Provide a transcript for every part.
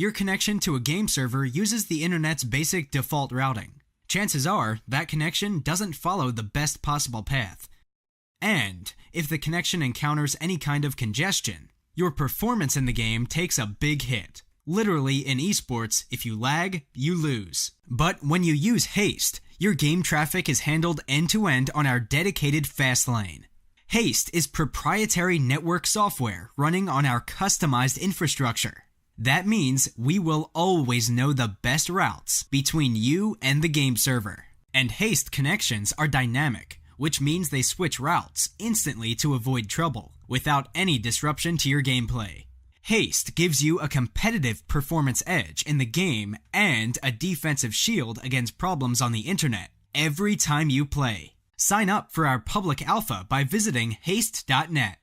Your connection to a game server uses the internet's basic default routing. Chances are, that connection doesn't follow the best possible path. And, if the connection encounters any kind of congestion, your performance in the game takes a big hit. Literally, in esports, if you lag, you lose. But when you use Haste, your game traffic is handled end-to-end on our dedicated fast lane. Haste is proprietary network software running on our customized infrastructure. That means we will always know the best routes between you and the game server. And Haste connections are dynamic, which means they switch routes instantly to avoid trouble, without any disruption to your gameplay. Haste gives you a competitive performance edge in the game and a defensive shield against problems on the internet every time you play. Sign up for our public alpha by visiting haste.net.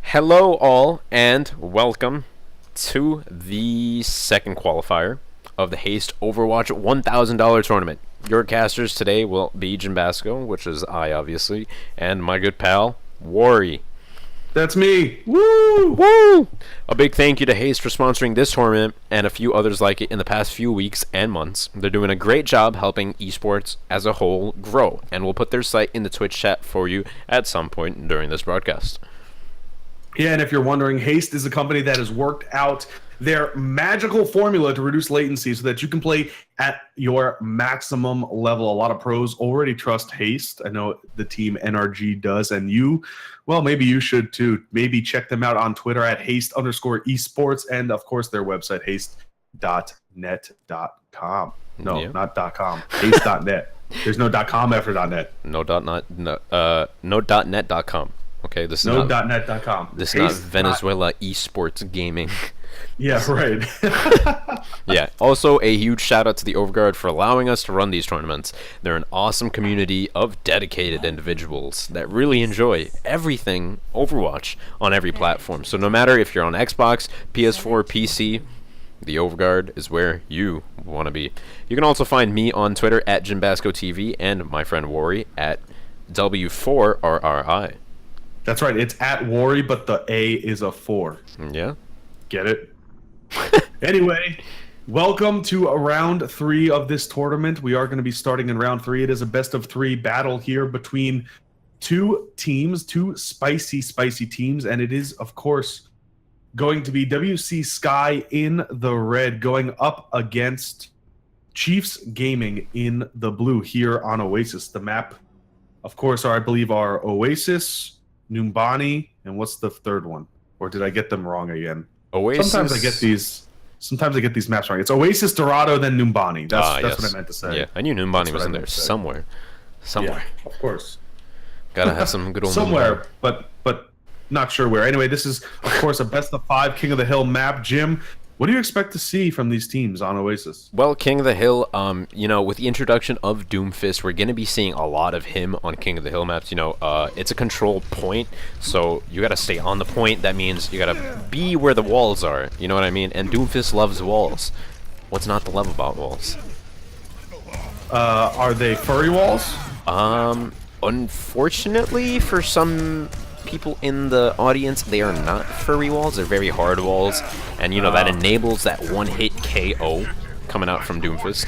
Hello all, and welcome to the second qualifier of the Haste Overwatch $1,000 tournament. Your casters today will be Jimbasco, which is I obviously, and my good pal, Wari. That's me! Woo! Woo! A big thank you to Haste for sponsoring this tournament and a few others like it in the past few weeks and months. They're doing a great job helping esports as a whole grow, and we'll put their site in the Twitch chat for you at some point during this broadcast. Yeah, and if you're wondering, Haste is a company that has worked out their magical formula to reduce latency so that you can play at your maximum level. A lot of pros already trust Haste. I know the team NRG does, and you, well, maybe you should too. Maybe check them out on Twitter at Haste_esports, and of course their website, haste.net.com. No, yeah. Not .com. Haste.net. There's no .com after .net. No .net.com. Okay, this is no not .net.com. This is not Venezuela esports gaming. Yeah, right. Yeah. Also, a huge shout out to the Overguard for allowing us to run these tournaments. They're an awesome community of dedicated individuals that really enjoy everything Overwatch on every platform. So no matter if you're on Xbox, PS4, PC, the Overguard is where you want to be. You can also find me on Twitter at JimbascoTV and my friend Wari at W4RRI. That's right. It's at Wari, but the A is a 4. Yeah. Get it? Anyway, welcome to round 3 of this tournament. We are going to be starting in round 3. It is a best-of-3 battle here between two teams, two spicy teams, and it is, of course, going to be WC Sky in the red going up against Chiefs Gaming in the blue here on Oasis. The map, of course, I believe are Oasis, Numbani, and what's the third one? Or did I get them wrong again? Oasis. Sometimes I get these maps wrong. It's Oasis, Dorado, then Numbani. That's yes. what I meant to say. Yeah, I knew Numbani was in there somewhere. Yeah, of course. Gotta have some good old somewhere, but not sure where. Anyway, this is of course a best of 5 King of the Hill map. Jim, what do you expect to see from these teams on Oasis? Well, King of the Hill, with the introduction of Doomfist, we're going to be seeing a lot of him on King of the Hill maps. It's a controlled point, so you got to stay on the point. That means you got to be where the walls are, you know what I mean? And Doomfist loves walls. What's not to love about walls? Are they furry walls? Unfortunately, for some people in the audience, they are not furry walls. They're very hard walls, and that enables that one-hit KO coming out from Doomfist.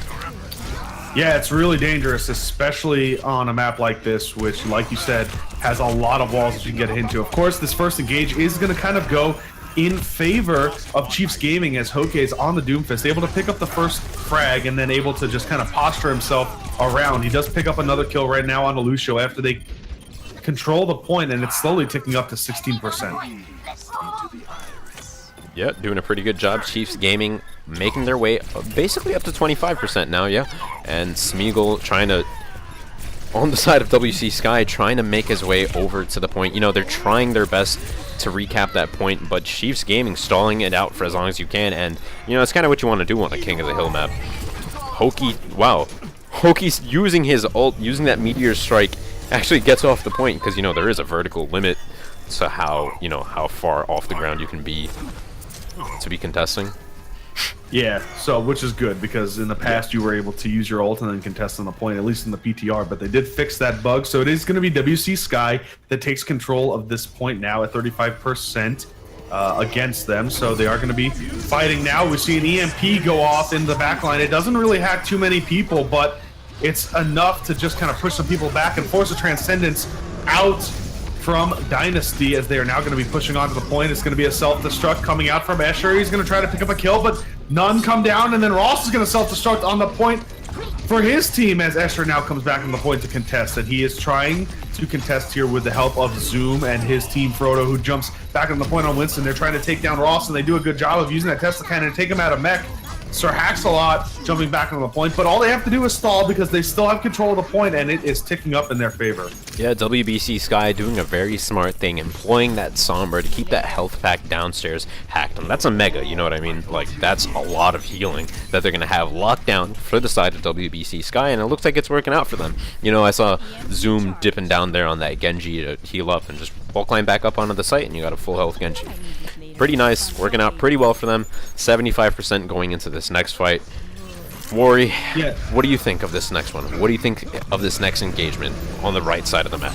Yeah, it's really dangerous, especially on a map like this, which, like you said, has a lot of walls that you can get into. Of course, this first engage is going to kind of go in favor of Chiefs Gaming as Hoke is on the Doomfist, able to pick up the first frag and then able to just kind of posture himself around. He does pick up another kill right now on Lucio after they control the point, and it's slowly ticking up to 16%. Yeah, doing a pretty good job. Chiefs Gaming making their way basically up to 25% now, yeah. And Smeagol trying to, on the side of WC Sky, trying to make his way over to the point. They're trying their best to recap that point, but Chiefs Gaming stalling it out for as long as you can, and, it's kind of what you want to do on a King of the Hill map. Hoki's using his ult, using that Meteor Strike actually gets off the point because, you know, there is a vertical limit to how, you know, how far off the ground you can be to be contesting. Yeah, so which is good because in the past you were able to use your ult and then contest on the point, at least in the PTR, but they did fix that bug. So it is going to be WC Sky that takes control of this point now at 35% against them. So they are going to be fighting now. We see an EMP go off in the backline. It doesn't really hack too many people, but it's enough to just kind of push some people back and force a Transcendence out from Dynasty, as they are now going to be pushing onto the point. It's going to be a self-destruct coming out from Escher. He's going to try to pick up a kill, but none come down, and then Ross is going to self-destruct on the point for his team as Escher now comes back on the point to contest, and he is trying to contest here with the help of Zoom and his team Frodo, who jumps back on the point on Winston. They're trying to take down Ross, and they do a good job of using that Tesla cannon to take him out of mech. Sir Haxalot jumping back on the point, but all they have to do is stall because they still have control of the point, and it is ticking up in their favor. Yeah, WBC Sky doing a very smart thing, employing that Sombra to keep that health pack downstairs hacked. And that's a mega, you know what I mean? Like, that's a lot of healing that they're going to have locked down for the side of WBC Sky, and it looks like it's working out for them. You know, I saw Zoom dipping down there on that Genji to heal up and just wall climb back up onto the site, and you got a full health Genji. Pretty nice, working out pretty well for them. 75% going into this next fight. Worry, yeah. What do you think of this next one? What do you think of this next engagement on the right side of the map?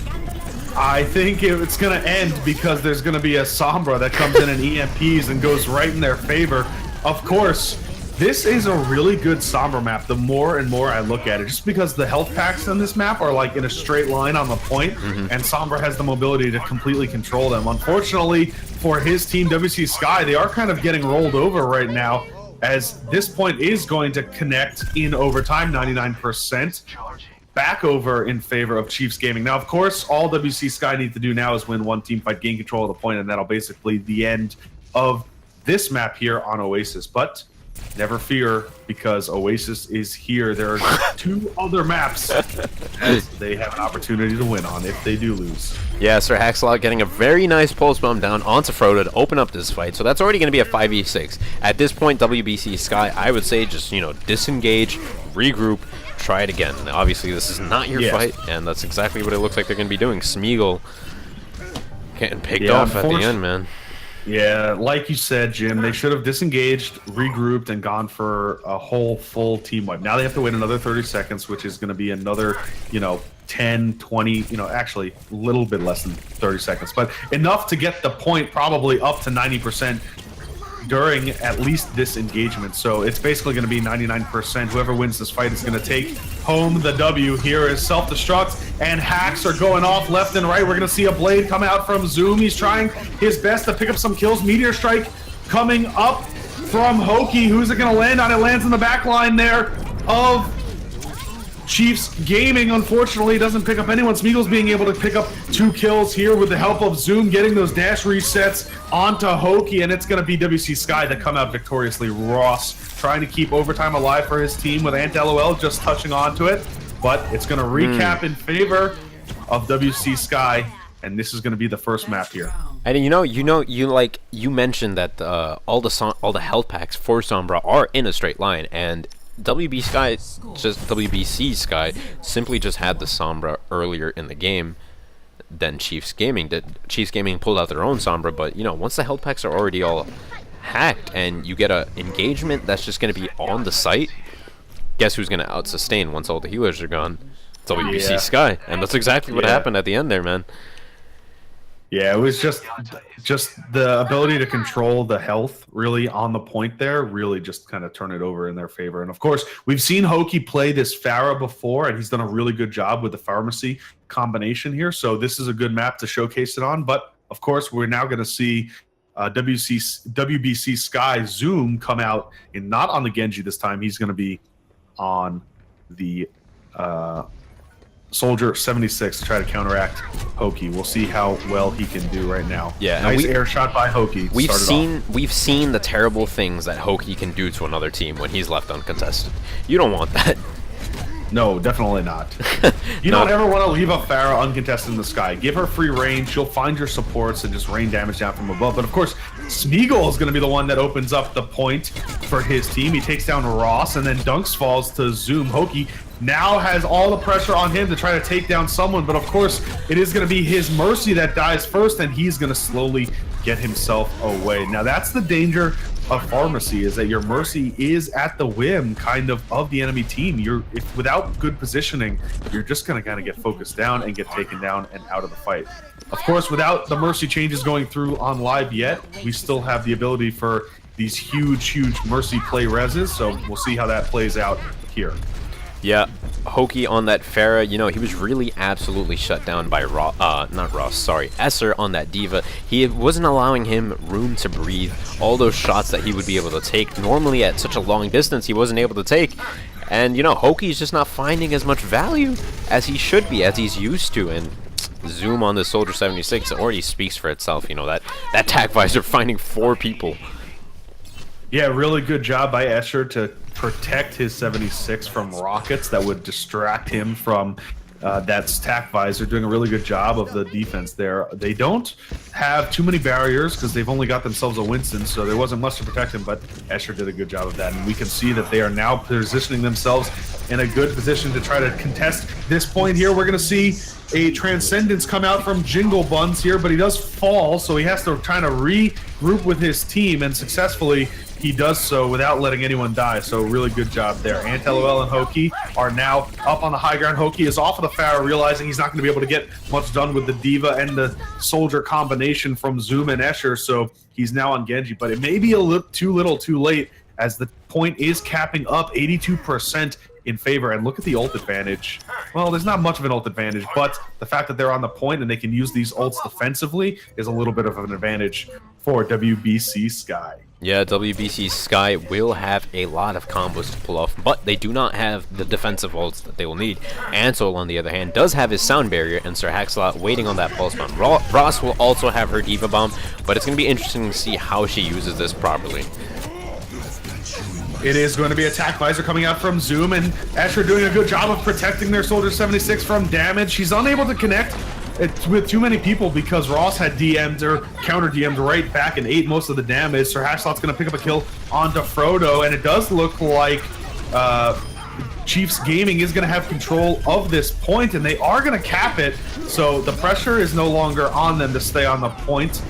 I think it's going to end because there's going to be a Sombra that comes in and EMPs and goes right in their favor. Of course, this is a really good Sombra map the more and more I look at it, just because the health packs on this map are like in a straight line on the point, and Sombra has the mobility to completely control them. Unfortunately for his team, WC Sky, they are kind of getting rolled over right now, as this point is going to connect in overtime, 99%. Back over in favor of Chiefs Gaming. Now, of course, all WC Sky need to do now is win one team fight, gain control of the point, and that'll basically be the end of this map here on Oasis. But never fear, because Oasis is here. There are two other maps that they have an opportunity to win on if they do lose. Yeah, Sir Haxalot getting a very nice pulse bomb down onto Frodo to open up this fight. So that's already going to be a 5v6. At this point, WBC Sky, I would say just, you know, disengage, regroup, try it again. Now, obviously, this is not your fight, and that's exactly what it looks like they're going to be doing. Smeagol getting picked off at the end, man. Yeah, like you said, Jim, they should have disengaged, regrouped, and gone for a whole full team wipe. Now they have to wait another 30 seconds, which is going to be another, 10, 20, actually a little bit less than 30 seconds, but enough to get the point probably up to 90% during at least this engagement. So it's basically going to be 99%. Whoever wins this fight is going to take home the W. Here is self-destruct, and hacks are going off left and right. We're going to see a blade come out from Zoom. He's trying his best to pick up some kills. Meteor Strike coming up from Hoki. Who's it going to land on? It lands in the back line there of Chiefs Gaming. Unfortunately, doesn't pick up anyone. Smeagol's being able to pick up 2 kills here with the help of Zoom, getting those dash resets onto Hoki, and it's going to be WC Sky that come out victoriously. Ross trying to keep overtime alive for his team with Ant LOL just touching onto it, but it's going to recap in favor of WC Sky, and this is going to be the first map here. And you mentioned that all the health packs for Sombra are in a straight line, and WBC Sky simply just had the Sombra earlier in the game than Chiefs Gaming did. Chiefs Gaming pulled out their own Sombra, but once the health packs are already all hacked and you get a engagement that's just going to be on the site, guess who's going to out-sustain once all the healers are gone? WBC Sky, and that's exactly what happened at the end there, man. Yeah, it was just the ability to control the health really on the point there, really just kind of turn it over in their favor. And of course, we've seen Hoki play this Pharah before, and he's done a really good job with the pharmacy combination here. So this is a good map to showcase it on. But of course, we're now going to see WBC Sky Zoom come out, and not on the Genji this time. He's going to be on the Soldier 76 to try to counteract Hoki. We'll see how well he can do right now. Yeah, nice air shot by Hoki. We've seen the terrible things that Hoki can do to another team when he's left uncontested. You don't want that. No, definitely not. You don't ever want to leave a Pharah uncontested in the sky. Give her free range. She'll find your supports and just rain damage down from above. But of course, Smeagol is going to be the one that opens up the point for his team. He takes down Ross, and then Dunks falls to Zoom. Hoki now has all the pressure on him to try to take down someone, but of course it is going to be his Mercy that dies first, and he's going to slowly get himself away. Now that's the danger of Pharmacy, is that your Mercy is at the whim kind of the enemy team. If without good positioning, you're just going to kind of get focused down and get taken down and out of the fight. Of course, without the Mercy changes going through on live yet, we still have the ability for these huge Mercy play reses, so we'll see how that plays out here. Yeah, Hoki on that Pharah, you know, he was really absolutely shut down by Esser on that D.Va. He wasn't allowing him room to breathe. All those shots that he would be able to take, normally at such a long distance, he wasn't able to take. And, you know, Hoki's just not finding as much value as he should be, as he's used to. And zoom on the Soldier 76 already speaks for itself, you know, that tac visor finding 4 people. Yeah, really good job by Escher to protect his 76 from rockets that would distract him from that tac visor. Doing a really good job of the defense there. They don't have too many barriers because they've only got themselves a Winston, so there wasn't much to protect him, but Escher did a good job of that. And we can see that they are now positioning themselves in a good position to try to contest this point here. We're going to see a Transcendence come out from Jingle Buns here, but he does fall, so he has to try to regroup with his team, and successfully he does so without letting anyone die, so really good job there. AntLOL and Hoki are now up on the high ground. Hoki is off of the Pharah, realizing he's not going to be able to get much done with the D.Va and the Soldier combination from Zoom and Escher, so he's now on Genji, but it may be a little too late, as the point is capping up 82% in favor. And look at the ult advantage. Well, there's not much of an ult advantage, but the fact that they're on the point and they can use these ults defensively is a little bit of an advantage for WBC Sky. Yeah, WBC Sky will have a lot of combos to pull off, but they do not have the defensive ults that they will need. Ansel, on the other hand, does have his sound barrier, and Sir Haxlot waiting on that pulse bomb. Ross will also have her D.Va bomb, but it's going to be interesting to see how she uses this properly. It is going to be a tac visor coming out from Zoom, and Escher doing a good job of protecting their Soldier 76 from damage. She's unable to connect with too many people because Ross had DM'd or counter DM'd right back and ate most of the damage. Sir Haxlot's going to pick up a kill onto Frodo, and it does look like Chiefs Gaming is going to have control of this point, and they are going to cap it. So the pressure is no longer on them to stay on the point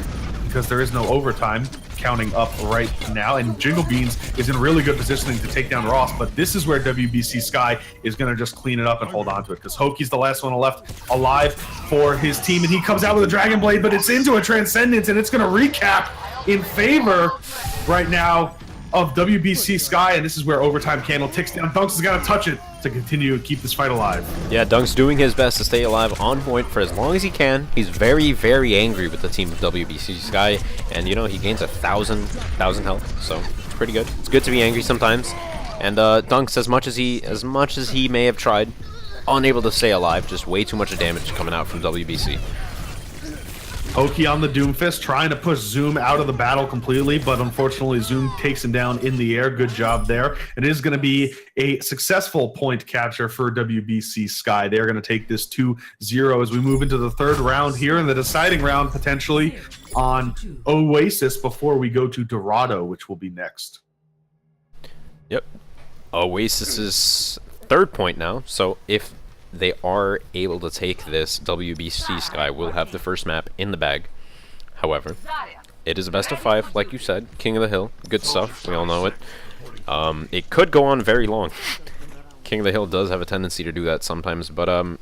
because there is no overtime counting up right now, and Jingle Beans is in really good positioning to take down Ross, but this is where WBC Sky is going to just clean it up and hold on to it, because Hoki's the last one left alive for his team, and he comes out with a Dragon Blade, but it's into a Transcendence, and it's going to recap in favor right now of WBC Sky, and this is where overtime candle ticks down. Dunks has got to touch it to continue to keep this fight alive. Yeah, Dunk's doing his best to stay alive on point for as long as he can. He's very, very angry with the team of WBC Sky, and you know, he gains 1,000 health, so it's pretty good. It's good to be angry sometimes. And Dunks, as much as he may have tried, unable to stay alive, just way too much damage coming out from WBC. Hoki on the Doomfist, trying to push Zoom out of the battle completely, but unfortunately Zoom takes him down in the air. Good job there. It is going to be a successful point capture for WBC Sky. They're going to take this 2-0 as we move into the third round here, and the deciding round potentially on Oasis before we go to Dorado, which will be next. Yep. Oasis's third point now, so if they are able to take this, WBC Sky will have the first map in the bag. However, it is a best of 5, like you said. King of the Hill, good stuff, we all know it. It could go on very long. King of the Hill does have a tendency to do that sometimes, but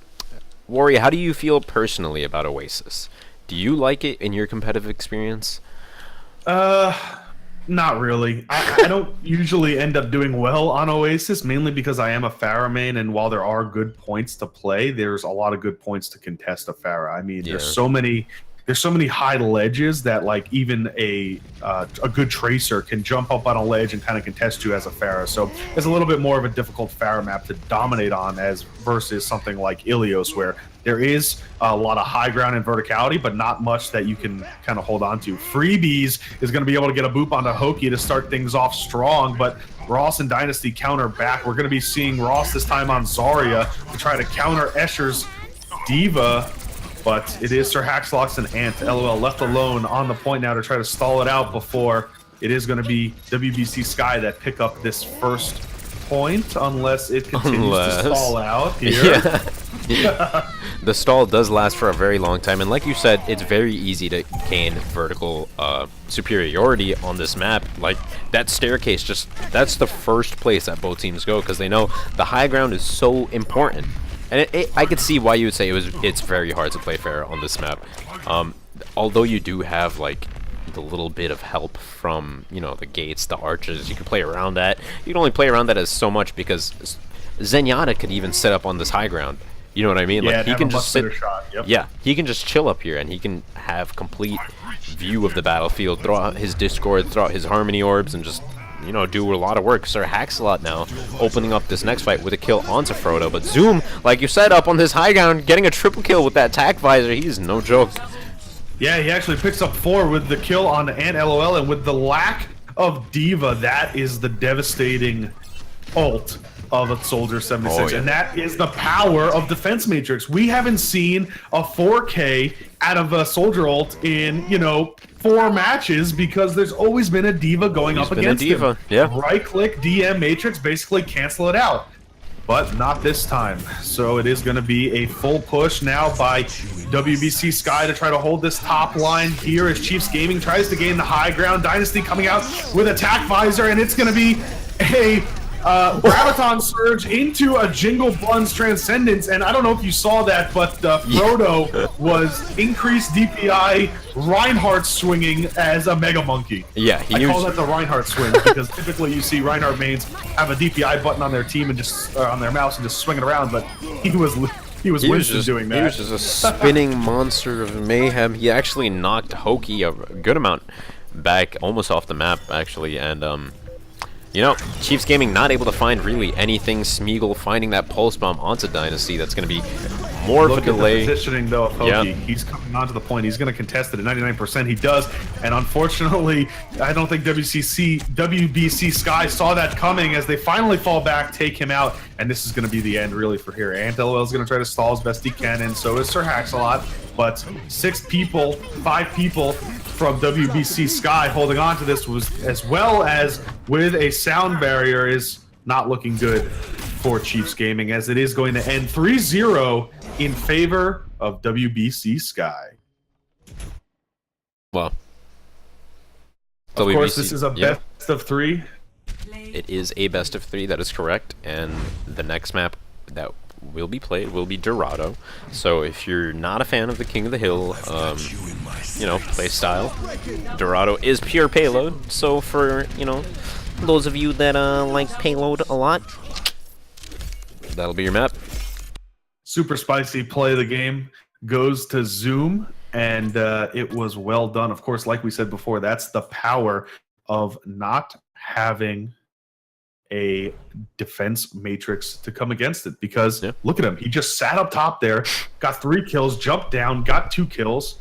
Warrior, how do you feel personally about Oasis? Do you like it in your competitive experience? Not really. I don't usually end up doing well on Oasis, mainly because I am a Pharah main, and while there are good points to play, there's a lot of good points to contest a Pharah. I mean, there's so many high ledges that like even a good tracer can jump up on a ledge and kind of contest you as a Pharah. So it's a little bit more of a difficult Pharah map to dominate on as versus something like Ilios, where there is a lot of high ground and verticality, but not much that you can kind of hold on to. Freebies is going to be able to get a boop onto Hoki to start things off strong, but Ross and Dynasty counter back. We're going to be seeing Ross this time on Zarya to try to counter Escher's D.Va, but it is Sir Haxlot and AntLOL left alone on the point now to try to stall it out before it is going to be WBC Sky that pick up this first point unless it continues to stall out here. Yeah. The stall does last for a very long time, and like you said, it's very easy to gain vertical superiority on this map. Like, that staircase, that's the first place that both teams go, because they know the high ground is so important. And I could see why you would say it's very hard to play fair on this map. Although you do have, like, the little bit of help from, you know, the gates, the arches, you can play around that. You can only play around that as so much because Zenyatta could even set up on this high ground. You know what I mean? Yeah, like, he can just sit. Yep. Yeah, he can just chill up here, and he can have complete view of the battlefield, throw out his Discord, throw out his Harmony Orbs, and just, you know, do a lot of work. Sir Haxalot now opening up this next fight with a kill onto Frodo. But Zoom, like you said, up on this high ground, getting a triple kill with that tack visor. He's no joke. Yeah, he actually picks up 4 with the kill on Ant LOL, and with the lack of D.Va, that is the devastating ult of a Soldier 76, Oh, yeah. and that is the power of Defense Matrix. We haven't seen a 4K out of a Soldier ult in, you know, 4 matches because there's always been a D.Va going up against him. Yeah. Right-click DM Matrix, basically cancel it out. But not this time. So it is going to be a full push now by WBC Sky to try to hold this top line here as Chiefs Gaming tries to gain the high ground. Dynasty coming out with attack visor, and it's going to be a Graviton Surge into a Jingle Buns Transcendence. And I don't know if you saw that, but Frodo was increased DPI Reinhardt swinging as a Mega Monkey. Yeah, I call that the Reinhardt swing because typically you see Reinhardt mains have a DPI button on their team and just on their mouse and just swing it around, but he was Winston doing that. He was just a spinning monster of mayhem. He actually knocked Hoki a good amount back, almost off the map actually, and you know, Chiefs Gaming not able to find really anything. Smeagol finding that pulse bomb onto Dynasty. That's going to be more of a delay. Look at the positioning, though, of Hoki. He's coming onto the point. He's going to contest it at 99%. He does. And unfortunately, I don't think WBC Sky saw that coming as they finally fall back, take him out. And this is going to be the end, really, for here. Ant LOL is going to try to stall as best he can, and so is Sir Haxalot. But 5 people from WBC Sky holding on to this, was as well as with a sound barrier, is not looking good for Chiefs Gaming, as it is going to end 3-0 in favor of WBC Sky. Well, of course, this is a best of 3. It is a best of 3, that is correct, and the next map that will be played will be Dorado. So if you're not a fan of the King of the Hill, you know, play style, Dorado is pure payload. So for, you know, those of you that like payload a lot, that'll be your map. Super spicy play of the game goes to Zoom, and it was well done. Of course, like we said before, that's the power of not having a defense matrix to come against it, because look at him. He just sat up top there, got 3 kills, jumped down, got 2 kills,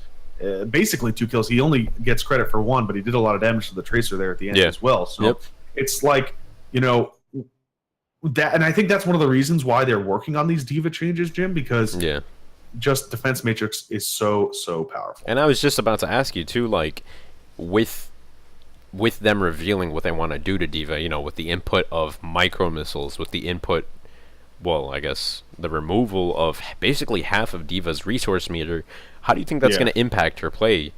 basically 2 kills. He only gets credit for 1, but he did a lot of damage to the Tracer there at the end as well. So it's like, you know, that, and I think that's one of the reasons why they're working on these D.Va changes, Jim, because just defense matrix is so powerful. And I was just about to ask you too, like, with them revealing what they want to do to D.Va, you know, with the input of micro missiles, with the input, well, I guess the removal of basically half of D.Va's resource meter, how do you think that's going to impact her play?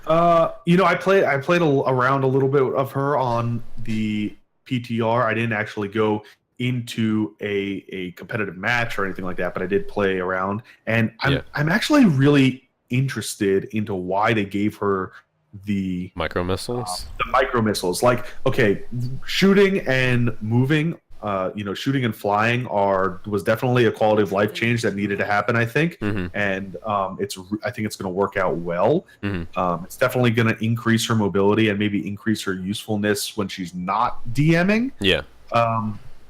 You know, I played around a little bit of her on the PTR. I didn't actually go into a competitive match or anything like that, but I did play around, and I'm actually really interested into why they gave her the micro missiles. The micro missiles, like, okay, shooting and moving, you know, shooting and flying was definitely a quality of life change that needed to happen, I think, and I think it's going to work out well. It's definitely going to increase her mobility and maybe increase her usefulness when she's not DMing.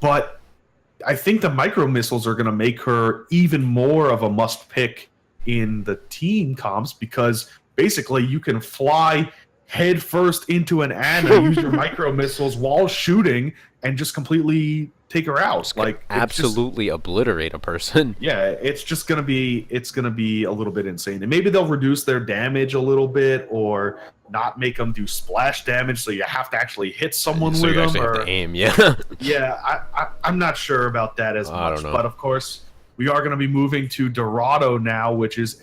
But I think the micro missiles are going to make her even more of a must pick in the team comps, because basically you can fly head first into an Ana, use your micro missiles while shooting, and just completely take her out. Like absolutely obliterate a person. Yeah, it's gonna be a little bit insane, and maybe they'll reduce their damage a little bit, or not make them do splash damage, so you have to actually hit someone So with you them. actually Or have to aim, yeah. yeah, I'm not sure about that as I much, don't know. but of course we are going to be moving to Dorado now, which is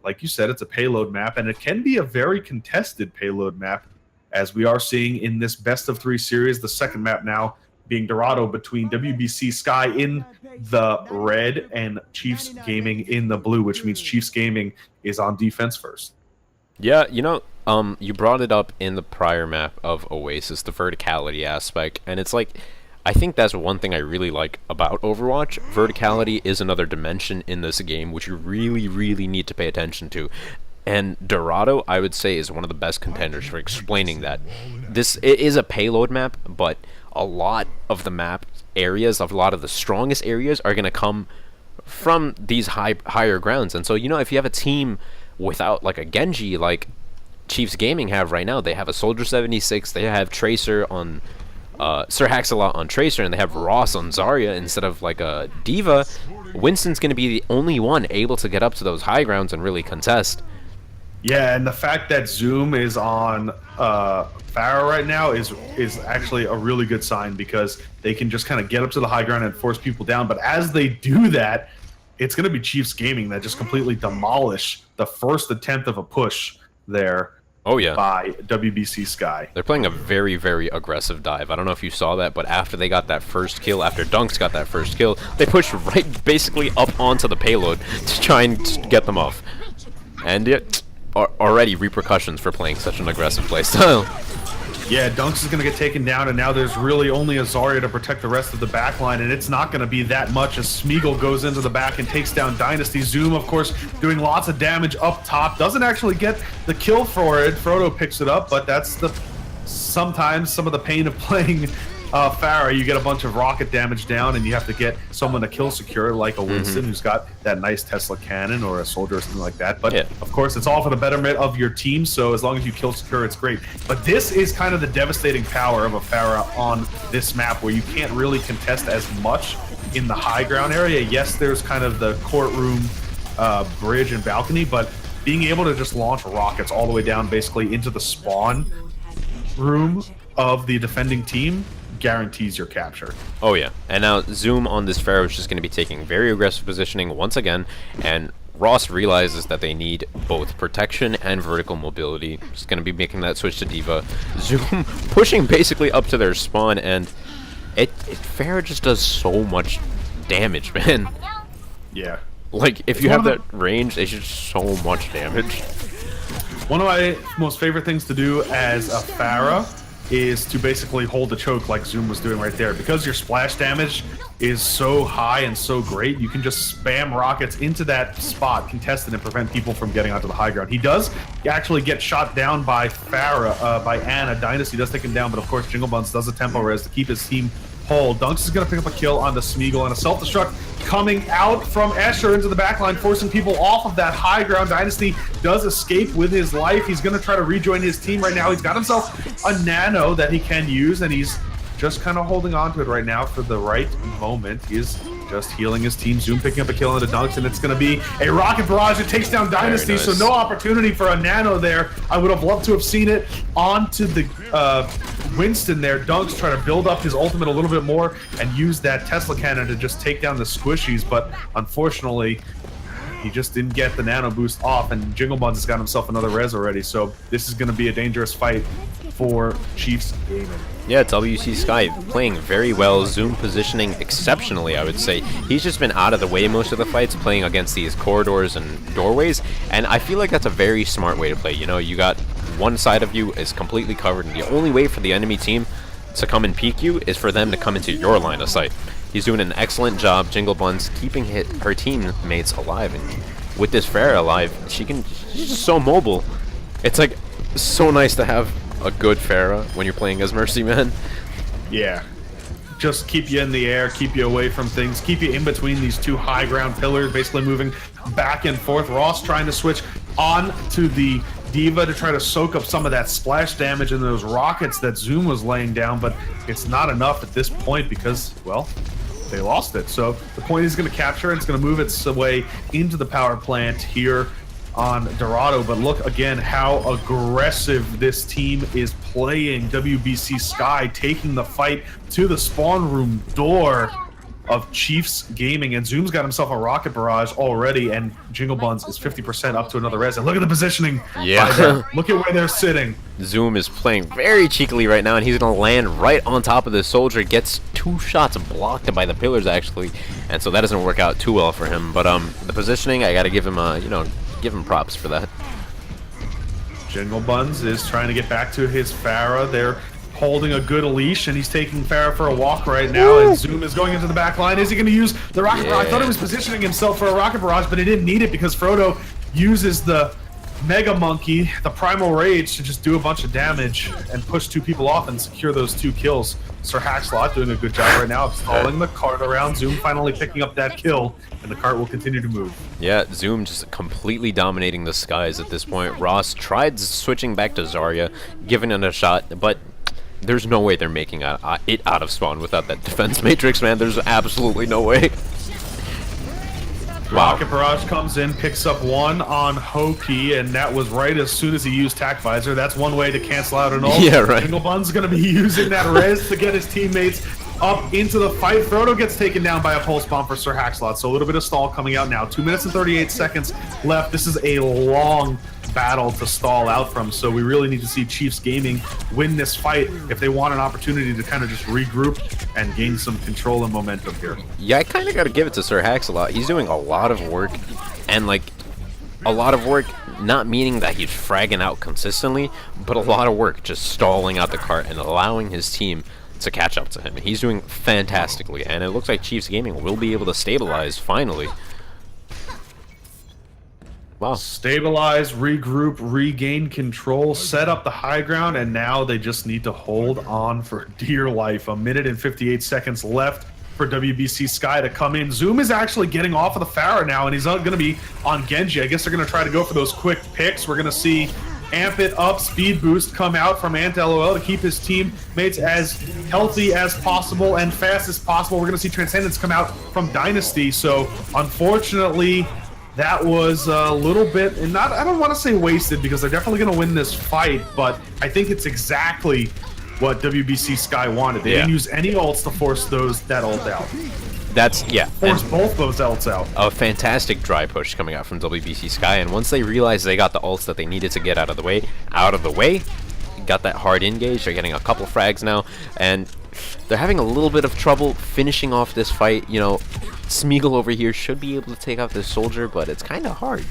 like you said, it's a payload map, and it can be a very contested payload map, as we are seeing in this best of 3 series. The second map now being Dorado, between WBC Sky in the red and Chiefs Gaming in the blue, which means Chiefs Gaming is on defense first. Yeah, you brought it up in the prior map of Oasis, the verticality aspect, and it's like, I think that's one thing I really like about Overwatch. Verticality is another dimension in this game, which you really, really need to pay attention to. And Dorado, I would say, is one of the best contenders for explaining that. It is a payload map, but a lot of the map areas, a lot of the strongest areas, are going to come from these higher grounds. And so, if you have a team without, like, a Genji, like Chiefs Gaming have right now, they have a Soldier 76, they have Tracer on... Sir Haxalot on Tracer, and they have Ross on Zarya instead of like a Diva. Winston's going to be the only one able to get up to those high grounds and really contest. Yeah, and the fact that Zoom is on Pharah right now is actually a really good sign, because they can just kind of get up to the high ground and force people down. But as they do that, it's going to be Chiefs Gaming that just completely demolish the first attempt of a push there. Oh, yeah. By WBC Sky. They're playing a very, very aggressive dive. I don't know if you saw that, but after they got that first kill, after Dunks got that first kill, they pushed right basically up onto the payload to try and get them off. And it already repercussions for playing such an aggressive playstyle. Yeah, Dunks is going to get taken down, and now there's really only a Zarya to protect the rest of the backline, and it's not going to be that much as Smeagol goes into the back and takes down Dynasty. Zoom, of course, doing lots of damage up top. Doesn't actually get the kill for it. Frodo picks it up, but that's sometimes some of the pain of playing Pharah. You get a bunch of rocket damage down, and you have to get someone to kill secure, like a Winston, who's got that nice Tesla cannon, or a soldier or something like that. But of course, it's all for the betterment of your team, so as long as you kill secure, it's great. But this is kind of the devastating power of a Pharah on this map, where you can't really contest as much in the high ground area. Yes, there's kind of the courtroom bridge and balcony, but being able to just launch rockets all the way down basically into the spawn room of the defending team guarantees your capture. Oh yeah, and now Zoom on this Pharah is just going to be taking very aggressive positioning once again, and Ross realizes that they need both protection and vertical mobility. He's going to be making that switch to Diva. Zoom pushing basically up to their spawn, and Pharah just does so much damage, man. Yeah. Like, if you have that range, they should so much damage. One of my most favorite things to do as a Pharah is to basically hold the choke like Zoom was doing right there. Because your splash damage is so high and so great, you can just spam rockets into that spot, contested, and prevent people from getting onto the high ground. He does actually get shot down by Pharah, by Ana. Dynasty does take him down, but of course Jingle Buns does a tempo res to keep his team whole. Dunks is going to pick up a kill on the Smeagol, and a self-destruct coming out from Escher into the backline, forcing people off of that high ground. Dynasty does escape with his life. He's going to try to rejoin his team right now. He's got himself a nano that he can use, and he's just kind of holding on to it right now for the right moment. He's just healing his team. Zoom picking up a kill into Dunks, and it's going to be a rocket barrage. It takes down Dynasty, so no opportunity for a nano there. I would have loved to have seen it onto the Winston there. Dunks trying to build up his ultimate a little bit more and use that Tesla cannon to just take down the squishies, but unfortunately he just didn't get the nano boost off, and Jingle Buns has got himself another res already, so this is going to be a dangerous fight for Chiefs Gaming. Yeah, WC Sky playing very well, Zoom positioning exceptionally, I would say. He's just been out of the way most of the fights, playing against these corridors and doorways, and I feel like that's a very smart way to play. You know, you got one side of you is completely covered, and the only way for the enemy team to come and peek you is for them to come into your line of sight. He's doing an excellent job, Jingle Buns, keeping her teammates alive, and with this Pharah alive, she's just so mobile. It's like so nice to have a good Pharah when you're playing as Mercy Man. Yeah. Just keep you in the air, keep you away from things, keep you in between these two high ground pillars, basically moving back and forth. Ross trying to switch on to the Diva to try to soak up some of that splash damage and those rockets that Zoom was laying down, but it's not enough at this point because, well, they lost it. So the point is going to capture and it's going to move its way into the power plant here on Dorado. But look again how aggressive this team is playing. WBC Sky taking the fight to the spawn room door of Chiefs Gaming, and Zoom's got himself a rocket barrage already, and Jingle Buns is 50% up to another res. And look at the positioning. Yeah. Look at where they're sitting. Zoom is playing very cheekily right now, and he's going to land right on top of the soldier. Gets 2 shots blocked by the pillars, actually, and so that doesn't work out too well for him. But the positioning, I got to give him, give him props for that. Jingle Buns is trying to get back to his Pharah. They're holding a good leash, and he's taking Pharah for a walk right now. And Zoom is going into the back line. Is he going to use the rocket barrage? I thought he was positioning himself for a rocket barrage, but he didn't need it because Frodo uses the Mega Monkey, the Primal Rage, to just do a bunch of damage and push 2 people off and secure those 2 kills. Sir Hackslot doing a good job right now of stalling the cart around. Zoom finally picking up that kill, and the cart will continue to move. Yeah, Zoom just completely dominating the skies at this point. Ross tried switching back to Zarya, giving it a shot, but there's no way they're making it out of spawn without that defense matrix, man. There's absolutely no way. Wow. Rocket Barrage comes in, picks up 1 on Hoki, and that was right as soon as he used Tac Visor. That's one way to cancel out an ult. Yeah, right. Jingle Bun's going to be using that res to get his teammates up into the fight. Frodo gets taken down by a pulse bomb for Sir Hackslot, so a little bit of stall coming out now. 2 minutes and 38 seconds left. This is a long battle to stall out from, so we really need to see Chiefs Gaming win this fight if they want an opportunity to kind of just regroup and gain some control and momentum here. Yeah, I kind of got to give it to Sir Hackslot. He's doing a lot of work, and like a lot of work not meaning that he's fragging out consistently, but a lot of work just stalling out the cart and allowing his team to catch up to him. He's doing fantastically, and it looks like Chiefs Gaming will be able to stabilize finally. Wow. Stabilize, regroup, regain control, set up the high ground, and now they just need to hold on for dear life. 1 minute and 58 seconds left for WBC Sky to come in. Zoom is actually getting off of the Pharah now, and he's going to be on Genji. I guess they're going to try to go for those quick picks. We're going to see Amp It Up Speed Boost come out from AntLOL to keep his teammates as healthy as possible and fast as possible. We're going to see Transcendence come out from Dynasty. So, unfortunately, that was a little bit, and not, I don't want to say wasted because they're definitely going to win this fight, but I think it's exactly what WBC Sky wanted. They didn't use any ults to force that ult out. That's, yeah. Force both those ults out. A fantastic dry push coming out from WBC Sky, and once they realized they got the ults that they needed to get out of the way, got that hard engage. They're getting a couple frags now, and they're having a little bit of trouble finishing off this fight. You know, Smeagol over here should be able to take out this soldier, but it's kind of hard.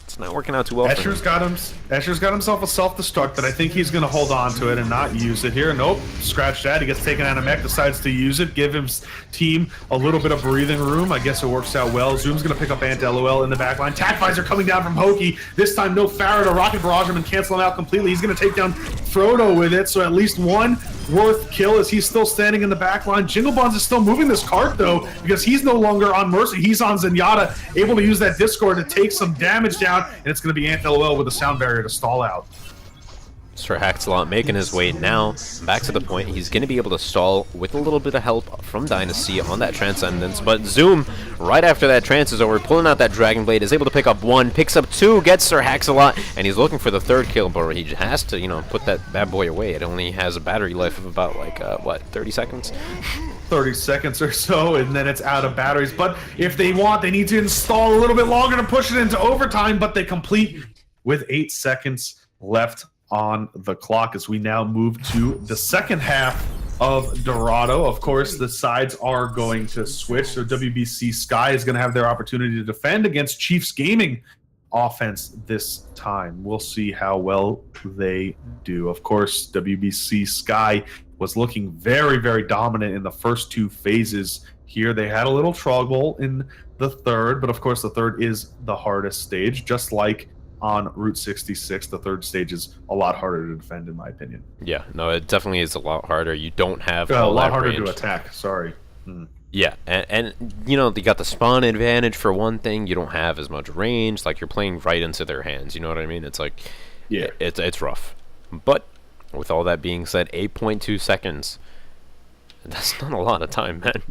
It's not working out too well. Escher's got himself a self-destruct, but I think he's going to hold on to it and not use it here. Nope, scratch that. He gets taken out of mech, decides to use it, give his team a little bit of breathing room. I guess it works out well. Zoom's going to pick up AntLOL in the backline. Tac Visor coming down from Hoki. This time, no Pharah to rocket barrage him and cancel him out completely. He's going to take down Frodo with it, so at least one worth kill as he's still standing in the backline. Jingle Buns is still moving this cart, though, because he's no longer on Mercy. He's on Zenyatta, able to use that Discord to take some damage down, and it's going to be AntLOL with a sound barrier to stall out. Sir Hackslot making his way now back to the point. He's going to be able to stall with a little bit of help from Dynasty on that Transcendence, but Zoom, right after that trance is over, pulling out that Dragon Blade, is able to pick up 1, picks up 2, gets Sir Hackslot, and he's looking for the 3rd kill, but he has to, you know, put that bad boy away. It only has a battery life of about, like, what, 30 seconds? 30 seconds or so, and then it's out of batteries. But if they want, they need to install a little bit longer to push it into overtime, but they complete with 8 seconds left on the clock as we now move to the second half of Dorado. Of course, the sides are going to switch, so WBC Sky is going to have their opportunity to defend against Chiefs Gaming offense this time. We'll see how well they do. Of course, WBC Sky was looking very, very dominant in the first 2 phases here. They had a little trouble in the third, but of course the third is the hardest stage, just like on Route 66. The third stage is a lot harder to defend, in my opinion. Yeah, no, it definitely is a lot harder. You don't have a lot that harder range to attack. Sorry. Yeah, and you know, they got the spawn advantage for one thing. You don't have as much range. Like, you're playing right into their hands. You know what I mean? It's like, Yeah. it's rough. But with all that being said, 8.2 seconds. That's not a lot of time, man.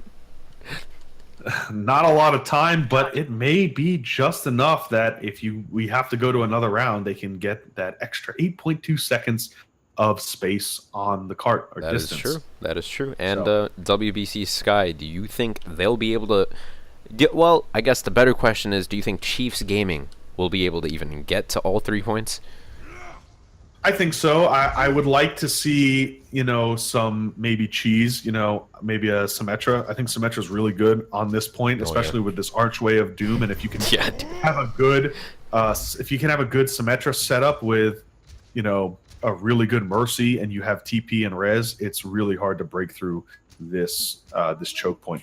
Not a lot of time, but it may be just enough that if we have to go to another round, they can get that extra 8.2 seconds of space on the cart or That is distance. true. That is true. And So- WBC Sky, do you think they'll be able to... well, I guess the better question is, do you think Chiefs Gaming will be able to even get to all 3 points? I think so. I would like to see, some maybe cheese, maybe a Symmetra. I think Symmetra is really good on this point, especially with this Archway of Doom. And if you can Yeah. have a good, Symmetra setup with, a really good Mercy, and you have TP and Res, it's really hard to break through this choke point.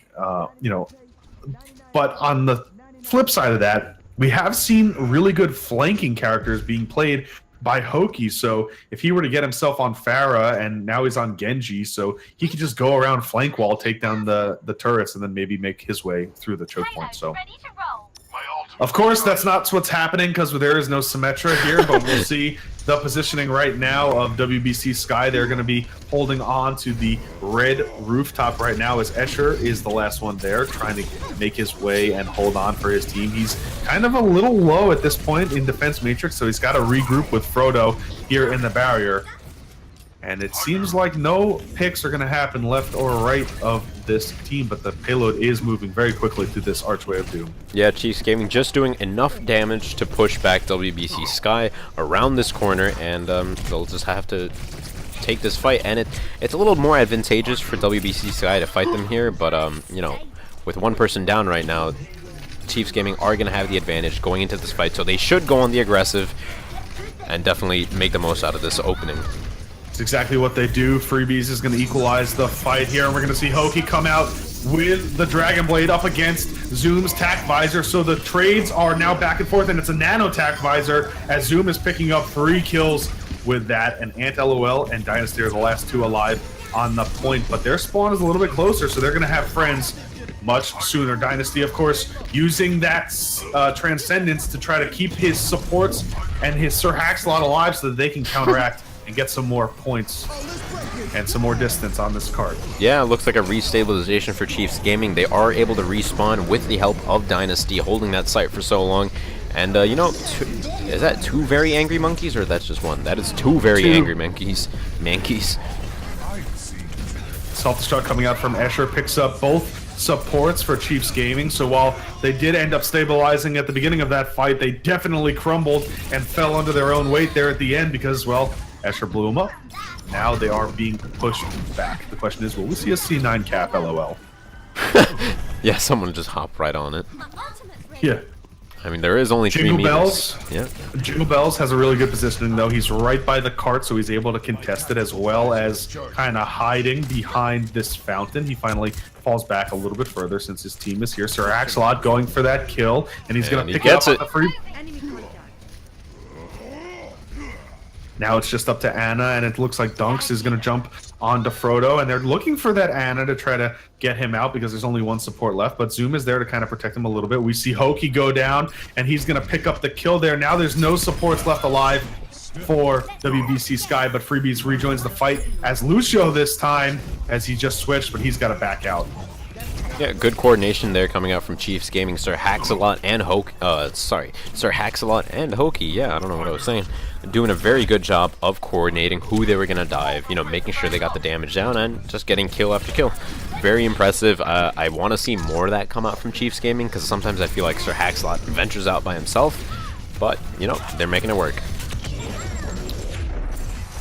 But on the flip side of that, we have seen really good flanking characters being played by Hoki. So if he were to get himself on Pharah, and now he's on Genji, so he could just go around flank wall, take down the turrets, and then maybe make his way through the choke point. So of course that's not what's happening because there is no Symmetra here, but we'll see the positioning right now of WBC Sky. They're going to be holding on to the red rooftop right now as Escher is the last one there, trying to make his way and hold on for his team. He's kind of a little low at this point in defense matrix, so he's got to regroup with Frodo here in the barrier. And it seems like no picks are going to happen left or right of this team, but the payload is moving very quickly through this Archway of Doom. Yeah, Chiefs Gaming just doing enough damage to push back WBC Sky around this corner, and they'll just have to take this fight. And it's a little more advantageous for WBC Sky to fight them here, but with one person down right now, Chiefs Gaming are going to have the advantage going into this fight, so they should go on the aggressive and definitely make the most out of this opening. It's exactly what they do. Freebies is going to equalize the fight here, and we're going to see Hoki come out with the Dragon Blade up against Zoom's Tac Visor. So the trades are now back and forth, and it's a Nano Tac Visor as Zoom is picking up 3 kills with that, and Ant LOL and Dynasty are the last 2 alive on the point, but their spawn is a little bit closer, so they're going to have friends much sooner. Dynasty, of course, using that Transcendence to try to keep his supports and his Sir Haxlot alive so that they can counteract and get some more points and some more distance on this card. Yeah, it looks like a restabilization for Chiefs Gaming. They are able to respawn with the help of Dynasty, holding that site for so long. And, is that 2 very angry monkeys, or that's just 1? That is 2 very angry monkeys. Self-destruct coming out from Escher picks up both supports for Chiefs Gaming, so while they did end up stabilizing at the beginning of that fight, they definitely crumbled and fell under their own weight there at the end because, well, Escher blew them up. Now they are being pushed back. The question is, will we see a C9 cap, LOL? Yeah, someone just hopped right on it. Yeah. I mean, there is only 3 Jingle meters. Bells. Yeah. Jingle Bells has a really good positioning, though. He's right by the cart, so he's able to contest it as well as kind of hiding behind this fountain. He finally falls back a little bit further since his team is here. Sir Axelot going for that kill, and he's going to pick it up on the free. Now it's just up to Anna, and it looks like Dunks is going to jump onto Frodo, and they're looking for that Anna to try to get him out because there's only 1 support left, but Zoom is there to kind of protect him a little bit. We see Hoki go down, and he's going to pick up the kill there. Now there's no supports left alive for WBC Sky, but Freebies rejoins the fight as Lucio this time, as he just switched, but he's got to back out. Yeah, good coordination there coming out from Chiefs Gaming. Sir Haxelot and Sir Haxelot and Hoki. Yeah, I don't know what I was saying. Doing a very good job of coordinating who they were going to dive, making sure they got the damage down and just getting kill after kill. Very impressive. I want to see more of that come out from Chiefs Gaming because sometimes I feel like Sir Haxelot ventures out by himself, but, they're making it work.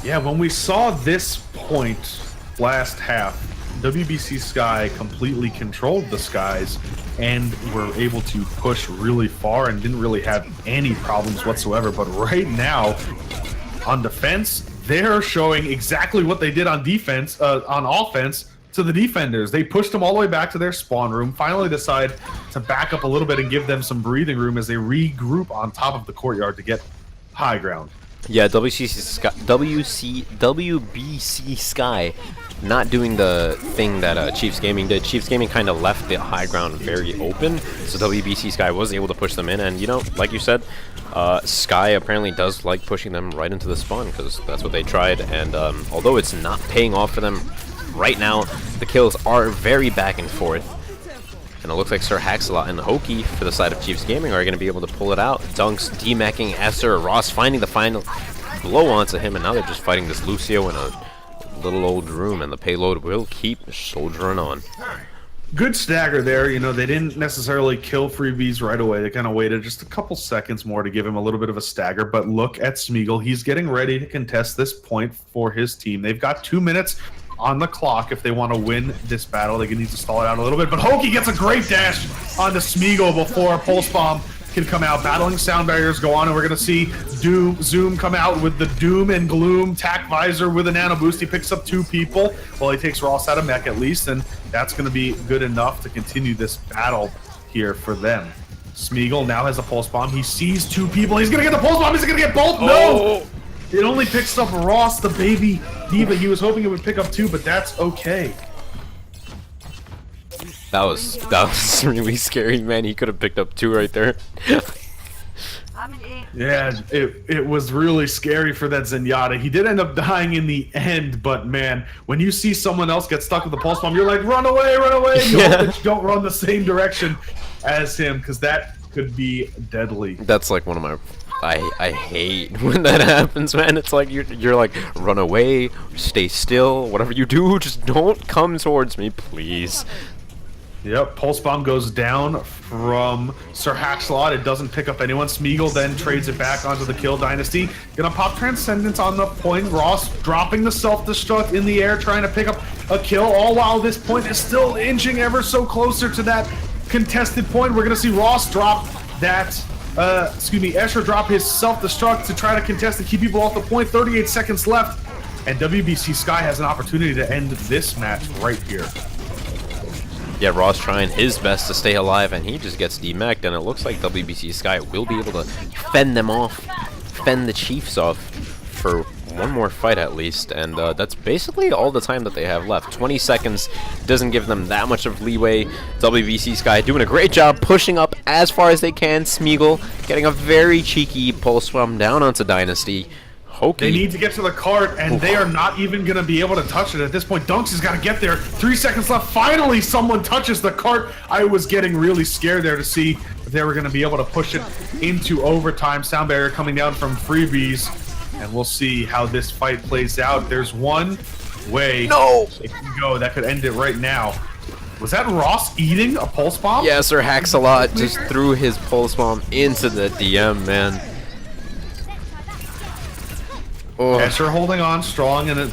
Yeah, when we saw this point last half, WBC Sky completely controlled the skies and were able to push really far and didn't really have any problems whatsoever. But right now, on defense, they're showing exactly what they did on defense, on offense to the defenders. They pushed them all the way back to their spawn room, finally decide to back up a little bit and give them some breathing room as they regroup on top of the courtyard to get high ground. Yeah, WBC Sky not doing the thing that Chiefs Gaming did. Chiefs Gaming kind of left the high ground very open, so WBC Sky was able to push them in. And, you know, like you said, Sky apparently does like pushing them right into the spawn, because that's what they tried. And although it's not paying off for them right now, the kills are very back and forth. And it looks like Sir Haxalot and Hoki for the side of Chiefs Gaming are going to be able to pull it out. Dunks demacking Esther, Ross finding the final blow onto him, and now they're just fighting this Lucio in a little old room, and the payload will keep soldiering on. Good stagger there. You know, they didn't necessarily kill Freebies right away. They kind of waited just a couple seconds more to give him a little bit of a stagger. But look at Smeagol. He's getting ready to contest this point for his team. They've got 2 minutes on the clock if they want to win this battle. They need to stall it out a little bit. But Hoki gets a great dash onto Smeagol before Pulse Bomb can come out. Battling sound barriers go on, and we're going to see Zoom come out with the Doom and Gloom tack visor with a nano boost. He picks up 2 people. Well, he takes Ross out of mech at least, and that's going to be good enough to continue this battle here for them. Smeagol now has a Pulse Bomb. He sees 2 people. He's going to get the Pulse Bomb. He's going to get both. No! It only picks up Ross, the baby diva. He was hoping it would pick up 2, but that's okay. That was really scary, man. He could have picked up 2 right there. Yeah, it was really scary for that Zenyatta. He did end up dying in the end, but man, when you see someone else get stuck with the Pulse Bomb, you're like, run away, run away! You hope that you don't run the same direction as him, because that could be deadly. That's like one of my... I hate when that happens, man. It's like you're like, run away, stay still, whatever you do, just don't come towards me, please. Yep, Pulse Bomb goes down from Sir Haxalot. It doesn't pick up anyone. Smeagol then trades it back onto the Kill Dynasty. Gonna pop Transcendence on the point. Ross dropping the self-destruct in the air, trying to pick up a kill, all while this point is still inching ever so closer to that contested point. We're gonna see Ross drop that... Escher drop his self-destruct to try to contest and keep people off the point. 38 seconds left, and WBC Sky has an opportunity to end this match right here. Yeah, Ross trying his best to stay alive, and he just gets demeched, and it looks like WBC Sky will be able to fend them off, fend the Chiefs off for one more fight at least, and that's basically all the time that they have left. 20 seconds doesn't give them that much of leeway. WBC Sky doing a great job pushing up as far as they can. Smeagol getting a very cheeky pulse swim down onto Dynasty. Hoki. They need to get to the cart, and they are not even going to be able to touch it at this point. Dunks has got to get there. 3 seconds left. Finally, someone touches the cart. I was getting really scared there to see if they were going to be able to push it into overtime. Sound barrier coming down from Freebies. And we'll see how this fight plays out. There's one way it can go that could end it right now. Was that Ross eating a Pulse Bomb? Yeah, Sir Haxalot just threw his Pulse Bomb into the DM, man. Oh. Escher holding on strong, and it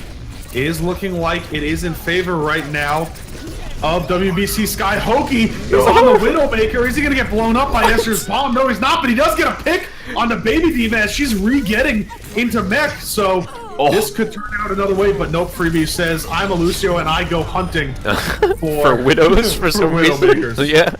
is looking like it is in favor right now of WBC Sky. Hoki is on the Widowmaker. Is he going to get blown up by Escher's bomb? No, he's not, but he does get a pick on the baby diva as she's re-getting into mech. So this could turn out another way, but nope. Freebie says, I'm a Lucio and I go hunting for widows for some Widowmakers. Yeah.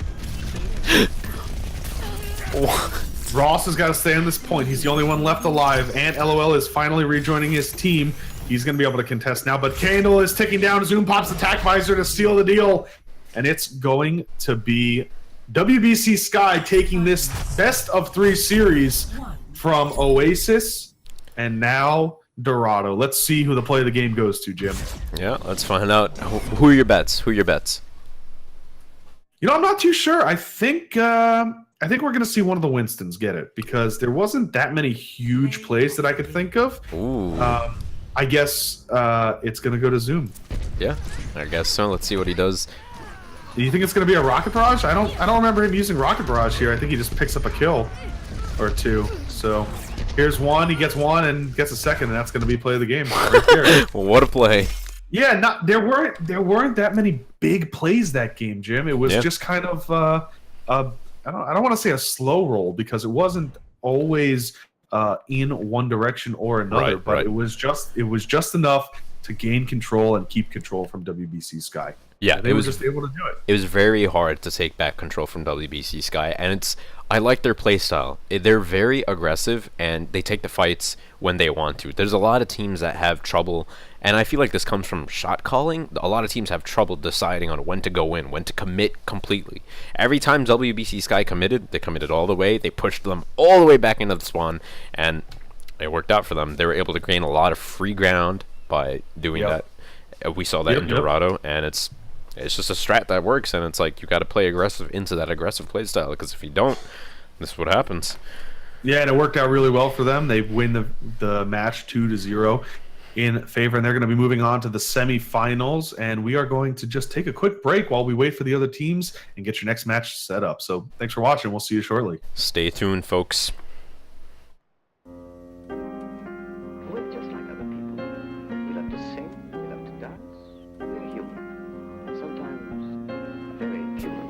Ross has got to stay on this point. He's the only one left alive, and LOL is finally rejoining his team. He's going to be able to contest now, but Candle is ticking down. Zoom pops attack visor to seal the deal, and it's going to be WBC Sky taking this best of 3 series from Oasis and now Dorado. Let's see who the play of the game goes to, Jim. Yeah, let's find out. Who are your bets? Who are your bets? You know, I'm not too sure. I think we're going to see one of the Winstons get it, because there wasn't that many huge plays that I could think of. Ooh. I guess it's going to go to Zoom. Yeah, I guess so. Let's see what he does. Do you think it's going to be a Rocket Barrage? I don't remember him using Rocket Barrage here. I think he just picks up a kill or 2. So here's one. He gets one and gets a second, and that's going to be play of the game right there. What a play. Yeah, there weren't that many big plays that game, Jim. It was just kind of I don't want to say a slow roll, because it wasn't always in one direction or another, but it was just enough to gain control and keep control from WBC Sky. Yeah, they were just able to do it. It was very hard to take back control from WBC Sky, and I like their playstyle. They're very aggressive, and they take the fights when they want to. There's a lot of teams that have trouble, and I feel like this comes from shot calling. A lot of teams have trouble deciding on when to go in, when to commit completely. Every time WBC Sky committed, they committed all the way. They pushed them all the way back into the spawn, and it worked out for them. They were able to gain a lot of free ground by doing that. We saw that in Dorado, and it's just a strat that works, and it's like you got to play aggressive into that aggressive play style, because if you don't, this is what happens. Yeah, and it worked out really well for them. They win the match 2-0 in favor, and they're going to be moving on to the semifinals. And we are going to just take a quick break while we wait for the other teams and get your next match set up. So thanks for watching. We'll see you shortly. Stay tuned, folks. We're just like other people. We love to sing, we love to dance. We're human. Sometimes very human.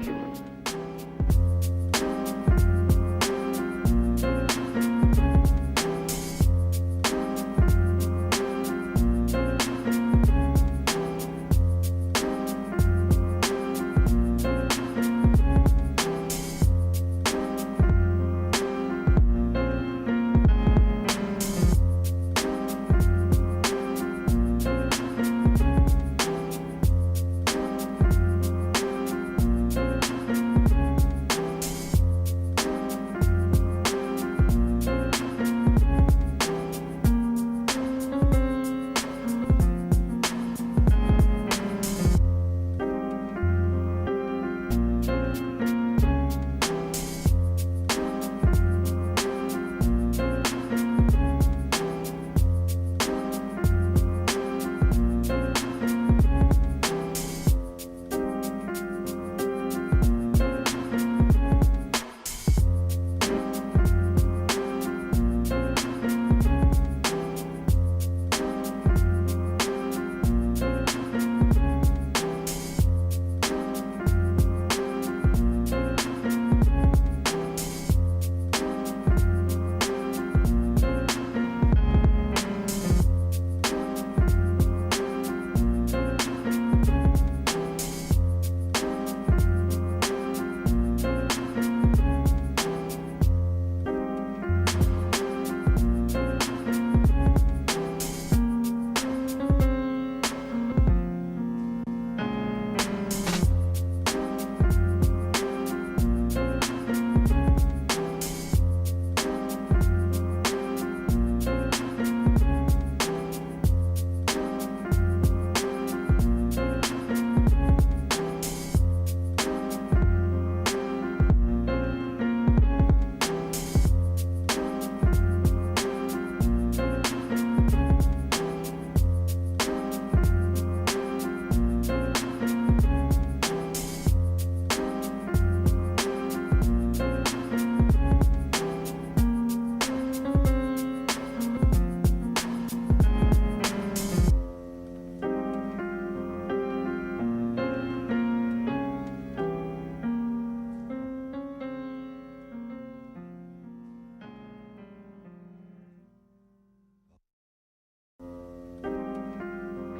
human.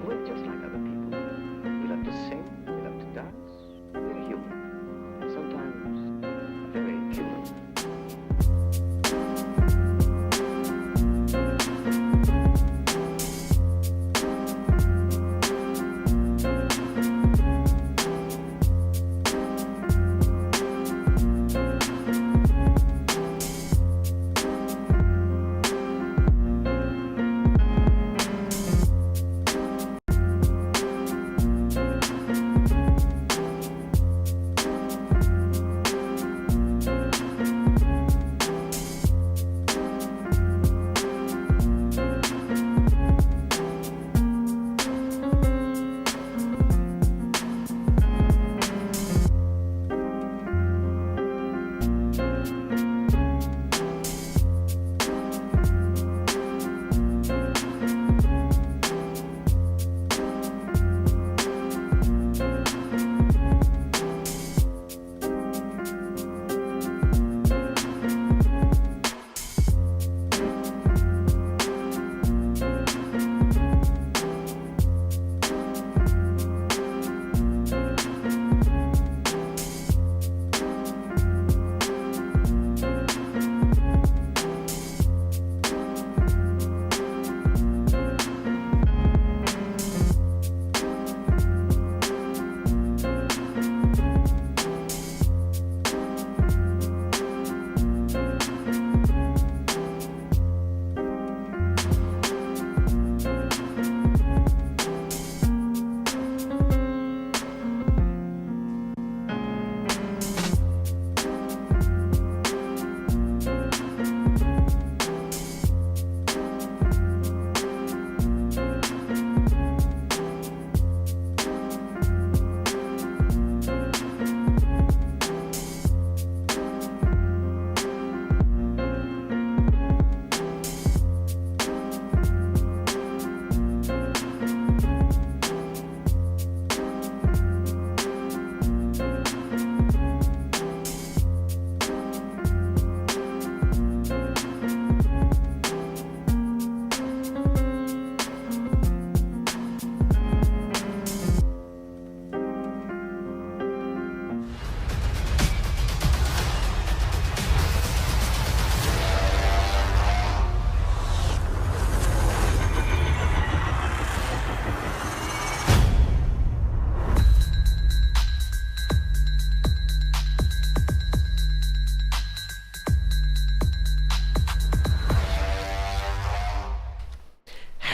We're just like other people. We love to sing, we love to dance. We're human. Sometimes very human.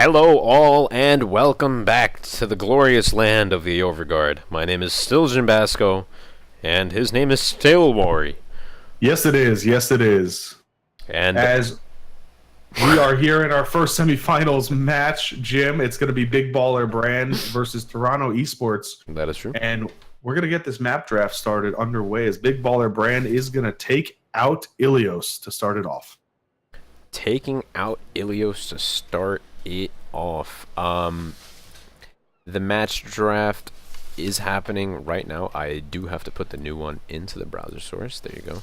Hello all, and welcome back to the glorious land of the Overguard. My name is still Jimbasco, and his name is still Wari. Yes, it is. Yes, it is. And as we are here in our first semifinals match, Jim, it's going to be Big Baller Brand versus Toronto Esports. that is true. And we're going to get this map draft started underway as Big Baller Brand is going to take out Ilios to start it off. Taking out Ilios to start it off. The match draft is happening right now. I do have to put the new one into the browser source. There you go.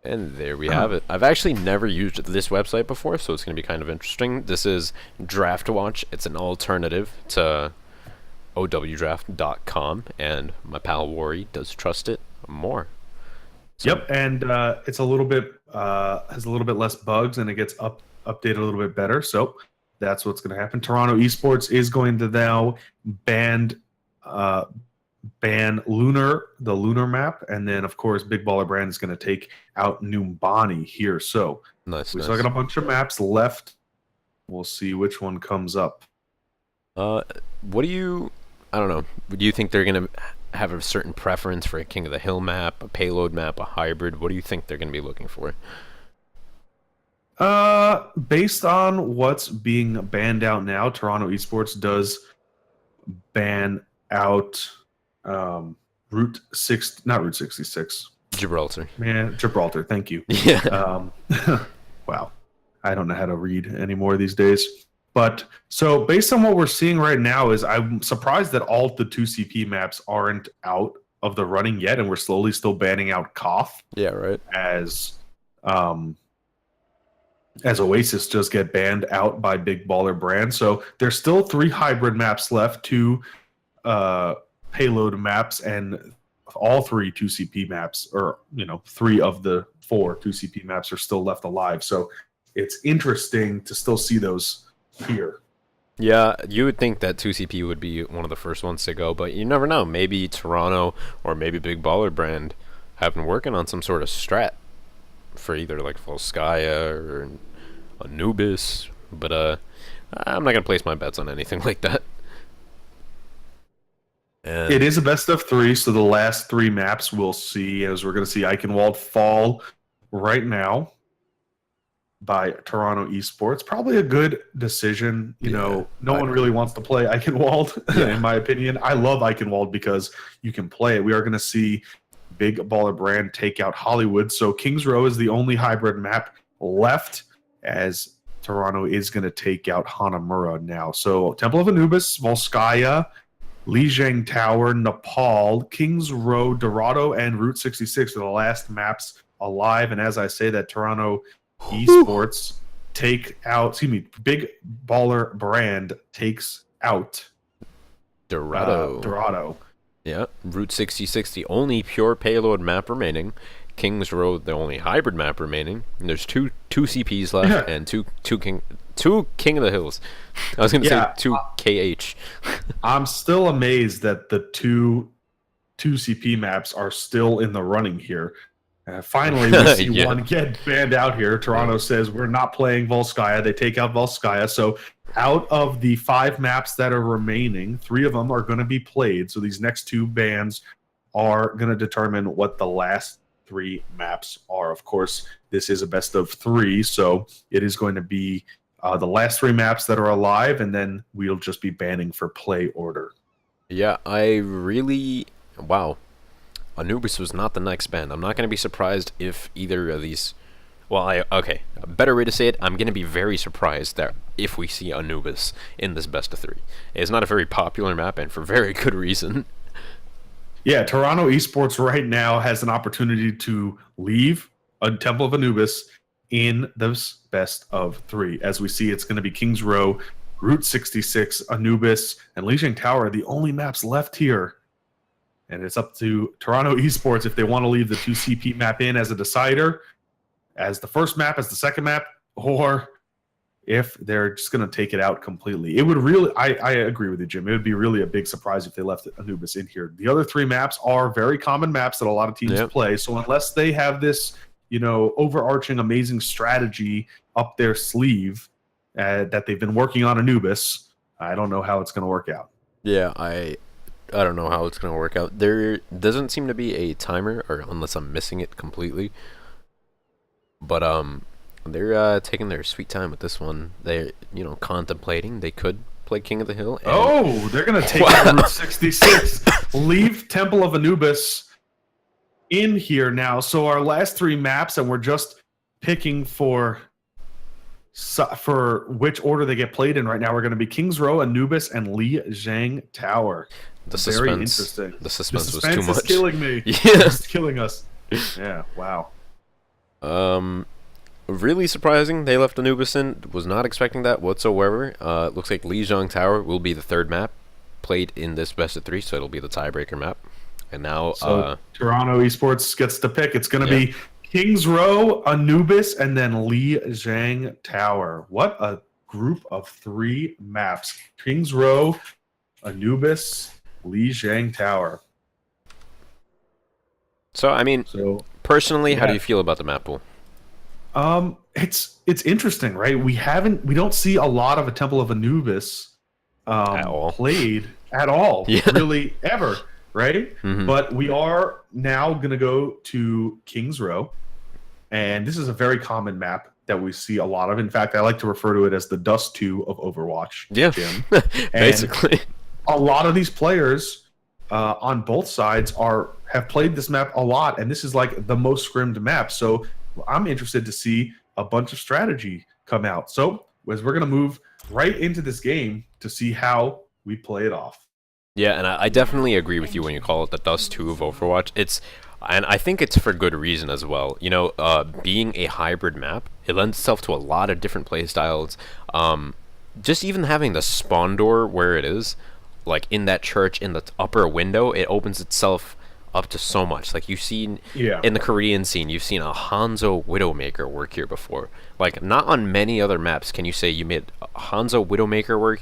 And there we have it. I've actually never used this website before, so it's going to be kind of interesting. This is Draft Watch. It's an alternative to owdraft.com, and my pal Wari does trust it more. So, Yep, and it's a little bit has a little bit less bugs, and it gets updated a little bit better. So that's what's going to happen. Toronto Esports is going to now ban the lunar map, and then of course Big Baller Brand is going to take out Numbani here. So nice. we still got a bunch of maps left. We'll see which one comes up. What do you? I don't know. Do you think they're gonna have a certain preference for a King of the Hill map, a payload map, a hybrid? What do you think they're gonna be looking for? Based on what's being banned out now, Toronto Esports does ban out Route 66. Gibraltar. Man, Gibraltar, thank you. Yeah. Wow. I don't know how to read anymore these days. But so based on what we're seeing right now is I'm surprised that all the 2CP maps aren't out of the running yet, and we're slowly still banning out Koth Yeah. Right. as Oasis just get banned out by Big Baller Brand. So there's still 3 hybrid maps left, 2 payload maps, and all 3 2CP maps, or 3 of the 4 2CP maps are still left alive. So it's interesting to still see those here. Yeah, you would think that 2CP would be one of the first ones to go, but you never know. Maybe Toronto or maybe Big Baller Brand have been working on some sort of strat for either like Volskaya or Anubis, but I'm not gonna place my bets on anything like that. And It is a best of 3, so the last 3 maps we'll see, as we're going to see Eichenwald fall right now by Toronto Esports. Probably a good decision. No one really wants to play Eichenwald, in my opinion. I love Eichenwald because you can play it. We are going to see Big Baller Brand take out Hollywood. So Kings Row is the only hybrid map left, as Toronto is going to take out Hanamura now. So Temple of Anubis, Volskaya, Lijiang Tower, Nepal, Kings Row, Dorado, and Route 66 are the last maps alive. And as I say that, Toronto Esports Big Baller Brand takes out Dorado. Yeah, Route 66, the only pure payload map remaining. Kings Row, the only hybrid map remaining. And there's two CPs left, and two King of the Hills. I was going to say 2 KH. I'm still amazed that the 2 CP maps are still in the running here. Finally, we see one get banned out here. Toronto says we're not playing Volskaya. They take out Volskaya. So out of the 5 maps that are remaining, 3 of them are going to be played. So these next 2 bans are going to determine what the last 3 maps are. Of course, this is a best of 3, so it is going to be the last 3 maps that are alive, and then we'll just be banning for play order. Yeah, wow. Anubis was not the next ban. I'm not going to be surprised if either of these... Well, a better way to say it, I'm going to be very surprised that if we see Anubis in this best of 3. It's not a very popular map, and for very good reason. Yeah, Toronto Esports right now has an opportunity to leave a Temple of Anubis in this best of 3. As we see, it's going to be Kings Row, Route 66, Anubis, and Lijiang Tower are the only maps left here. And it's up to Toronto Esports if they want to leave the 2CP map in as a decider, as the first map, as the second map, or if they're just going to take it out completely. It would really, I agree with you, Jim. It would be really a big surprise if they left Anubis in here. The other three maps are very common maps that a lot of teams play. So unless they have this overarching amazing strategy up their sleeve that they've been working on Anubis. I don't know how it's going to work out. Yeah, I don't know how it's going to work out. There doesn't seem to be a timer, or unless I'm missing it completely. But they're taking their sweet time with this one. They're contemplating. They could play King of the Hill. And they're going to take out Route 66. Leave Temple of Anubis in here now. So our last 3 maps, and we're just picking for which order they get played in right now. We're going to be Kings Row, Anubis, and Li Zhang Tower. Very interesting. The suspense was too much. much. Is killing me. Yeah. It's killing us. Yeah, wow. Really surprising they left Anubis in. Was not expecting that whatsoever. Looks like Li Zhang Tower will be the 3rd map played in this best of 3, so it'll be the tiebreaker map. And now Toronto Esports gets to pick. It's going to be Kings Row, Anubis, and then Li Zhang Tower. What a group of 3 maps. Kings Row, Anubis, Li Zhang Tower. So, I mean, personally, how do you feel about the map pool? It's interesting, right? We don't see a lot of a Temple of Anubis played at all, really, ever, right? Mm-hmm. But we are now going to go to Kings Row, and this is a very common map that we see a lot of. In fact, I like to refer to it as the Dust 2 of Overwatch. Yeah, Jim. basically. A lot of these players on both sides have played this map a lot, and this is like the most scrimmed map. So I'm interested to see a bunch of strategy come out. So as we're going to move right into this game to see how we play it off. Yeah, and I definitely agree with you when you call it the Dust 2 of Overwatch. And I think it's for good reason as well. Being a hybrid map, it lends itself to a lot of different play styles. Just even having the spawn door where it is, like in that church in the upper window, it opens itself up to so much. Like you've seen in the Korean scene, you've seen a Hanzo Widowmaker work here before. Like not on many other maps can you say you made Hanzo Widowmaker work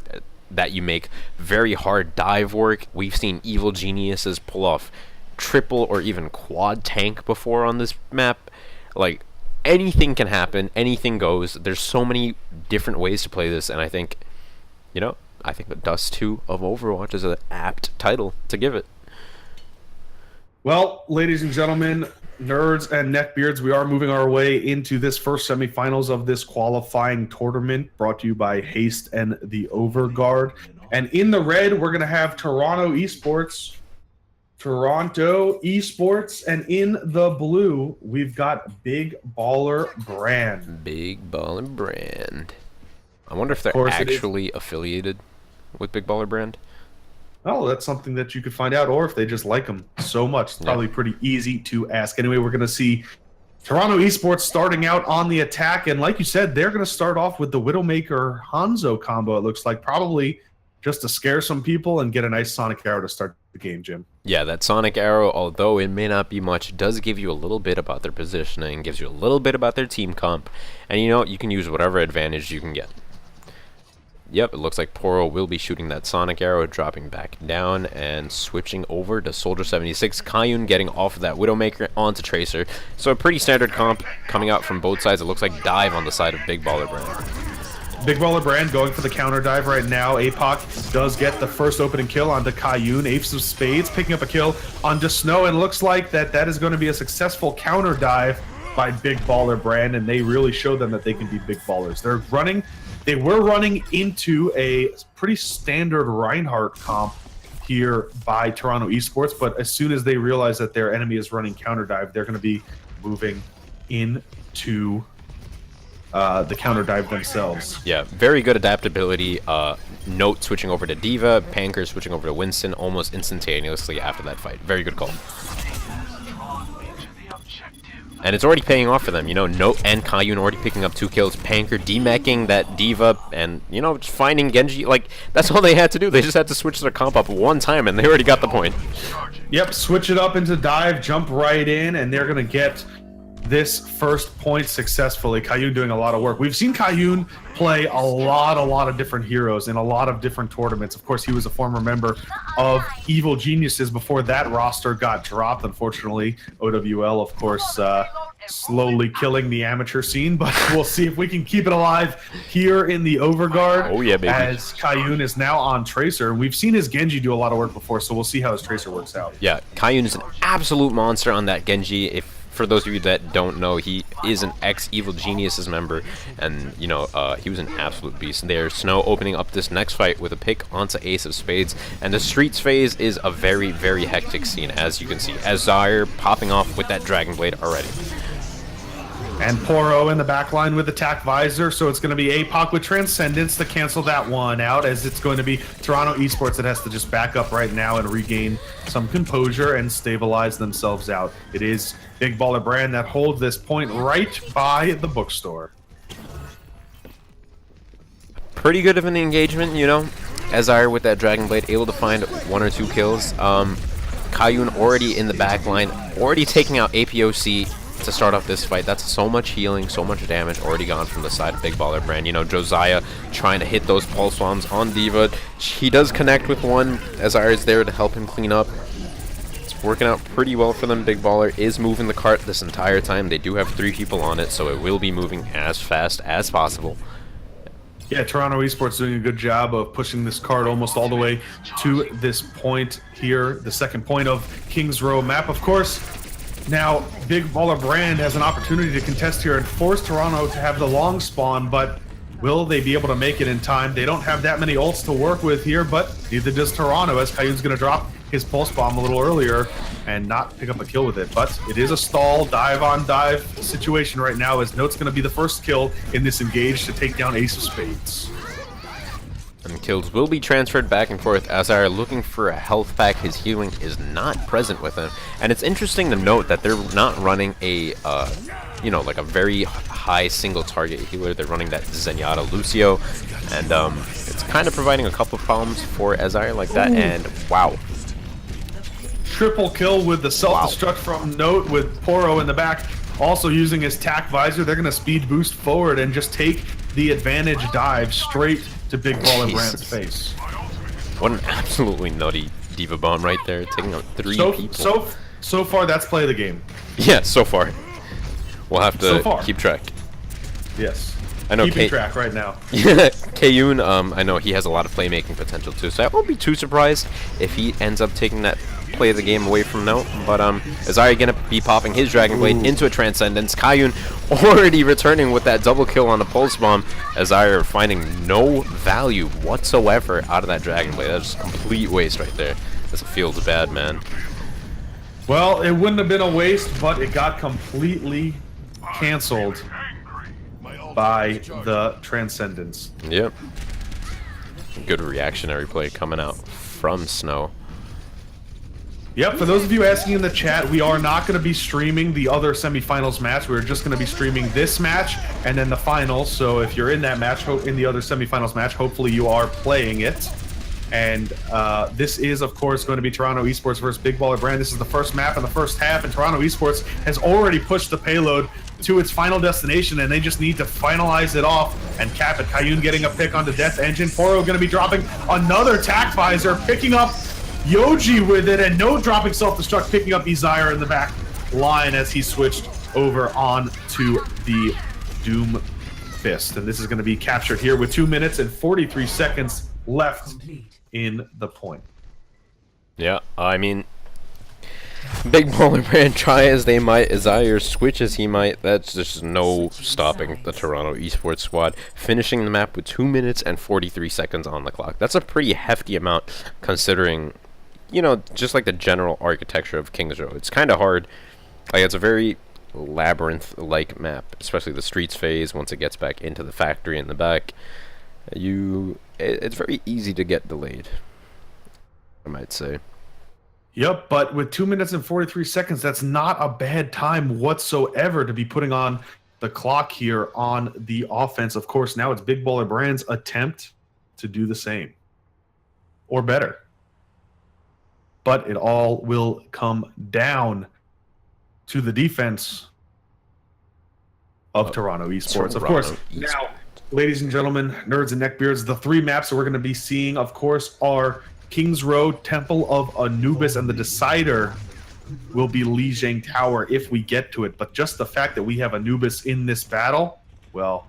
that you make very hard dive work. We've seen evil geniuses pull off triple or even quad tank before on this map. Like anything can happen, anything goes. There's so many different ways to play this, and I think the Dust 2 of Overwatch is an apt title to give it. Well, ladies and gentlemen, nerds and neckbeards, we are moving our way into this first semifinals of this qualifying tournament brought to you by Haste and the Overguard. And in the red, we're going to have Toronto Esports. And in the blue, we've got Big Baller Brand. Big Baller Brand. I wonder if they're actually affiliated with Big Baller Brand. Oh, that's something that you could find out, or if they just like them so much. It's probably pretty easy to ask. Anyway, we're going to see Toronto Esports starting out on the attack, and like you said, they're going to start off with the Widowmaker Hanzo combo, it looks like, probably just to scare some people and get a nice Sonic Arrow to start the game, Jim. Yeah, that Sonic Arrow, although it may not be much, does give you a little bit about their positioning, gives you a little bit about their team comp, and you can use whatever advantage you can get. Yep, it looks like Poro will be shooting that Sonic Arrow, dropping back down and switching over to Soldier 76. Kayun getting off of that Widowmaker onto Tracer. So a pretty standard comp coming out from both sides. It looks like Dive on the side of Big Baller Brand. Big Baller Brand going for the counter dive right now. APOC does get the first opening kill onto Kayun. Ace of Spades picking up a kill onto Snow, and looks like that is going to be a successful counter dive by Big Baller Brand, and they really showed them that they can be big ballers. They were running into a pretty standard Reinhardt comp here by Toronto Esports, but as soon as they realize that their enemy is running counter dive, they're going to be moving into the counter dive themselves. Yeah, very good adaptability. Note switching over to Diva, Panker switching over to Winston almost instantaneously after that fight. Very good call. And it's already paying off for them, Note and Kayun already picking up 2 kills, Panker demeching that Diva, and, just finding Genji. Like, that's all they had to do. They just had to switch their comp up one time, and they already got the point. Yep, switch it up into dive, jump right in, and they're going to get this first point successfully. Kayun doing a lot of work. We've seen Kayun play a lot of different heroes in a lot of different tournaments. Of course, he was a former member of Evil Geniuses before that roster got dropped, unfortunately. OWL, of course, slowly killing the amateur scene, but we'll see if we can keep it alive here in the Overguard. Oh, yeah, baby. As Kayun is now on Tracer. We've seen his Genji do a lot of work before, so we'll see how his Tracer works out. Yeah, Kayun is an absolute monster on that Genji. For those of you that don't know, he is an ex-Evil Geniuses member, and, you know, he was an absolute beast. There's Snow opening up this next fight with a pick onto Ace of Spades, and the Streets phase is a very, very hectic scene, as you can see. Azire popping off with that Dragon Blade already. And Poro in the back line with Attack Visor, so it's going to be APOC with Transcendence to cancel that one out, as it's going to be Toronto Esports that has to just back up right now and regain some composure and stabilize themselves out. It is Big Baller Brand that holds this point right by the bookstore. Pretty good of an engagement, you know. Azire with that Dragon Blade, able to find 1 or 2 kills. Kayun already in the back line, already taking out APOC to start off this fight. That's so much healing, so much damage already gone from the side of Big Baller Brand. You know, Josiah trying to hit those pulse bombs on Diva. He does connect with one. Azire is there to help him clean up. It's working out pretty well for them. Big Baller is moving the cart this entire time. They do have 3 people on it, so it will be moving as fast as possible. Yeah, Toronto Esports doing a good job of pushing this card almost all the way to this point here, the second point of Kings Row map, of course. Now, Big Baller Brand has an opportunity to contest here and force Toronto to have the long spawn, but will they be able to make it in time? They don't have that many ults to work with here, but neither does Toronto, as Kayun's going to drop his pulse bomb a little earlier and not pick up a kill with it. But it is a stall, dive-on-dive situation right now, as Note's going to be the first kill in this engage to take down Ace of Spades. And kills will be transferred back and forth. Azire looking for a health pack. His healing is not present with him. And it's interesting to note that they're not running a, you know, like a very high single target healer. They're running that Zenyatta Lucio. And it's kind of providing a couple of problems for Azire like that. Ooh. And wow. Triple kill with the self-destruct from Note with Poro in the back. Also using his tack visor. They're going to speed boost forward and just take the advantage dive straight to Big Baller Brand's face. What an absolutely nutty Diva Bomb right there, taking out 3 people. So far, that's play of the game. Yeah, so far. We'll have to keep track. Yes. I know keeping track right now. Kayun, I know he has a lot of playmaking potential too, so I won't be too surprised if he ends up taking that play of the game away from Note. But Azire gonna be popping his Dragon Blade into a Transcendence. Kayun already returning with that double kill on the Pulse Bomb. Azire finding no value whatsoever out of that Dragon Blade. That's just complete waste right there. That's a feels bad, man. Well, it wouldn't have been a waste, but it got completely canceled by the Transcendence. Yep. Good reactionary play coming out from Snow. Yep, for those of you asking in the chat, we are not going to be streaming the other semifinals match. We're just going to be streaming this match and then the finals. So if you're in that match, in the other semifinals match, hopefully you are playing it. And this is, of course, going to be Toronto Esports versus Big Baller Brand. This is the first map in the first half, and Toronto Esports has already pushed the payload to its final destination, and they just need to finalize it off and cap it. Kayun getting a pick on the Death Engine. Poro going to be dropping another Tack Visor, picking up Yoji with it, and No dropping self-destruct, picking up Azire in the back line as he switched over on to the Doom Fist. And this is going to be captured here with 2 minutes and 43 seconds left in the point. Yeah, I mean, Big Baller Brand try as they might, Azire switch as he might, that's just no stopping the Toronto Esports squad, finishing the map with 2 minutes and 43 seconds on the clock. That's a pretty hefty amount considering, you know, just like the general architecture of Kings Row. It's kind of hard. Like, it's a very labyrinth-like map, especially the streets phase. Once it gets back into the factory in the back, it's very easy to get delayed, I might say. Yep, but with 2 minutes and 43 seconds, that's not a bad time whatsoever to be putting on the clock here on the offense. Of course, now it's Big Baller Brand's attempt to do the same or better. But it all will come down to the defense of Toronto Esports. Of course, now, ladies and gentlemen, nerds and neckbeards, the 3 maps that we're going to be seeing, of course, are Kings Row, Temple of Anubis, and the Decider will be Lijiang Tower if we get to it. But just the fact that we have Anubis in this battle, well,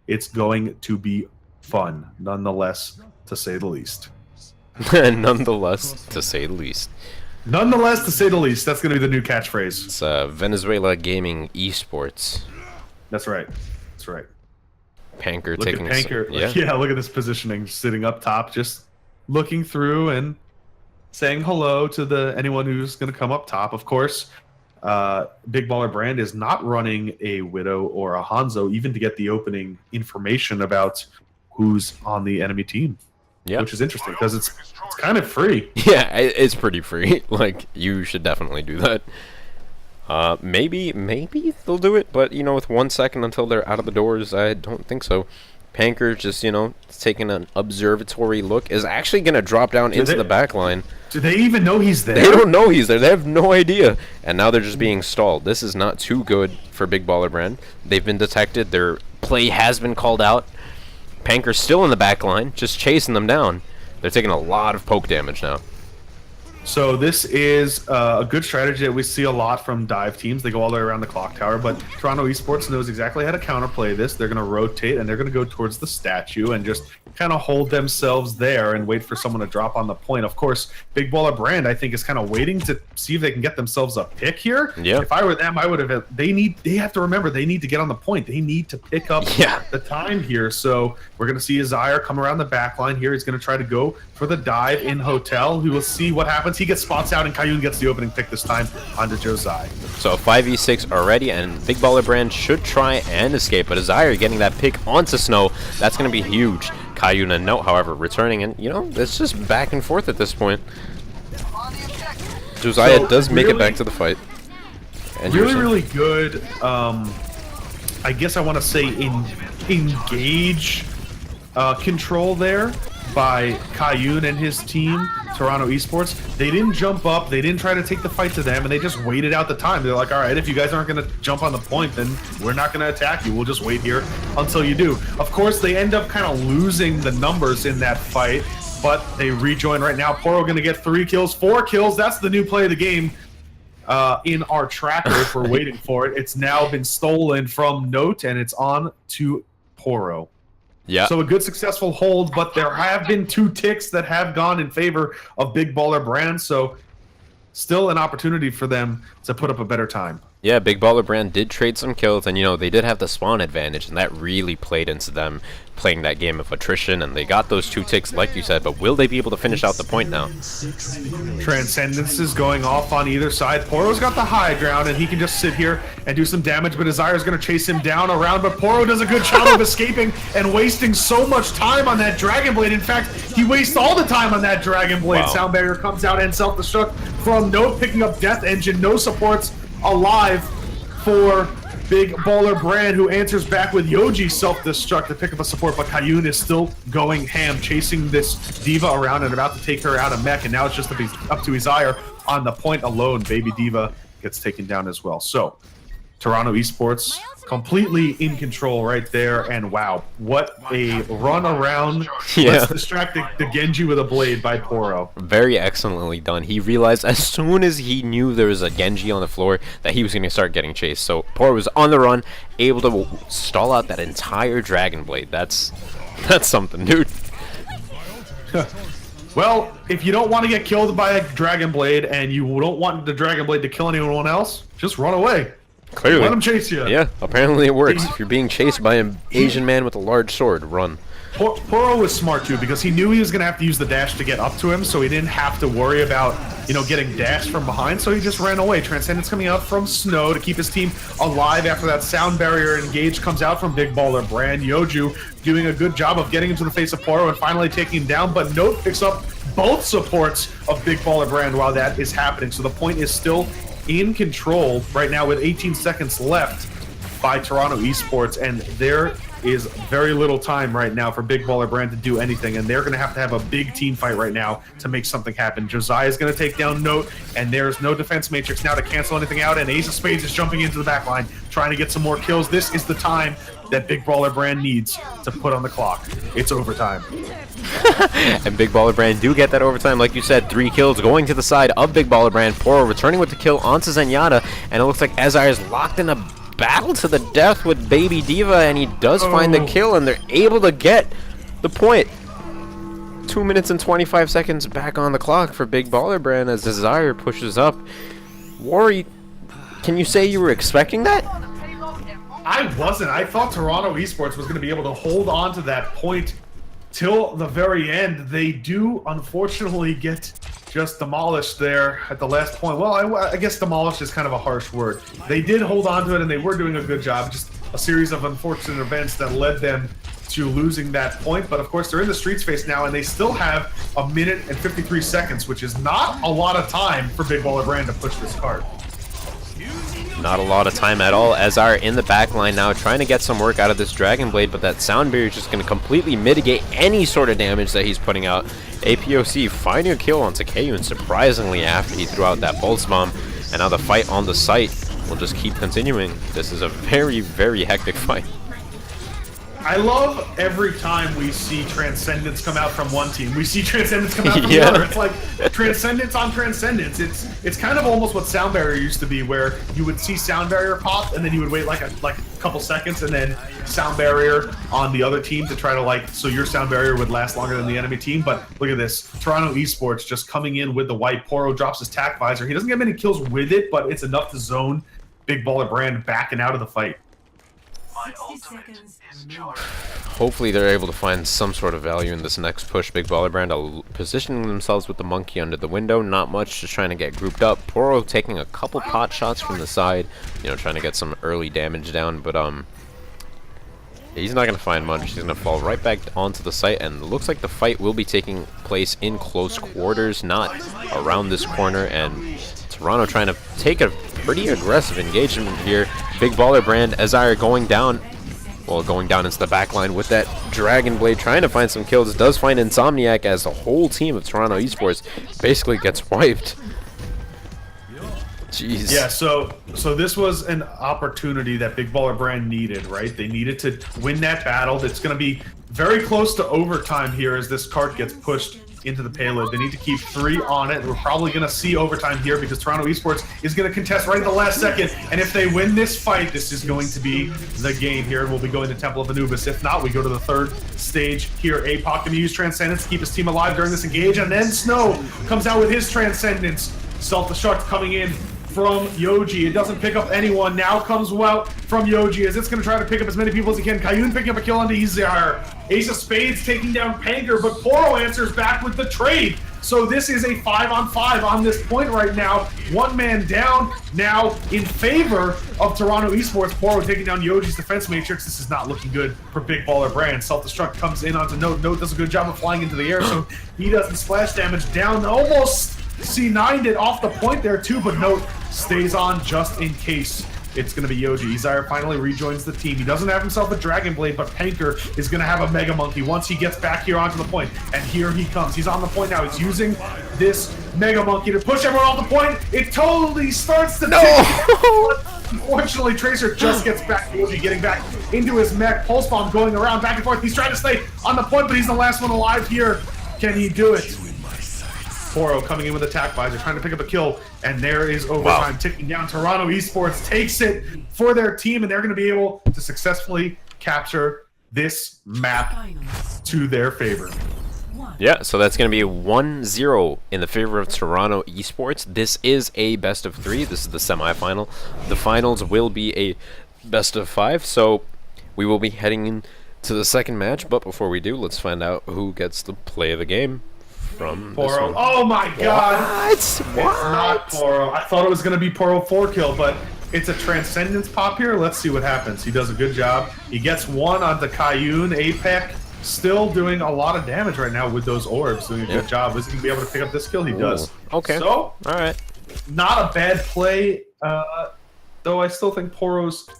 it's going to be fun, nonetheless, to say the least. Nonetheless, to say the least. Nonetheless, to say the least. That's going to be the new catchphrase. It's Venezuela Gaming Esports. That's right. That's right. Panker Look taking at Panker. yeah. Yeah, look at this positioning, sitting up top, just looking through and saying hello to anyone who's going to come up top. Of course, Big Baller Brand is not running a Widow or a Hanzo, even to get the opening information about who's on the enemy team. Yeah. Which is interesting because it's kind of free. Yeah, it's pretty free. Like, you should definitely do that. Maybe they'll do it, but, you know, with 1 second until they're out of the doors, I don't think so. Panker just, you know, taking an observatory look, is actually going to drop down into the back line. Do they even know he's there? They don't know he's there. They have no idea. And now they're just being stalled. This is not too good for Big Baller Brand. They've been detected. Their play has been called out. Panker's still in the back line, just chasing them down. They're taking a lot of poke damage now. So this is a good strategy that we see a lot from dive teams. They go all the way around the clock tower, but Toronto Esports knows exactly how to counterplay this. They're going to rotate, and they're going to go towards the statue and just kind of hold themselves there and wait for someone to drop on the point. Of course, Big Baller Brand, I think, is kind of waiting to see if they can get themselves a pick here. Yeah. If I were them, I would have. They have to remember they need to get on the point. They need to pick up the time here. So we're going to see Azire come around the back line here. He's going to try to go for the dive in Hotel. We will see what happens. He gets spots out, and Kayun gets the opening pick this time onto Josiah. So 5v6 already, and Big Baller Brand should try and escape, but Azire getting that pick onto Snow, that's going to be huge. Kayun and Note, however, returning, and, you know, it's just back and forth at this point. Josiah does make it back to the fight. And really good, I guess I want to say engage control there by Kayun and his team, Toronto Esports. They didn't jump up, they didn't try to take the fight to them, and they just waited out the time. They're like, all right, if you guys aren't going to jump on the point, then we're not going to attack you. We'll just wait here until you do. Of course, they end up kind of losing the numbers in that fight, but they rejoin right now. Poro going to get 3 kills, 4 kills. That's the new play of the game in our tracker if we're waiting for it. It's now been stolen from Note, and it's on to Poro. Yeah. So a good successful hold, but there have been 2 ticks that have gone in favor of Big Baller Brand, so still an opportunity for them to put up a better time. Yeah, Big Baller Brand did trade some kills, and, you know, they did have the spawn advantage, and that really played into them playing that game of attrition, and they got those 2 ticks, like you said, but will they be able to finish out the point now? Transcendence is going off on either side. Poro's got the high ground, and he can just sit here and do some damage, but Azire's going to chase him down around, but Poro does a good job of escaping and wasting so much time on that Dragon Blade. In fact, he wastes all the time on that Dragon Blade. Wow. Sound Barrier comes out and self-destruct from Note, picking up Death Engine. No supports alive for Big Baller Brand, who answers back with Yoji self-destruct to pick up a support, but Kayun is still going ham, chasing this Diva around and about to take her out of mech, and now it's just up to Azire on the point alone. Baby Diva gets taken down as well. So, Toronto Esports completely in control right there, and wow, what a run around. Yeah. Let's distract the Genji with a blade by Poro. Very excellently done. He realized as soon as he knew there was a Genji on the floor that he was going to start getting chased. So Poro was on the run, able to stall out that entire Dragon Blade. That's something, dude. Well, if you don't want to get killed by a Dragon Blade and you don't want the Dragon Blade to kill anyone else, just run away. Clearly. Let him chase you. Yeah, apparently it works. If you're being chased by an Asian man with a large sword, run. Poro was smart too, because he knew he was going to have to use the dash to get up to him, so he didn't have to worry about, you know, getting dashed from behind, so he just ran away. Transcendence coming out from Snow to keep his team alive after that sound barrier engage comes out from Big Baller Brand. Yoju doing a good job of getting into the face of Poro and finally taking him down, but Note picks up both supports of Big Baller Brand while that is happening, so the point is still in control right now with 18 seconds left by Toronto Esports, and their is very little time right now for Big Baller Brand to do anything, and they're going to have a big team fight right now to make something happen. Josiah is going to take down Note, and there's no defense matrix now to cancel anything out, and Ace of Spades is jumping into the back line, trying to get some more kills. This is the time that Big Baller Brand needs to put on the clock. It's overtime. And Big Baller Brand do get that overtime. Like you said, 3 kills going to the side of Big Baller Brand. Poro returning with the kill onto Zenyatta, and it looks like Ezire is locked in a battle to the death with Baby Diva, and he does find the kill, and they're able to get the point. 2 minutes and 25 seconds back on the clock for Big Baller Brand as Desire pushes up. Wari, can you say you were expecting that? I wasn't. I thought Toronto Esports was going to be able to hold on to that point till the very end. They do, unfortunately, get just demolished there at the last point. Well, I guess demolished is kind of a harsh word. They did hold on to it, and they were doing a good job. Just a series of unfortunate events that led them to losing that point. But, of course, they're in the street space now, and they still have 1 minute and 53 seconds, which is not a lot of time for Big Baller Brand to push this card. Not a lot of time at all. Ezire in the back line now, trying to get some work out of this Dragon Blade, but that Sound Barrier is just going to completely mitigate any sort of damage that he's putting out. APOC finding a kill on Takeyun, surprisingly, after he threw out that Pulse Bomb, and now the fight on the site will just keep continuing. This is a very, very hectic fight. I love every time we see Transcendence come out from one team. We see Transcendence come out from the other. It's like Transcendence on Transcendence. It's kind of almost what Sound Barrier used to be, where you would see Sound Barrier pop, and then you would wait like a couple seconds, and then Sound Barrier on the other team to try to so your Sound Barrier would last longer than the enemy team. But look at this. Toronto Esports just coming in with the white. Poro drops his tac visor. He doesn't get many kills with it, but it's enough to zone Big Baller Brand backing out of the fight. Hopefully they're able to find some sort of value in this next push. Big Baller Brand positioning themselves with the monkey under the window. Not much, just trying to get grouped up. Poro taking a couple pot shots from the side, trying to get some early damage down, but he's not going to find much. He's going to fall right back onto the site, and it looks like the fight will be taking place in close quarters, not around this corner, and Toronto trying to take a pretty aggressive engagement here. Big Baller Brand, Ezire going down. Well, going down into the back line with that Dragon Blade, trying to find some kills. Does find Insomniac as the whole team of Toronto Esports basically gets wiped. Jeez. Yeah, so this was an opportunity that Big Baller Brand needed, right? They needed to win that battle. It's going to be very close to overtime here as this card gets pushed into the payload. They need to keep 3 on it. We're probably going to see overtime here because Toronto Esports is going to contest right at the last second. And if they win this fight, this is going to be the game here. And we'll be going to Temple of Anubis. If not, we go to the 3rd stage here. APOC going to use Transcendence to keep his team alive during this engage. And then Snow comes out with his Transcendence. Self-destruct coming in from Yoji. It doesn't pick up anyone. Now comes out from Yoji as it's going to try to pick up as many people as he can. Kayun picking up a kill onto Ezire. Ace of Spades taking down Panker, but Poro answers back with the trade. So this is a 5-on-5 on this point right now. One man down now in favor of Toronto Esports. Poro taking down Yoji's defense matrix. This is not looking good for Big Baller Brand. Self-destruct comes in onto Note. Note does a good job of flying into the air, so he doesn't splash damage down. Almost C9'd it off the point there too, but Note stays on just in case. It's going to be Yoji. Ezire finally rejoins the team. He doesn't have himself a Dragon Blade, but Panker is going to have a Mega Monkey once he gets back here onto the point. And here he comes. He's on the point now. He's using this Mega Monkey to push everyone off the point. It totally starts to Unfortunately, Tracer just gets back. Yoji getting back into his mech. Pulse Bomb going around back and forth. He's trying to stay on the point, but he's the last one alive here. Can he do it? Poro coming in with attack visor, trying to pick up a kill, and there is overtime ticking down. Toronto Esports takes it for their team, and they're going to be able to successfully capture this map to their favor. Yeah, so that's going to be 1-0 in the favor of Toronto Esports. This is a best of 3. This is the semifinal. The finals will be a best of 5, so we will be heading into the second match. But before we do, let's find out who gets the play of the game. From Poro. Oh my god! What? It's not Poro. I thought it was going to be Poro 4-kill, but it's a Transcendence pop here. Let's see what happens. He does a good job. He gets 1 onto Kayun. APEC still doing a lot of damage right now with those orbs. Doing a good job. Is he going to be able to pick up this kill? He does. Okay. So, alright. Not a bad play, though I still think Poro's Q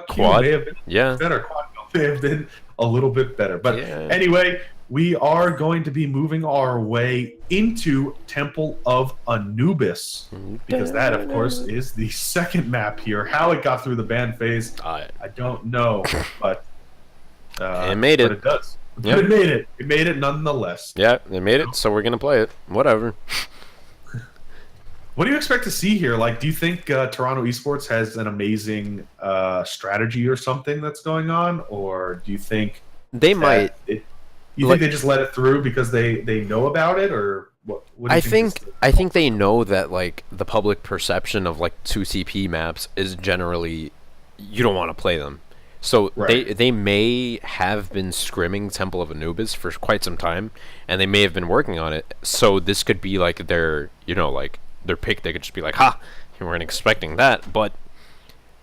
quad may have been yeah. better. Quad kill. they have been a little bit better. But anyway, we are going to be moving our way into Temple of Anubis, because that, of course, is the second map here. How it got through the ban phase, I don't know, but it made it. But it does. Yep. But it made it. It made it nonetheless. Yeah, it made it, so we're going to play it. Whatever. What do you expect to see here? Like, do you think Toronto Esports has an amazing strategy or something that's going on? Or do you think they might... You think they just let it through because they know about it, or what do you think? I think they know that like the public perception of like 2CP maps is generally you don't want to play them. So they may have been scrimming Temple of Anubis for quite some time, and they may have been working on it. So this could be like their their pick. They could just be like, "Ha, you weren't expecting that." But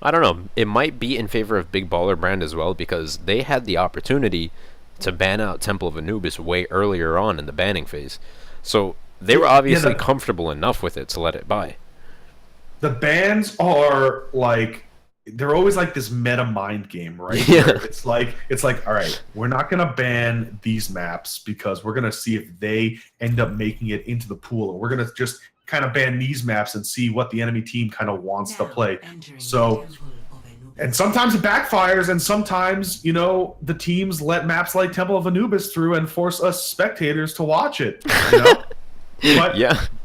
I don't know. It might be in favor of Big Baller Brand as well, because they had the opportunity to ban out Temple of Anubis way earlier on in the banning phase. So they were obviously comfortable enough with it to let it by. The bans are like, they're always like this meta mind game, right? Yeah. It's like, all right, we're not going to ban these maps because we're going to see if they end up making it into the pool. Or we're going to just kind of ban these maps and see what the enemy team kind of wants to play. So... And sometimes it backfires, and sometimes, the teams let maps like Temple of Anubis through and force us spectators to watch it. But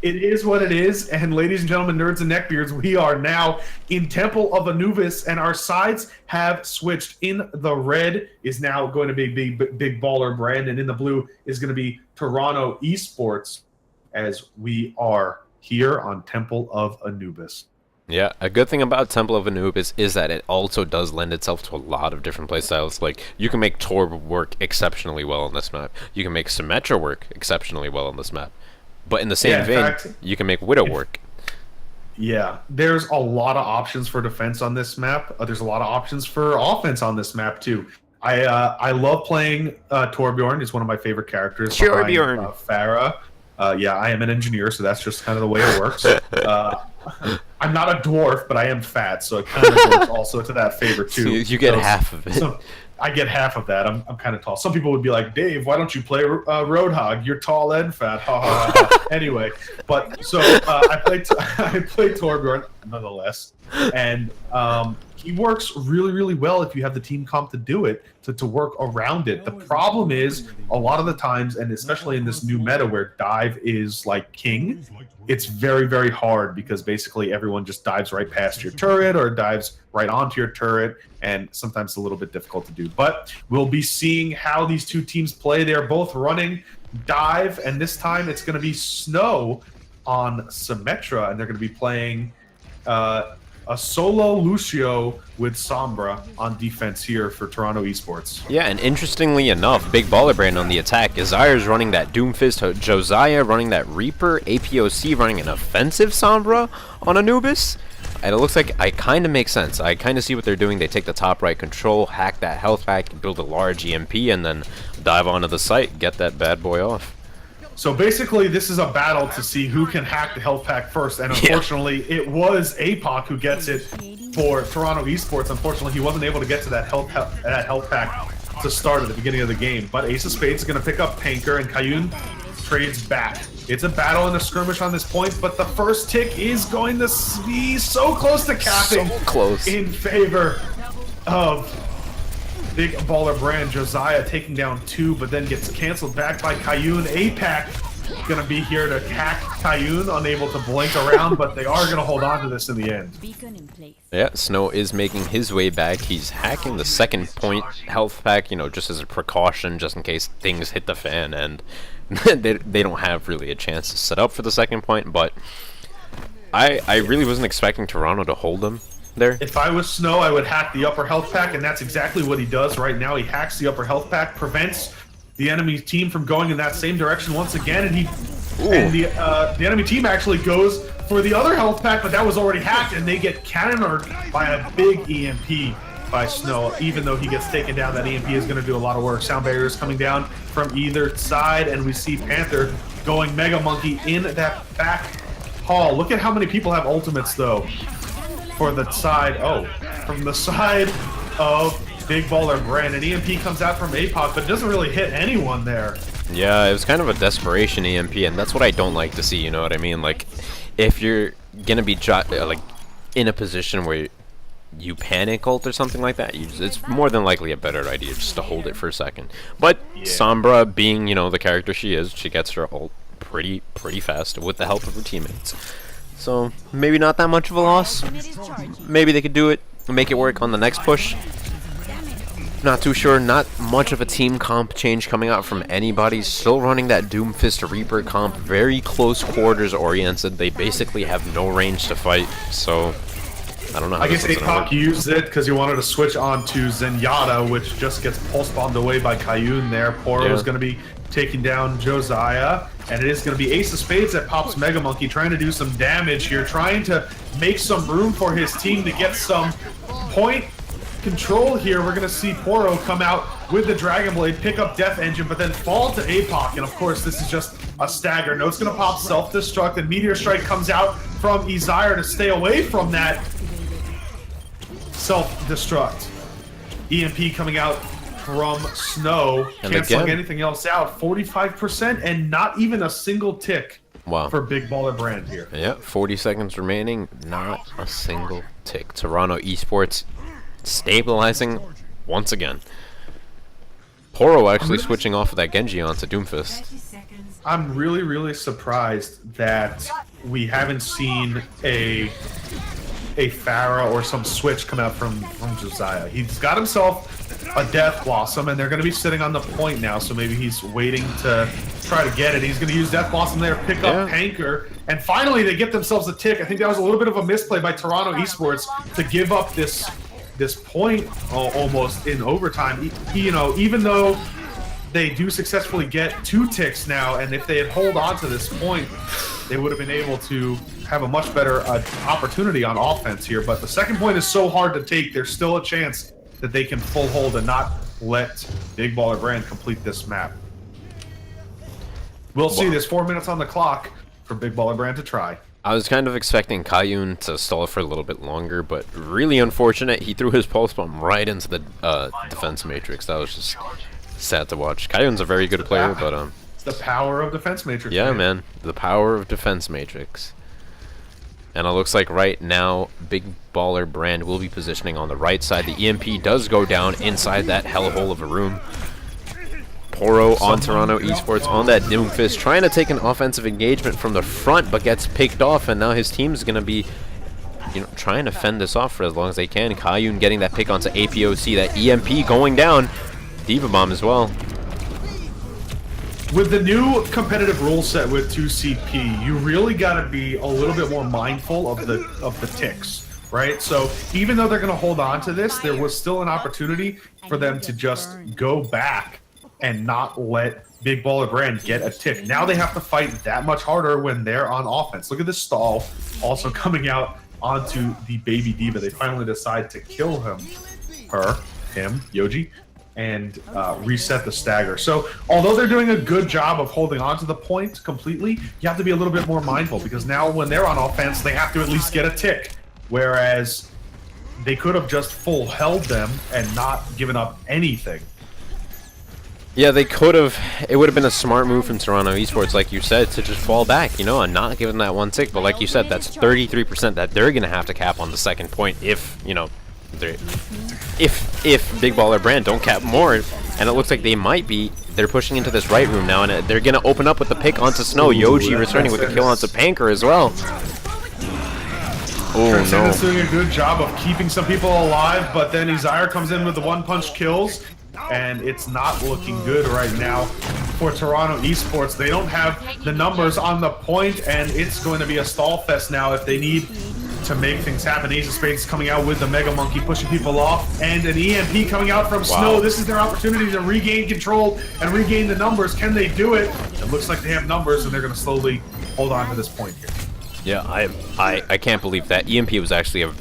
it is what it is, and ladies and gentlemen, nerds and neckbeards, we are now in Temple of Anubis, and our sides have switched. In the red is now going to be Big Baller Brand, and in the blue is going to be Toronto Esports, as we are here on Temple of Anubis. Yeah, a good thing about Temple of Anubis is that it also does lend itself to a lot of different playstyles. Like, you can make Torb work exceptionally well on this map. You can make Symmetra work exceptionally well on this map. But in the same vein, you can make Widow work. Yeah, there's a lot of options for defense on this map. There's a lot of options for offense on this map, too. I love playing Torbjorn. He's one of my favorite characters. Torbjorn. Farah. Yeah, I am an engineer, so that's just kind of the way it works. I'm not a dwarf, but I am fat, so it kind of works also to that favor too. So you get half of it. So I get half of that. I'm kind of tall. Some people would be like, Dave, why don't you play Roadhog? You're tall and fat. Ha ha ha. Anyway, but so I played Torbjorn nonetheless, and he works really, really well if you have the team comp to do it, to work around it. The problem is, a lot of the times, and especially in this new meta where dive is like king, it's very, very hard because basically everyone just dives right past your turret or dives right onto your turret, and sometimes it's a little bit difficult to do. But we'll be seeing how these two teams play. They're both running dive, and this time it's going to be Snow on Symmetra, and they're going to be playing a solo Lucio with Sombra on defense here for Toronto Esports. Yeah, and interestingly enough, Big Baller Brand on the attack. Azire's running that Doomfist, Josiah running that Reaper, APOC running an offensive Sombra on Anubis. And it looks like it kind of makes sense. I kind of see what they're doing. They take the top right control, hack that health pack, build a large EMP, and then dive onto the site, get that bad boy off. So basically, this is a battle to see who can hack the health pack first, and unfortunately, it was APOC who gets it for Toronto Esports. Unfortunately, he wasn't able to get to that health pack to start at the beginning of the game. But Ace of Spades is going to pick up Tanker, and Kayun trades back. It's a battle and a skirmish on this point, but the first tick is going to be so close to capping. So close. In favor of Big Baller Brand. Josiah taking down 2, but then gets canceled back by Kayun. APAC gonna be here to hack Kayun, unable to blink around, but they are gonna hold on to this in the end. Yeah, Snow is making his way back. He's hacking the second point health pack, just as a precaution, just in case things hit the fan, and they don't have really a chance to set up for the second point, but I really wasn't expecting Toronto to hold them there. If I was Snow, I would hack the upper health pack, and that's exactly what he does right now. He hacks the upper health pack, prevents the enemy team from going in that same direction once again, and the enemy team actually goes for the other health pack, but that was already hacked, and they get cannoned by a big EMP by Snow. Even though he gets taken down, that EMP is going to do a lot of work. Sound barriers coming down from either side, and we see Panther going Mega Monkey in that back hall. Look at how many people have ultimates, though. For the side, from the side of Big Baller Brand. And EMP comes out from APOC, but doesn't really hit anyone there. Yeah, it was kind of a desperation EMP, and that's what I don't like to see, you know what I mean? Like, if you're gonna be like in a position where you panic ult or something like that, it's more than likely a better idea just to hold it for a second. But yeah. Sombra, being, you know, the character she is, she gets her ult pretty fast with the help of her teammates. So maybe not that much of a loss. Maybe they could do it and make it work on the next push. Not too sure. Not much of a team comp change coming out from anybody. Still running that Doomfist Reaper comp. Very close quarters oriented. They basically have no range to fight. So I don't know how I guess APOC used it because he wanted to switch on to Zenyatta, which just gets pulse bombed away by Kayun there. Poro is going to be taking down Josiah, and it is going to be Ace of Spades that pops Mega Monkey, trying to do some damage here, trying to make some room for his team to get some point control here. We're going to see Poro come out with the Dragon Blade, pick up Death Engine, but then fall to APOC, and of course this is just a stagger. No, it's going to pop Self-Destruct, and Meteor Strike comes out from Izire to stay away from that Self-Destruct. EMP coming out from Snow, can't slug anything else out. 45% and not even a single tick for Big Baller Brand here. Yeah, 40 seconds remaining, not a single tick. Toronto Esports stabilizing once again. Poro actually switching off of that Genji onto Doomfist. I'm really surprised that we haven't seen a Pharah or some switch come out from Josiah. He's got himself a Death Blossom, and they're going to be sitting on the point now, so maybe he's waiting to try to get it. He's going to use Death Blossom there, pick up Panker, and finally they get themselves a tick. I think that was a little bit of a misplay by Toronto Esports to give up this point almost in overtime. You know, even though they do successfully get 2 ticks now, and if they had hold on to this point, they would have been able to have a much better opportunity on offense here. But the second point is so hard to take. There's still a chance that they can full hold and not let Big Baller Brand complete this map. We'll see. There's 4 minutes on the clock for Big Baller Brand to try. I was kind of expecting Kayun to stall for a little bit longer, but really unfortunate. He threw his pulse bomb right into the defense matrix. That was just sad to watch. Kayun's a very good player, but it's the power of defense matrix. Yeah, man, the power of defense matrix. And it looks like right now, Big Baller Brand will be positioning on the right side. The EMP does go down inside that hellhole of a room. Poro on Toronto Esports on that Doomfist, trying to take an offensive engagement from the front, but gets picked off, and now his team's going to be, you know, trying to fend this off for as long as they can. Kayun getting that pick onto APOC, that EMP going down. Diva Bomb as well. With the new competitive rule set with 2CP, you really got to be a little bit more mindful of the ticks, right? So even though they're going to hold on to this, there was still an opportunity for them to just go back and not let Big Baller Brand get a tick. Now they have to fight that much harder when they're on offense. Look at this stall also coming out onto the baby Diva. They finally decide to kill him, Yoji, and reset the stagger. So although they're doing a good job of holding on to the point completely, you have to be a little bit more mindful, because now when they're on offense, they have to at least get a tick, whereas they could have just full held them and not given up anything. Yeah, they could have. It would have been a smart move from Toronto Esports, like you said, to just fall back, you know, and not give them that one tick. But like you said, that's 33% that they're going to have to cap on the second point if, you know, if Big Baller Brand don't cap more. And it looks like they might be. They're pushing into this right room now, and they're going to open up with the pick onto Snow. Yoji returning with the kill onto Panker as well. Oh, no. Is doing a good job of keeping some people alive, but then Izire comes in with the one-punch kills, and it's not looking good right now for Toronto Esports. They don't have the numbers on the point, and it's going to be a stall fest now if they need to make things happen. Ace of Spades coming out with the Mega Monkey, pushing people off, and an EMP coming out from Snow. This is their opportunity to regain control and regain the numbers. Can they do it? It looks like they have numbers, and they're going to slowly hold on to this point here. Yeah, I can't believe that. EMP was actually a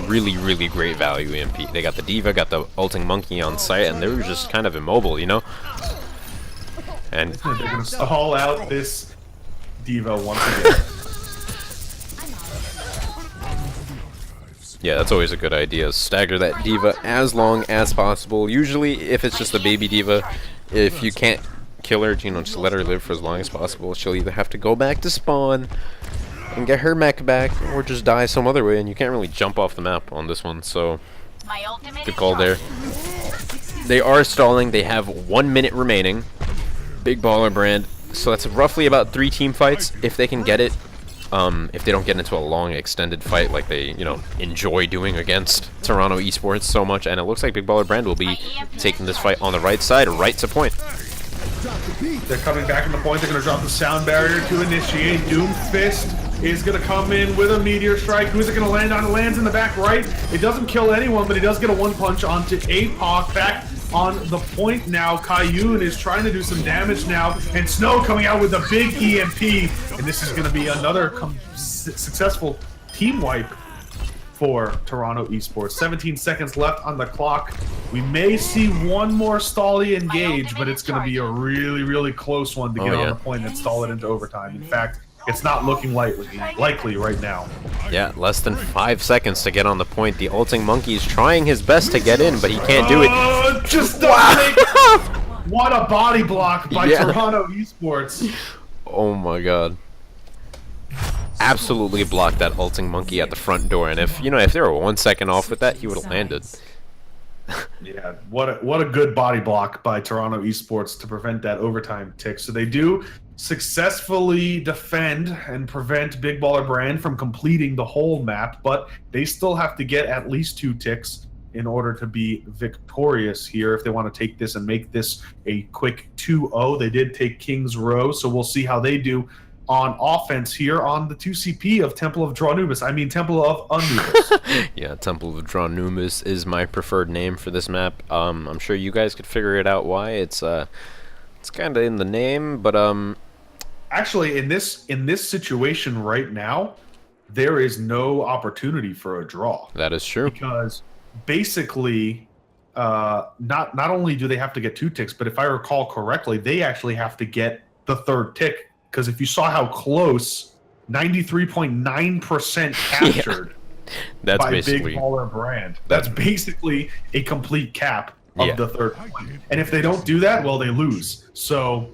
really great value EMP. They got the Diva, got the ulting Monkey on site, and they were just kind of immobile, you know? And they're going to stall out this Diva once again. Yeah, that's always a good idea. Stagger that diva as long as possible. Usually, if it's just a baby diva, if you can't kill her, you know, just let her live for as long as possible. She'll either have to go back to spawn and get her mech back, or just die some other way, and you can't really jump off the map on this one, so good call there. They are stalling. They have 1 minute remaining. Big Baller Brand. So that's roughly about 3 team fights if they can get it. If they don't get into a long extended fight like they, you know, enjoy doing against Toronto Esports so much. And it looks like Big Baller Brand will be taking this fight on the right side, right to point. They're coming back on the point. They're going to drop the sound barrier to initiate. Doomfist is going to come in with a meteor strike. Who's it going to land on? It lands in the back right. It doesn't kill anyone, but he does get a one punch onto APOC. Back on the point now. Kayun is trying to do some damage now, and Snow coming out with a big EMP, and this is going to be another successful team wipe for Toronto Esports. 17 seconds left on the clock. We may see one more Stolly engage, but it's going to be a really, really close one to get on the point and stall it into overtime. In fact, it's not looking likely right now. Yeah, less than 5 seconds to get on the point. The ulting monkey is trying his best to get in, but he can't do it. Just what a body block by Toronto Esports. Oh my god. Absolutely blocked that ulting monkey at the front door, and if, you know, if they were 1 second off with that, he would have landed. Yeah, what a good body block by Toronto Esports to prevent that overtime tick. So they do successfully defend and prevent Big Baller Brand from completing the whole map, but they still have to get at least 2 ticks in order to be victorious here if they want to take this and make this a quick 2-0. They did take King's Row, so we'll see how they do on offense here on the 2CP of Temple of Drawnumis. I mean, Temple of Anubis. Yeah, Temple of Drawnumis is my preferred name for this map. I'm sure you guys could figure it out why. It's kind of in the name, but actually, in this situation right now, there is no opportunity for a draw. That is true. Because basically, not only do they have to get 2 ticks, but if I recall correctly, they actually have to get the 3rd tick. Because if you saw how close, 93.9% captured that's by basically Big Baller Brand. That's basically a complete cap of the 3rd point. And if they don't do that, well, they lose. So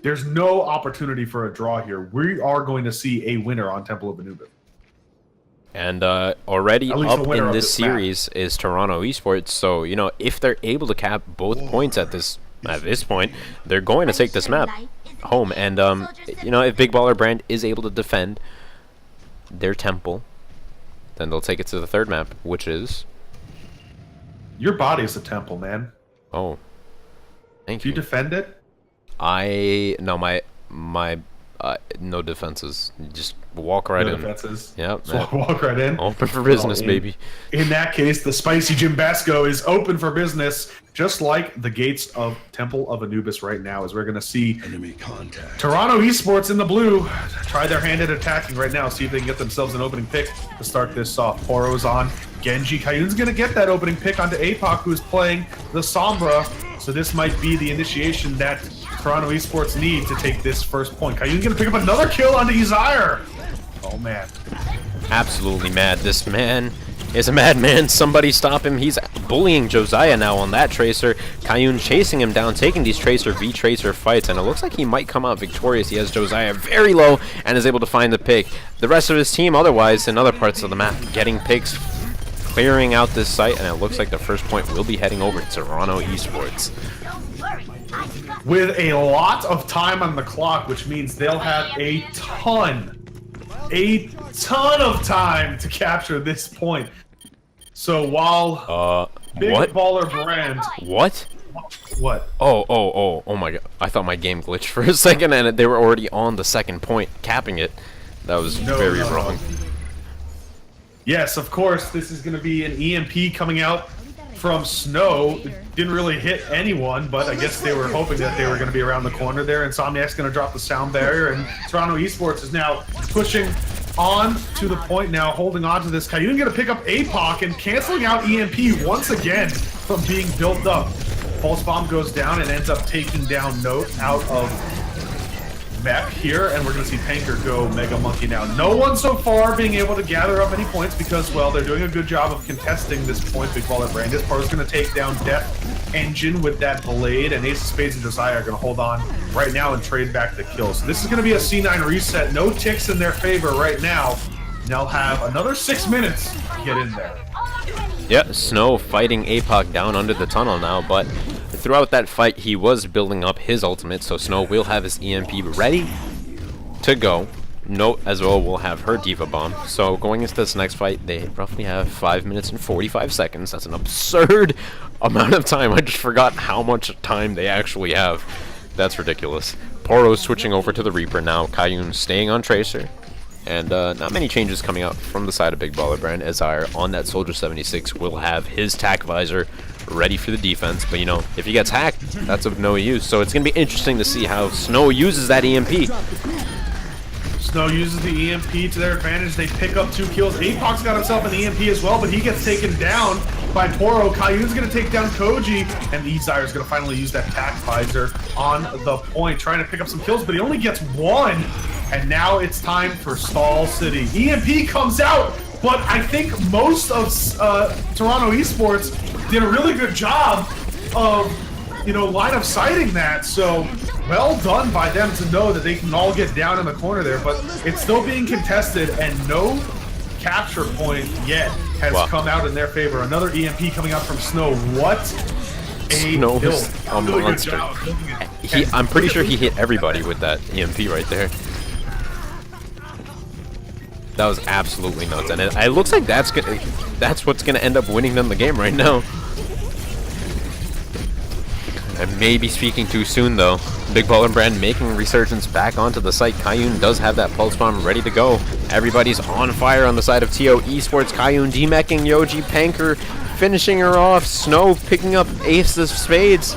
there's no opportunity for a draw here. We are going to see a winner on Temple of Anubis. And already up in this series is Toronto Esports. So, you know, if they're able to cap both points at this point, they're going to take this map home. And you know, if Big Baller Brand is able to defend their temple, then they'll take it to the 3rd map, which is your body is a temple, man. Oh, thank you. Do you defend it? No defenses. Just walk right in. No defenses. Yep. So walk right in. Open for business, baby. In that case, the spicy Jim Basco is open for business, just like the gates of Temple of Anubis right now, as we're going to see enemy contact. Toronto Esports in the blue try their hand at attacking right now, see if they can get themselves an opening pick to start this off. Poro's on Genji. Kayun's going to get that opening pick onto APOC, who's playing the Sombra. So this might be the initiation that Toronto Esports need to take this first point. Kayun's going to pick up another kill onto Izire. Oh, man. Absolutely mad. This man is a madman. Somebody stop him. He's bullying Josiah now on that Tracer. Kayun chasing him down, taking these Tracer v Tracer fights, and it looks like he might come out victorious. He has Josiah very low and is able to find the pick. The rest of his team, otherwise, in other parts of the map, getting picks, clearing out this site, and it looks like the first point will be heading over to Toronto Esports. With a lot of time on the clock, which means they'll have a ton of time to capture this point. So while Big Baller Brand... What? What? Oh my god. I thought my game glitched for a second and they were already on the 2nd point, capping it. That was very wrong. Yes, of course, this is going to be an EMP coming out from Snow. It didn't really hit anyone, but I guess they were hoping that they were going to be around the corner there. Insomniac's going to drop the sound barrier, and Toronto Esports is now pushing on to the point now, holding on to this. Kayun going to pick up APOC and canceling out EMP once again from being built up. Pulse Bomb goes down and ends up taking down Note out of mech here, and we're going to see Panker go Mega Monkey now. No one so far being able to gather up any points because, well, they're doing a good job of contesting this point. We call it Brandis. Pro's going to take down Death Engine with that Blade, and Ace of Spades and Josiah are going to hold on right now and trade back the kill. So this is going to be a C9 reset. No ticks in their favor right now. And they'll have another 6 minutes to get in there. Yeah, Snow fighting APOC down under the tunnel now, but throughout that fight, he was building up his ultimate, so Snow will have his EMP ready to go. Note as well will have her Diva Bomb. So going into this next fight, they roughly have 5 minutes and 45 seconds. That's an absurd amount of time. I just forgot how much time they actually have. That's ridiculous. Poro switching over to the Reaper now. Kayun staying on Tracer. And not many changes coming out from the side of Big Baller Brand. Azire on that Soldier 76 will have his tack visor ready for the defense. But, you know, if he gets hacked, that's of no use. So it's going to be interesting to see how Snow uses that EMP. Snow uses the EMP to their advantage. They pick up 2 kills. Apoc's got himself an EMP as well, but he gets taken down by Poro. Kayun's going to take down Koji, and Ezire's going to finally use that tack visor on the point, trying to pick up some kills, but he only gets 1. And now it's time for Stall City. EMP comes out, but I think most of Toronto Esports did a really good job of, you know, line of sighting that. So well done by them to know that they can all get down in the corner there, but it's still being contested and no capture point yet has come out in their favor. Another EMP coming out from Snow. What a Snow kill. is a Really monster. I'm pretty sure he hit everybody with that EMP right there. That was absolutely nuts, and it looks like that's what's gonna end up winning them the game right now. I may be speaking too soon though. Big Baller Brand making resurgence back onto the site. Kayun does have that pulse bomb ready to go. Everybody's on fire on the side of TO Esports. Kayun demecking Yoji. Panker finishing her off. Snow picking up Ace of Spades.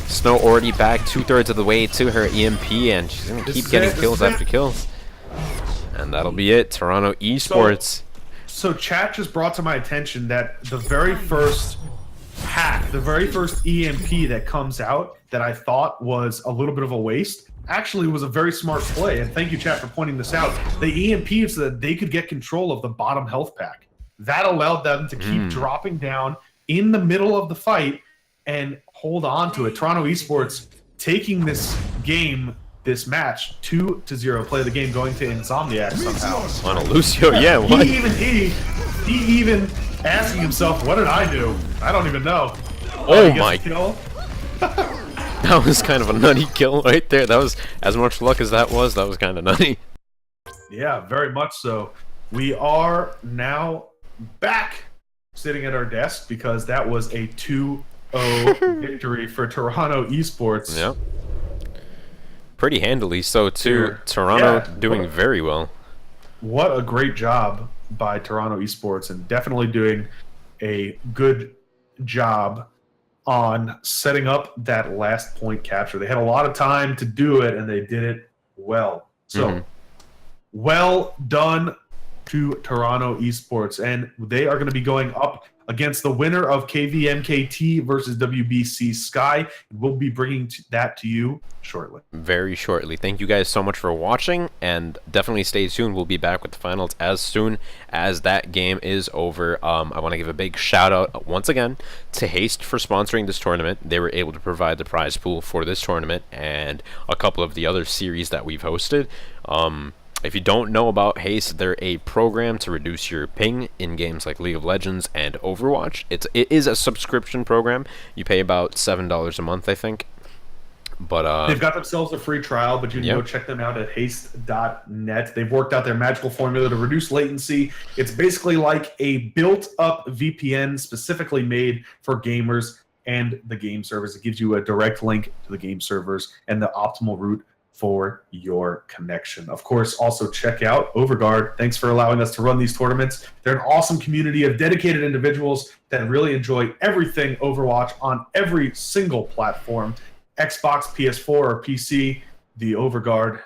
Snow already back 2/3 of the way to her EMP, and she's gonna keep getting kills after kills. And that'll be it. Toronto Esports. So chat just brought to my attention that the very first hack, the very first EMP that comes out that I thought was a little bit of a waste, actually was a very smart play. And thank you, chat, for pointing this out. The EMP so that they could get control of the bottom health pack. That allowed them to keep dropping down in the middle of the fight and hold on to it. Toronto Esports taking this game, this match 2-0, play the game, going to Insomniac somehow. On a Lucio, yeah, what? He even asking himself, what did I do? I don't even know. Oh my. That was kind of a nutty kill right there. That was, as much luck as that was kind of nutty. Yeah, very much so. We are now back sitting at our desk because that was a 2-0 victory for Toronto Esports. Yep. Pretty handily so too. Toronto doing very well. What a great job by Toronto Esports, and definitely doing a good job on setting up that last point capture. They had a lot of time to do it, and they did it well. So, well done to Toronto Esports, and they are going to be going up against the winner of KVMKT versus WBC Sky. We'll be bringing that to you shortly. Very shortly. Thank you guys so much for watching, and definitely stay tuned. We'll be back with the finals as soon as that game is over. I want to give a big shout out once again to Haste for sponsoring this tournament. They were able to provide the prize pool for this tournament and a couple of the other series that we've hosted. If you don't know about Haste, they're a program to reduce your ping in games like League of Legends and Overwatch. It is a subscription program. You pay about $7 a month, I think. But they've got themselves a free trial, but you can go check them out at haste.net. They've worked out their magical formula to reduce latency. It's basically like a built-up VPN specifically made for gamers and the game servers. It gives you a direct link to the game servers and the optimal route for your connection. Of course, also check out Overguard. Thanks for allowing us to run these tournaments. They're an awesome community of dedicated individuals that really enjoy everything Overwatch on every single platform. Xbox, PS4, or PC, the Overguard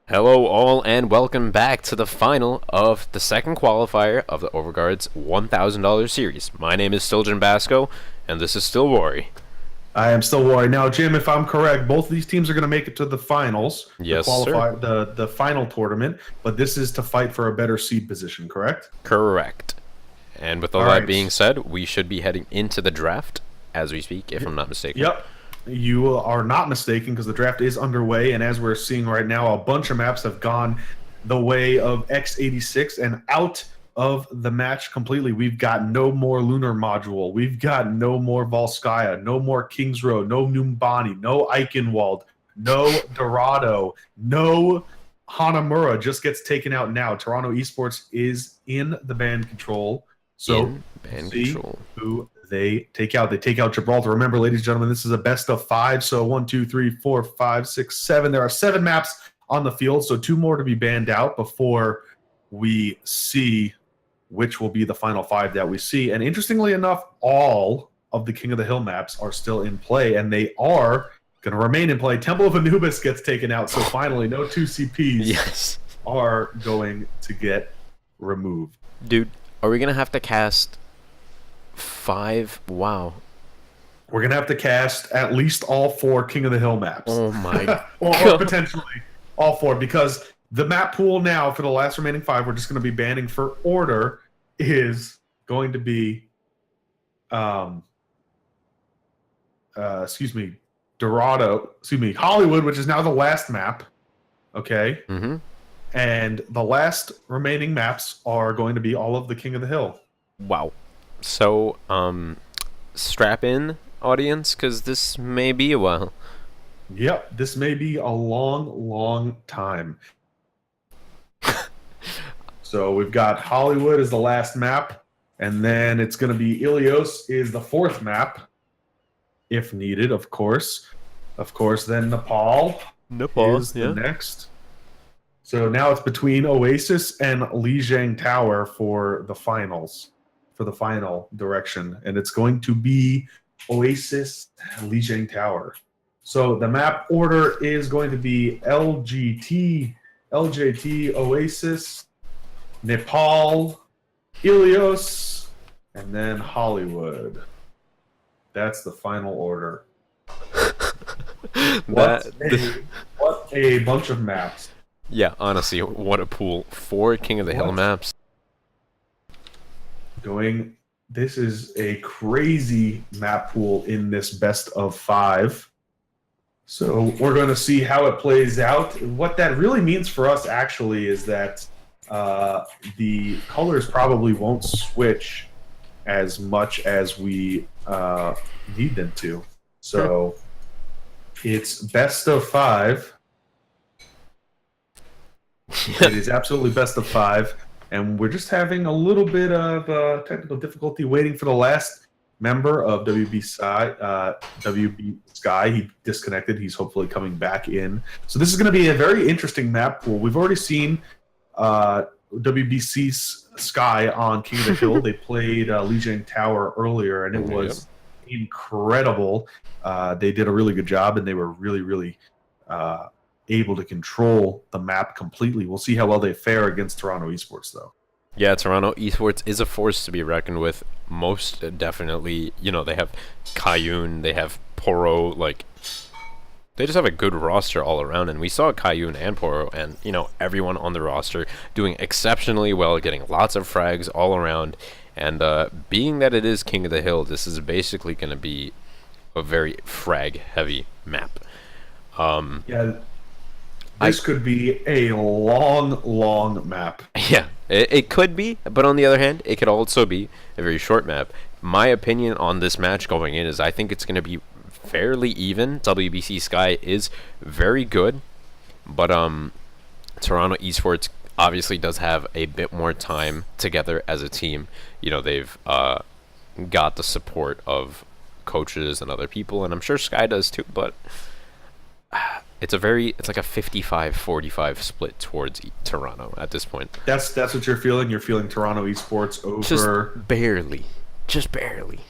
Hello all and welcome back to the final of the second qualifier of the Overguard's $1,000 series. My name is still Jim Basco, and this is still Rory. I am still worried. Now, Jim, if I'm correct, both of these teams are going to make it to the finals. Yes, the final tournament, but this is to fight for a better seed position, correct? Correct. And with all that being said, we should be heading into the draft as we speak, if I'm not mistaken. Yep. You are not mistaken because the draft is underway, and as we're seeing right now, a bunch of maps have gone the way of X86 and out of the match completely. We've got no more Lunar Module. We've got no more Volskaya, no more Kings Road, no Numbani, no Eichenwald, no Dorado, no Hanamura just gets taken out now. Toronto Esports is in the ban control. So who they take out. They take out Gibraltar. Remember, ladies and gentlemen, this is a best of 5. So 1, 2, 3, 4, 5, 6, 7. There are 7 maps on the field, so 2 more to be banned out before we see which will be the final 5 that we see. And interestingly enough, all of the King of the Hill maps are still in play, and they are going to remain in play. Temple of Anubis gets taken out, so finally no 2 CPs are going to get removed. Dude, are we going to have to cast 5? Wow. We're going to have to cast at least all 4 King of the Hill maps. Oh my or potentially all 4, because the map pool now for the last remaining 5, we're just going to be banning for order, is going to be, Hollywood, which is now the last map. Okay. Mm-hmm. And the last remaining maps are going to be all of the King of the Hill. Wow. So, strap in, audience, because this may be a while. Yep, this may be a long, long time. So we've got Hollywood as the last map, and then it's going to be Ilios is the 4th map, if needed, of course. Of course, then Nepal is the next. So now it's between Oasis and Lijiang Tower for the finals, for the final direction, and it's going to be Oasis Lijiang Tower. So the map order is going to be LGT, LJT, Oasis, Nepal, Ilios, and then Hollywood. That's the final order. What a bunch of maps. Yeah, honestly, what a pool. 4 King of the Hill maps. This is a crazy map pool in this best of 5. So we're going to see how it plays out. What that really means for us, actually, is that the colors probably won't switch as much as we need them to. So it's best of 5. It is absolutely best of 5. And we're just having a little bit of technical difficulty waiting for the last member of WB Sky. He disconnected. He's hopefully coming back in. So this is going to be a very interesting map pool. We've already seen WBC's Sky on King of the Hill. They played Lijiang Tower earlier, and it was incredible. They did a really good job, and they were really, really able to control the map completely. We'll see how well they fare against Toronto Esports, though. Yeah, Toronto Esports is a force to be reckoned with. Most definitely, they have Kayun, they have Poro, they just have a good roster all around, and we saw Kayun and Poro and, everyone on the roster doing exceptionally well, getting lots of frags all around, and being that it is King of the Hill, this is basically going to be a very frag-heavy map. This could be a long, long map. Yeah, it could be, but on the other hand, it could also be a very short map. My opinion on this match going in is I think it's going to be fairly even. WBC Sky is very good, but Toronto Esports obviously does have a bit more time together as a team. They've got the support of coaches and other people, and I'm sure Sky does too, but it's like a 55-45 split towards Toronto at this point. That's what you're feeling? You're feeling Toronto Esports over... Just barely. Just barely? Yeah.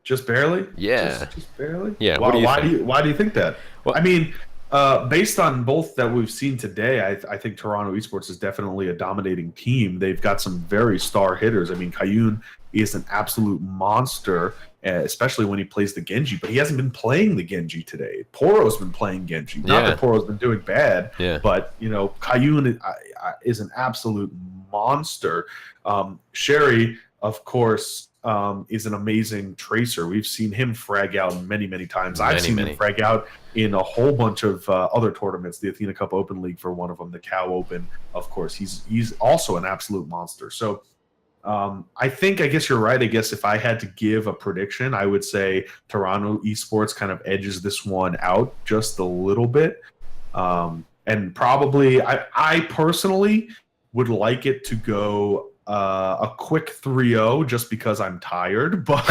Just barely? Yeah. Just barely? Yeah. Why do you think that? Well, I mean, Based on both that we've seen today, I think Toronto Esports is definitely a dominating team. They've got some very star hitters. I mean, Kayun is an absolute monster, especially when he plays the Genji, but he hasn't been playing the Genji today. Poro's been playing Genji. Not that Poro's been doing bad, but, you know, Kayun is an absolute monster. Sherry, of course, is an amazing tracer. We've seen him frag out many, many times. I've seen him frag out in a whole bunch of other tournaments, the Athena Cup Open League for one of them, the Cow Open, of course. He's also an absolute monster. So I guess you're right. I guess if I had to give a prediction, I would say Toronto Esports kind of edges this one out just a little bit. And probably, I personally would like it to go a quick 3-0 just because I'm tired, but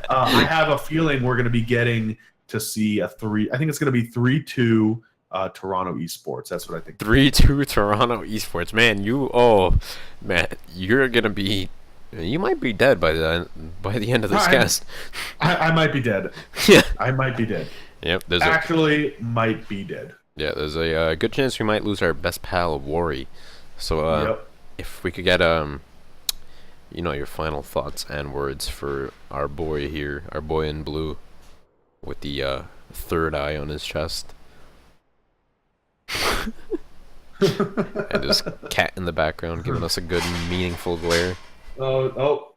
I have a feeling we're going to be getting to see I think it's going to be 3-2 Toronto Esports. That's what I think. 3-2 Toronto Esports. Man, you're going to be, you might be dead by the end of this cast. I might be dead. Yeah. I might be dead. Yep. Might be dead. Yeah, there's a good chance we might lose our best pal, Wari. So, if we could get your final thoughts and words for our boy here, our boy in blue, with the third eye on his chest, and this cat in the background giving us a good, meaningful glare. Oh,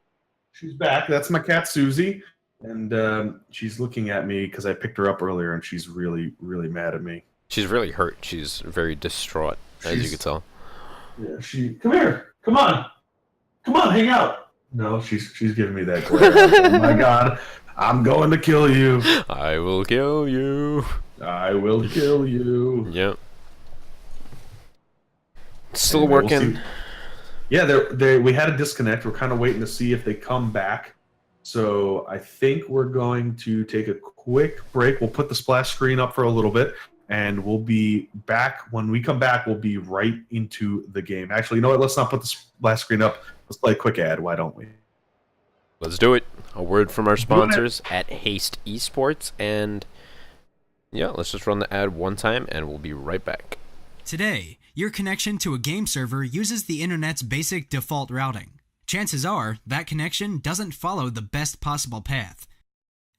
she's back. That's my cat Susie, and she's looking at me because I picked her up earlier, and she's really, really mad at me. She's really hurt. She's very distraught, as you can tell. Yeah, come here. Come on, hang out. No, she's giving me that glare. Oh my God, I'm going to kill you. I will kill you. I will kill you. Yep. Still working. We'll we had a disconnect. We're kind of waiting to see if they come back. So I think we're going to take a quick break. We'll put the splash screen up for a little bit, and we'll be back. When we come back, we'll be right into the game. Actually, you know what? Let's not put the splash screen up. Let's play a quick ad. Why don't we? Let's do it. A word from our sponsors at Haste Esports, and yeah, let's just run the ad one time, and we'll be right back. Today, your connection to a game server uses the internet's basic default routing. Chances are that connection doesn't follow the best possible path.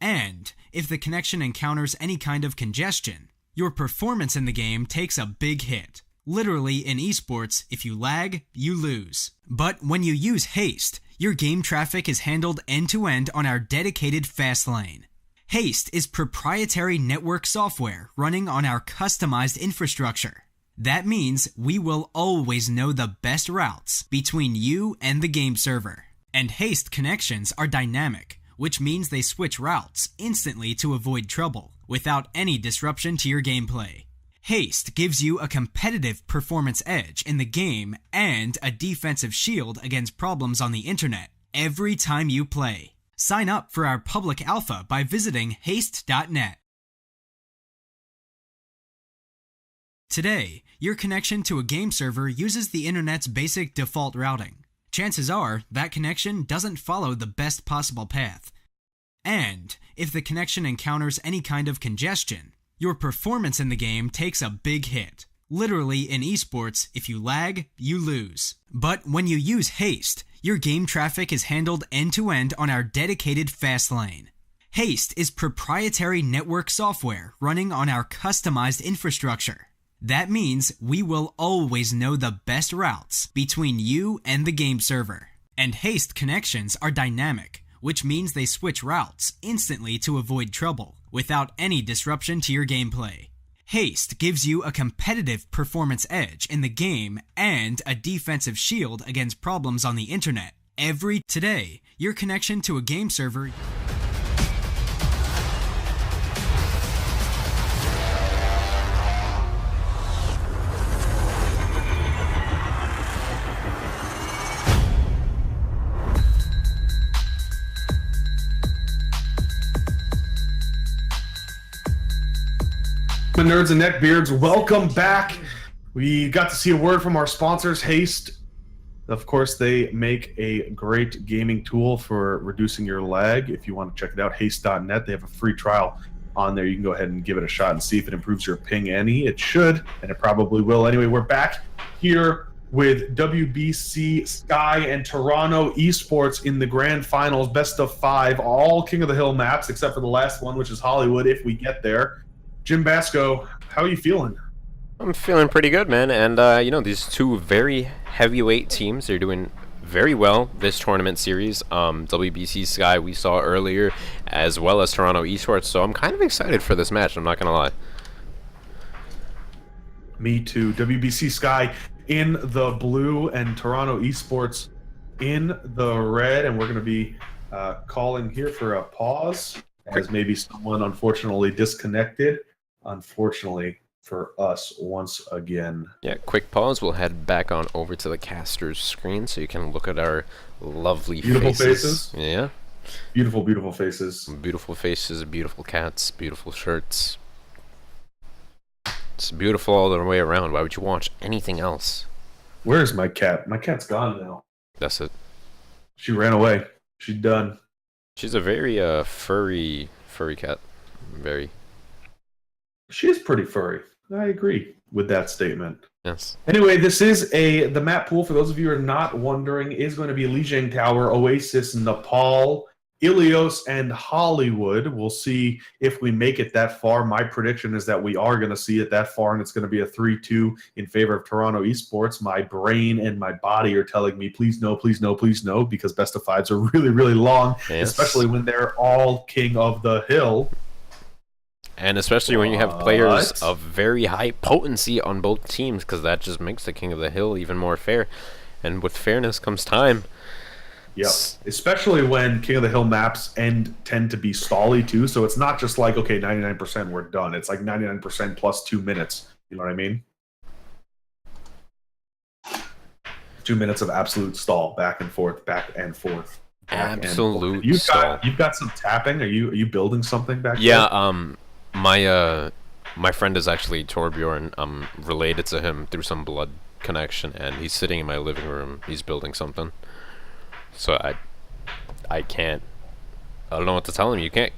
And if the connection encounters any kind of congestion, your performance in the game takes a big hit. Literally, in esports, if you lag, you lose. But when you use Haste, your game traffic is handled end-to-end on our dedicated fast lane. Haste is proprietary network software running on our customized infrastructure. That means we will always know the best routes between you and the game server. And Haste connections are dynamic, which means they switch routes instantly to avoid trouble, without any disruption to your gameplay. Haste gives you a competitive performance edge in the game and a defensive shield against problems on the internet every time you play. Sign up for our public alpha by visiting haste.net. Today, your connection to a game server uses the internet's basic default routing. Chances are that connection doesn't follow the best possible path. And if the connection encounters any kind of congestion, your performance in the game takes a big hit. Literally, in esports, if you lag, you lose. But when you use Haste, your game traffic is handled end-to-end on our dedicated fast lane. Haste is proprietary network software running on our customized infrastructure. That means we will always know the best routes between you and the game server. And Haste connections are dynamic, which means they switch routes instantly to avoid trouble, without any disruption to your gameplay. Haste gives you a competitive performance edge in the game and a defensive shield against problems on the internet. Today, your connection to a game server... Nerds and neckbeards, welcome back. We got to see a word from our sponsors, Haste. Of course, they make a great gaming tool for reducing your lag. If you want to check it out, haste.net. They have a free trial on there, you can go ahead and give it a shot and see if it improves your ping any. It should, and it probably will. Anyway, we're back here with WBC Sky and Toronto Esports in the grand finals, best of 5, all King of the Hill maps, except for the last one, which is Hollywood, if we get there. Jim Basco, how are you feeling? I'm feeling pretty good, man. And, these two very heavyweight teams are doing very well this tournament series. WBC Sky we saw earlier, as well as Toronto Esports. So I'm kind of excited for this match, I'm not going to lie. Me too. WBC Sky in the blue and Toronto Esports in the red. And we're going to be calling here for a pause as maybe someone unfortunately disconnected. Unfortunately for us once again. Yeah, quick pause. We'll head back on over to the caster's screen so you can look at our lovely beautiful faces. Yeah. Beautiful, beautiful faces. Beautiful faces, beautiful cats, beautiful shirts. It's beautiful all the way around. Why would you watch anything else? Where's my cat? My cat's gone now. That's it. She ran away. She's done. She's a very furry cat. Very. She is pretty furry. I agree with that statement. Yes. Anyway, this is the map pool, for those of you who are not wondering, is going to be Lijiang Tower, Oasis, Nepal, Ilios, and Hollywood. We'll see if we make it that far. My prediction is that we are going to see it that far, and it's going to be a 3-2 in favor of Toronto Esports. My brain and my body are telling me, please no, please no, please no, because best of 5s are really, really long, yes. Especially when they're all King of the Hill. And especially when you have players of very high potency on both teams, because that just makes the King of the Hill even more fair. And with fairness comes time. Yep. Especially when King of the Hill maps tend to be stally too. So it's not just like, okay, 99% we're done. It's like 99% plus 2 minutes. You know what I mean? 2 minutes of absolute stall, back and forth, back and forth. Absolute stall. You've got some tapping. Are you building something back there? Yeah, my friend is actually Torbjorn. I'm related to him through some blood connection, and he's sitting in my living room. He's building something. So I can't. I don't know what to tell him. You can't.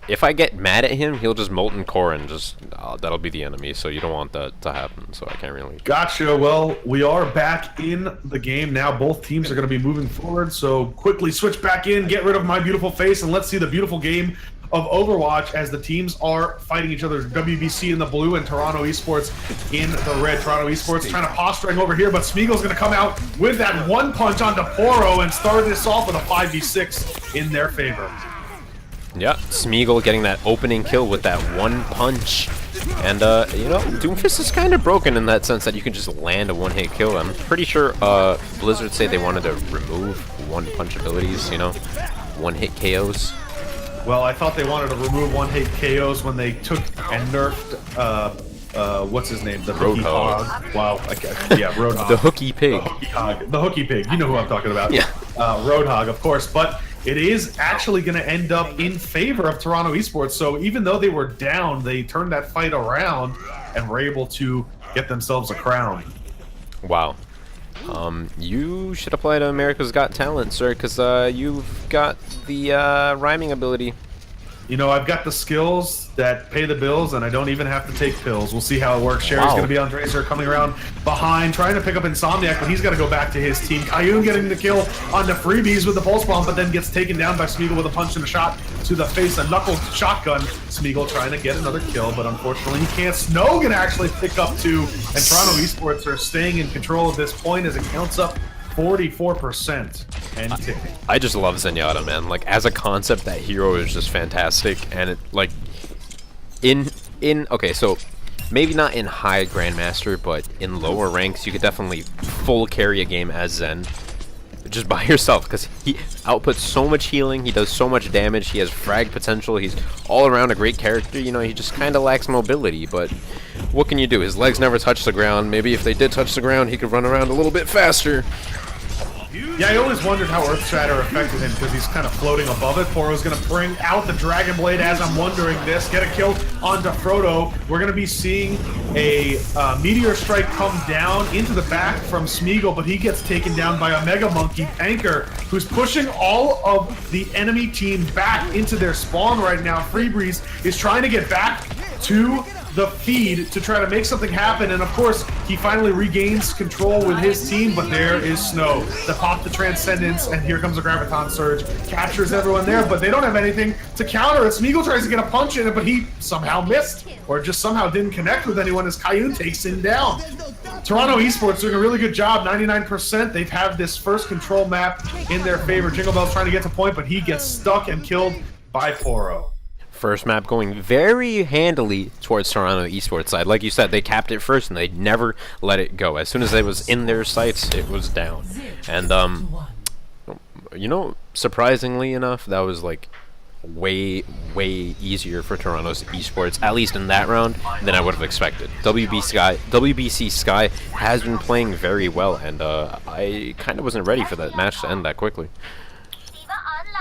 If I get mad at him, he'll just molten core and just that'll be the enemy. So you don't want that to happen. So I can't really. Gotcha. Well, we are back in the game now. Both teams are going to be moving forward. So quickly switch back in, get rid of my beautiful face, and let's see the beautiful game of Overwatch as the teams are fighting each other. WBC in the blue and Toronto Esports in the red. Toronto Esports trying to posturing over here, but Smeagol's going to come out with that one punch onto Poro and start this off with a 5v6 in their favor. Yeah, Smeagol getting that opening kill with that one punch. And, Doomfist is kind of broken in that sense that you can just land a one-hit kill. I'm pretty sure Blizzard say they wanted to remove one-punch abilities, one-hit KOs. Well, I thought they wanted to remove one-hit KOs when they took and nerfed, what's his name? The Roadhog. Wow. Yeah, Roadhog. The hooky pig. The hooky pig. You know who I'm talking about. Yeah. Roadhog, of course. But it is actually going to end up in favor of Toronto Esports. So even though they were down, they turned that fight around and were able to get themselves a crown. Wow. You should apply to America's Got Talent, sir, because you've got the rhyming ability. I've got the skills that pay the bills, and I don't even have to take pills. We'll see how it works. Sherry's going to be on Drazer, coming around behind, trying to pick up Insomniac, but he's got to go back to his team. Kayun getting the kill on the freebies with the pulse bomb, but then gets taken down by Smeagol with a punch and a shot to the face, a knuckled shotgun. Smeagol trying to get another kill, but unfortunately he can't. Snow can actually pick up two, and Toronto Esports are staying in control at this point as it counts up 44% and ticking. I just love Zenyatta, man. Like, as a concept, that hero is just fantastic, and it, like, okay, so maybe not in high Grandmaster, but in lower ranks, you could definitely full carry a game as Zen just by yourself, because he outputs so much healing, he does so much damage, he has frag potential, he's all around a great character. He just kind of lacks mobility, but what can you do? His legs never touch the ground. Maybe if they did touch the ground, he could run around a little bit faster. Yeah, I always wondered how Earth Shatter affected him because he's kind of floating above it. Poro's going to bring out the Dragon Blade as I'm wondering this. Get a kill onto Frodo. We're going to be seeing a Meteor Strike come down into the back from Smeagol, but he gets taken down by a Mega Monkey, Panker, who's pushing all of the enemy team back into their spawn right now. Freebreeze is trying to get back to the feed to try to make something happen, and of course he finally regains control with his team, but there is Snow to pop the Transcendence, and here comes a Graviton Surge, captures everyone there, but they don't have anything to counter it. Smeagol tries to get a punch in it, but he somehow missed, or just somehow didn't connect with anyone as Kayun takes him down. Toronto Esports doing a really good job, 99%. They've had this first control map in their favor. Jingle Bell's trying to get to point, but he gets stuck and killed by Poro. First map going very handily towards Toronto Esports side. Like you said, they capped it first and they never let it go. As soon as it was in their sights, it was down. And you know, surprisingly enough, that was like way easier for Toronto's Esports, at least in that round, than I would have expected. WBC Sky has been playing very well, and I kind of wasn't ready for that match to end that quickly.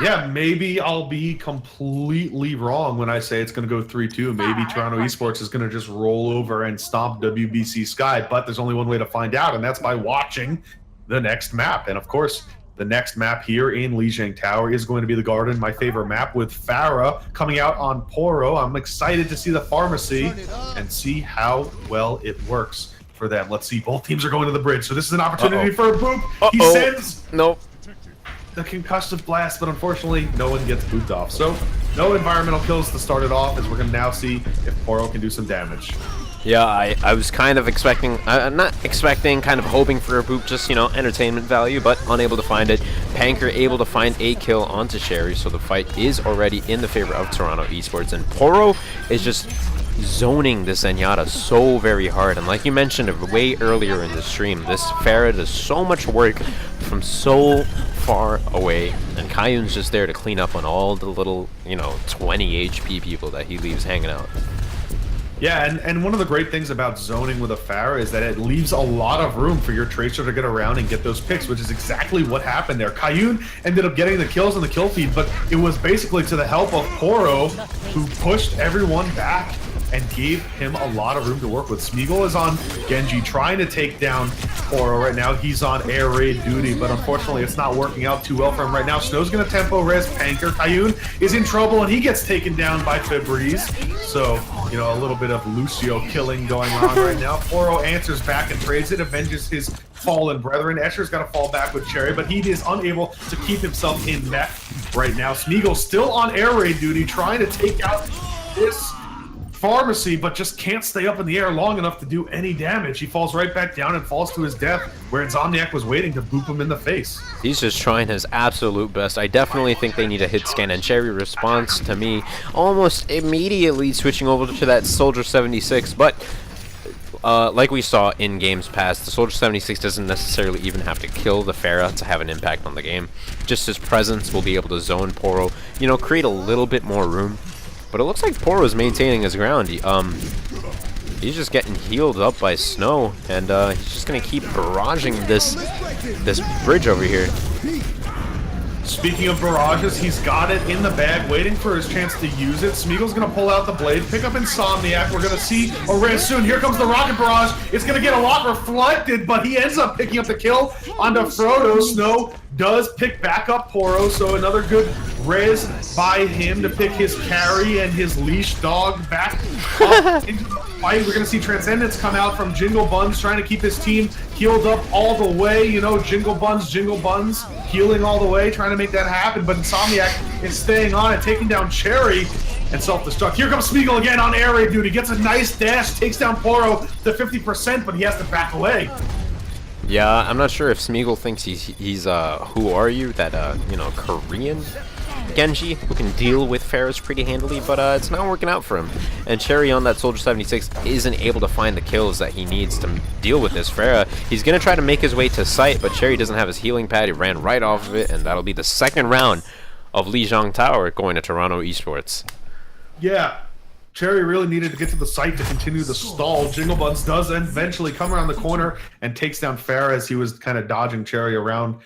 Yeah, maybe I'll be completely wrong when I say it's going to go 3-2. Maybe Toronto Esports is going to just roll over and stomp WBC Sky, but there's only one way to find out, and that's by watching the next map. And of course, the next map here in Lijiang Tower is going to be the Garden, my favorite map, with Farah coming out on Poro. I'm excited to see the Pharmacy and see how well it works for them. Let's see, both teams are going to the bridge, so this is an opportunity for a boop. He sends... Nope. The concussive blast, but unfortunately no one gets booped off. So no environmental kills to start it off, as we're going to now see if Poro can do some damage. Yeah, I was kind of expecting, not expecting, kind of hoping for a boop, just, you know, entertainment value, but unable to find it. Panker able to find a kill onto Sherry, so the fight is already in the favor of Toronto Esports, and Poro is just zoning this Zenyatta so very hard. And like you mentioned way earlier in the stream, this Farah does so much work from so far away, and Kayun's just there to clean up on all the little, you know, 20 HP people that he leaves hanging out. Yeah, and one of the great things about zoning with a Farah is that it leaves a lot of room for your Tracer to get around and get those picks, which is exactly what happened there. Kayun ended up getting the kills on the kill feed, but it was basically to the help of Poro, who pushed everyone back and gave him a lot of room to work with. Smeagol is on Genji trying to take down Poro right now. He's on air raid duty, but unfortunately it's not working out too well for him right now. Snow's gonna tempo res Panker. Kayun is in trouble and he gets taken down by Febreze. So, you know, a little bit of Lucio killing going on right now. Poro answers back and trades it, avenges his fallen brethren. Escher's got to fall back with Cherry, but he is unable to keep himself in mech right now. Smeagol still on air raid duty, trying to take out this Pharmacy, but just can't stay up in the air long enough to do any damage. He falls right back down and falls to his death, where Insomniac was waiting to boop him in the face. He's just trying his absolute best. I definitely think they need a hit scan, and Cherry responds to me almost immediately switching over to that Soldier 76, but like we saw in games past, the Soldier 76 doesn't necessarily even have to kill the Farah to have an impact on the game. Just his presence will be able to zone Poro, you know, create a little bit more room. But it looks like Poro's maintaining his ground. He's just getting healed up by Snow, and he's just gonna keep barraging this bridge over here. Speaking of barrages, he's got it in the bag, waiting for his chance to use it. Smeagol's gonna pull out the blade, pick up Insomniac. We're gonna see a res soon. Here comes the rocket barrage. It's gonna get a lot reflected, but he ends up picking up the kill onto Frodo. Snow does pick back up Poro, so another good res by him to pick his carry and his leash dog back up into the fight. We're gonna see Transcendence come out from Jingle Buns, trying to keep his team healed up all the way. You know, Jingle Buns, healing all the way, trying to make that happen. But Insomniac is staying on it, taking down Cherry and self-destruct. Here comes Smeagol again on air raid duty. Gets a nice dash, takes down Poro to 50%, but he has to back away. Yeah, I'm not sure if Smeagol thinks he's who are you, that you know, Korean Genji who can deal with Farah's pretty handily, but it's not working out for him. And Cherry on that Soldier 76 isn't able to find the kills that he needs to deal with this Farah. He's gonna try to make his way to site, but Cherry doesn't have his healing pad. He ran right off of it, and that'll be the second round of Lijiang Tower going to Toronto Esports. Yeah. Cherry really needed to get to the site to continue the stall. Jingle Buns does eventually come around the corner and takes down Farah as he was kind of dodging Cherry around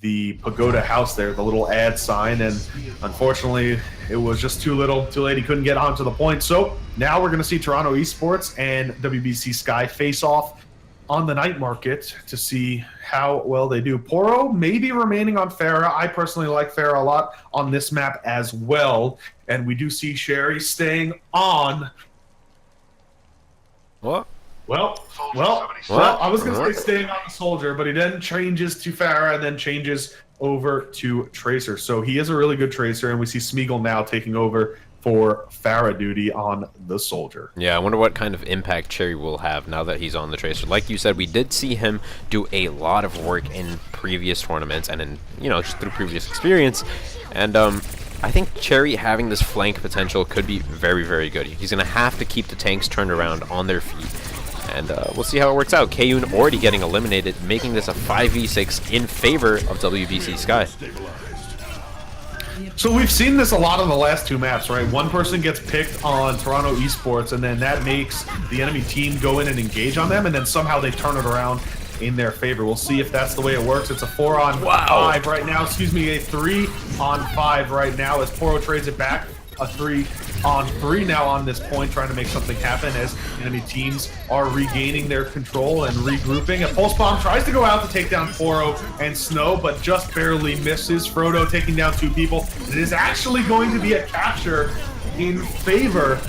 the Pagoda house there, the little ad sign, and unfortunately it was just too little, too late. He couldn't get onto the point. So now we're going to see Toronto Esports and WBC Sky face off on the night market to see how well they do. Poro may be remaining on Farah. I personally like Farah a lot on this map as well. And we do see Sherry staying on. What? Well, I was going to say staying on the Soldier, but he then changes to Farah and then changes over to Tracer. So he is a really good Tracer, and we see Smeagol now taking over for Farah duty on the Soldier. Yeah, I wonder what kind of impact Cherry will have now that he's on the Tracer. Like you said, we did see him do a lot of work in previous tournaments and in, just through previous experience. And I think Cherry having this flank potential could be very, very good. He's going to have to keep the tanks turned around on their feet. And we'll see how it works out. Kayun already getting eliminated, making this a 5v6 in favor of WBC Sky. So we've seen this a lot on the last two maps, right? One person gets picked on Toronto Esports, and then that makes the enemy team go in and engage on them, and then somehow they turn it around in their favor. We'll see if that's the way it works. It's a 4-on-5 right now. Excuse me, a 3-on-5 right now as Poro trades it back. A 3-on-3 now on this point, trying to make something happen as enemy teams are regaining their control and regrouping. A Pulse Bomb tries to go out to take down Poro and Snow, but just barely misses. Frodo taking down 2 people. It is actually going to be a capture in favor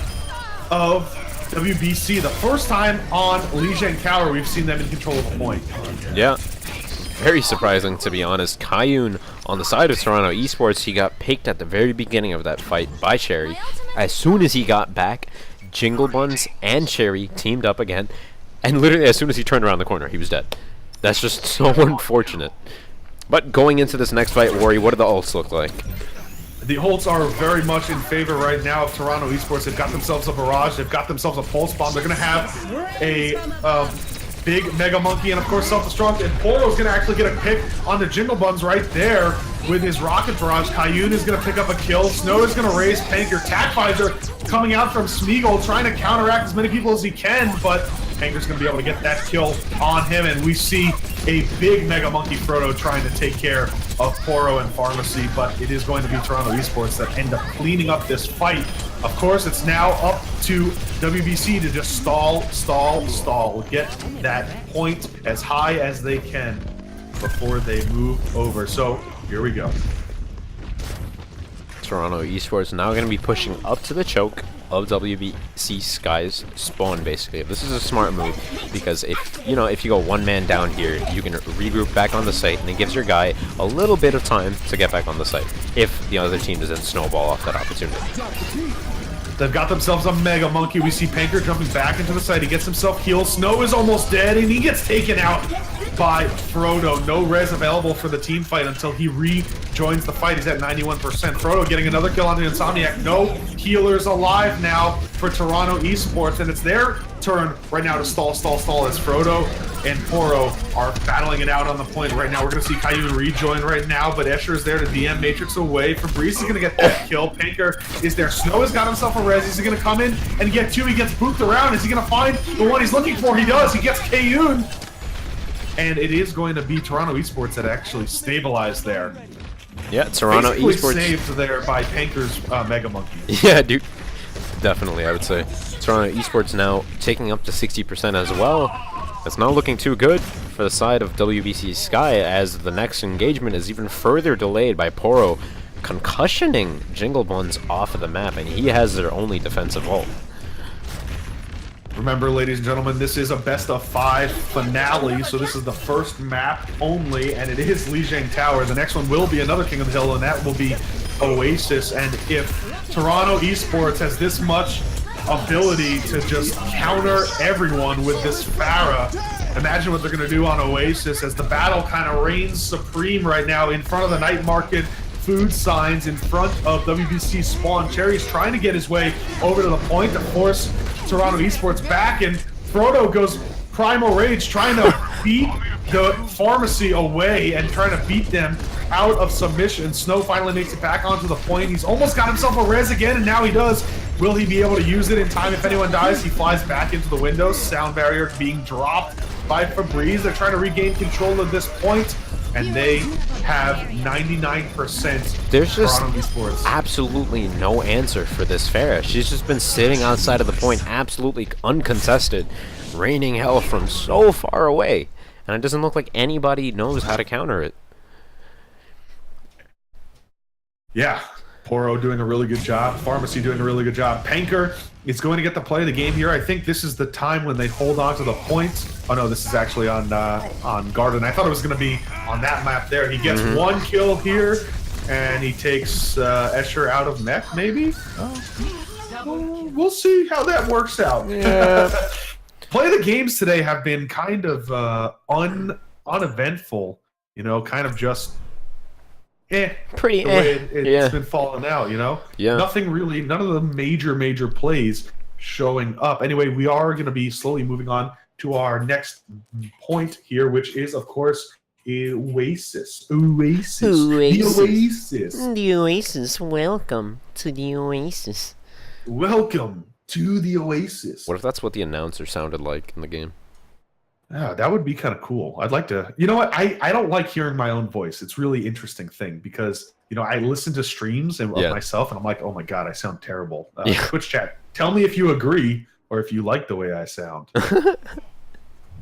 of WBC. The first time on Lijiang Tower we've seen them in control of a point. Yeah. Very surprising, to be honest. Kayun on the side of Toronto Esports, he got picked at the very beginning of that fight by Cherry. As soon as he got back, Jingle Buns and Cherry teamed up again, and literally as soon as he turned around the corner, he was dead. That's just so unfortunate. But going into this next fight, Wari, what do the ults look like? The ults are very much in favor right now of Toronto Esports. They've got themselves a barrage. They've got themselves a Pulse Bomb. They're going to have a big Mega Monkey, and of course self-destruct, and Poro's going to actually get a pick on the Jingle Buns right there with his Rocket Barrage. Kayun is going to pick up a kill. Snow is going to raise Panker. Tackvisor coming out from Smeagol, trying to counteract as many people as he can, but Panker's going to be able to get that kill on him, and we see a big Mega Monkey Frodo trying to take care of Poro and Pharmacy, but it is going to be Toronto Esports that end up cleaning up this fight. Of course, it's now up to WBC to just stall, get that point as high as they can before they move over. So, here we go. Toronto Esports now going to be pushing up to the choke of WBC Sky's spawn, basically. This is a smart move, because if you go one man down here, you can regroup back on the site, and it gives your guy a little bit of time to get back on the site if the other team doesn't snowball off that opportunity. They've got themselves a Mega Monkey. We see Panker jumping back into the site. He gets himself healed. Snow is almost dead, and he gets taken out by Frodo. No res available for the team fight until he rejoins the fight. He's at 91%. Frodo getting another kill on the Insomniac. No healers alive now for Toronto Esports, and it's their turn right now to stall as Frodo and Poro are battling it out on the point right now. We're going to see Kayun rejoin right now, but Escher is there to DM Matrix away. Fabrice is going to get that kill. Panker is there. Snow has got himself a res. He's going to come in and get 2. He gets booped around. Is he going to find the one he's looking for? He does. He gets Kayun. And it is going to be Toronto Esports that actually stabilized there. Yeah, Toronto Esports saved there by Panker's Mega Monkey. Yeah, dude. Definitely, I would say. Toronto Esports now taking up to 60% as well. It's not looking too good for the side of WBC Sky, as the next engagement is even further delayed by Poro concussioning Jingle Buns off of the map, and he has their only defensive ult. Remember, ladies and gentlemen, this is a best-of-5 finale, so this is the first map only, and it is Lijiang Tower. The next one will be another King of the Hill, and that will be Oasis. And if Toronto Esports has this much ability to just counter everyone with this Farah, imagine what they're going to do on Oasis as the battle kind of reigns supreme right now in front of the night market food signs in front of WBC spawn. Cherry's trying to get his way over to the point to force Toronto Esports back, and Frodo goes Primal Rage trying to beat the Pharmacy away and trying to beat them out of submission. Snow finally makes it back onto the point. He's almost got himself a res again, and now he does. Will he be able to use it in time? If anyone dies, he flies back into the window. Sound barrier being dropped by Fabrice. They're trying to regain control of this point. and they have 99% There's just Toronto Esports. absolutely no answer for this Farah. She's just been sitting outside of the point, absolutely uncontested, raining hell from so far away. And it doesn't look like anybody knows how to counter it. Yeah, Poro doing a really good job. Pharmacy doing a really good job. Panker is going to get to play the game here. I think this is the time when they hold on to the points. Oh no, this is actually on Garden. I thought it was going to be on that map there. He gets one kill here, and he takes Escher out of mech, maybe? We'll see how that works out. Yeah. Play the games today have been kind of uneventful, you know, kind of just Pretty the way it's yeah. been falling out, you know? Yeah. Nothing really, none of the major plays showing up. Anyway, we are going to be slowly moving on to our next point here, which is, of course, Oasis. The Oasis. Welcome to the Oasis. Welcome to the Oasis. What if that's what the announcer sounded like in the game? Yeah, that would be kind of cool. I'd like to. You know what? I don't like hearing my own voice. It's really interesting thing because you know I listen to streams of myself and I'm like, oh my god, I sound terrible. Twitch chat, tell me if you agree or if you like the way I sound.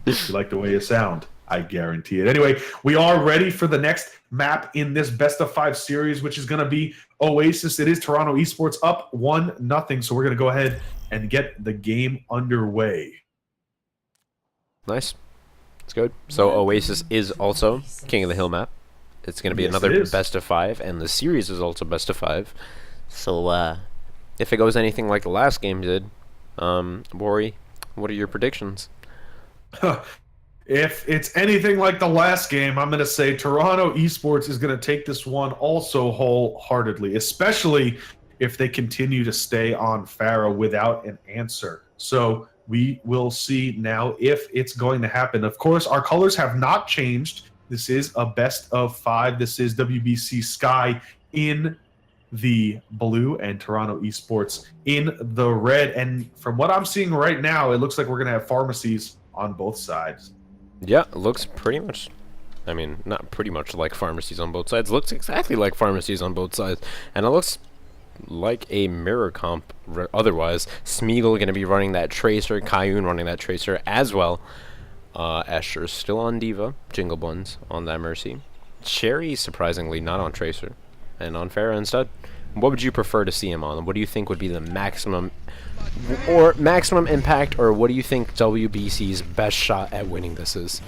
If you like the way you sound, I guarantee it. Anyway, we are ready for the next map in this best of 5 series, which is going to be Oasis. It is Toronto Esports up 1-0, so we're going to go ahead and get the game underway. Nice. It's good. So Oasis is also King of the Hill map. It's going to be another best of 5, and the series is also best of 5. So if it goes anything like the last game did, Bori, what are your predictions? If it's anything like the last game, I'm going to say Toronto Esports is going to take this one also wholeheartedly, especially if they continue to stay on Farah without an answer. So we will see now if it's going to happen. Of course, our colors have not changed. This is a best of 5. This is WBC Sky in the blue and Toronto Esports in the red. And from what I'm seeing right now, it looks like we're going to have pharmacies on both sides. Yeah, it looks pretty much, I mean, not pretty much like pharmacies on both sides. It looks exactly like pharmacies on both sides. And it looks like a mirror comp otherwise. Smeagol going to be running that Tracer, Kayun running that Tracer as well. Escher's still on Diva, Jingle Buns on that Mercy. Sherry, surprisingly, not on Tracer, and on Farah instead. What would you prefer to see him on? What do you think would be the maximum impact, or what do you think WBC's best shot at winning this is?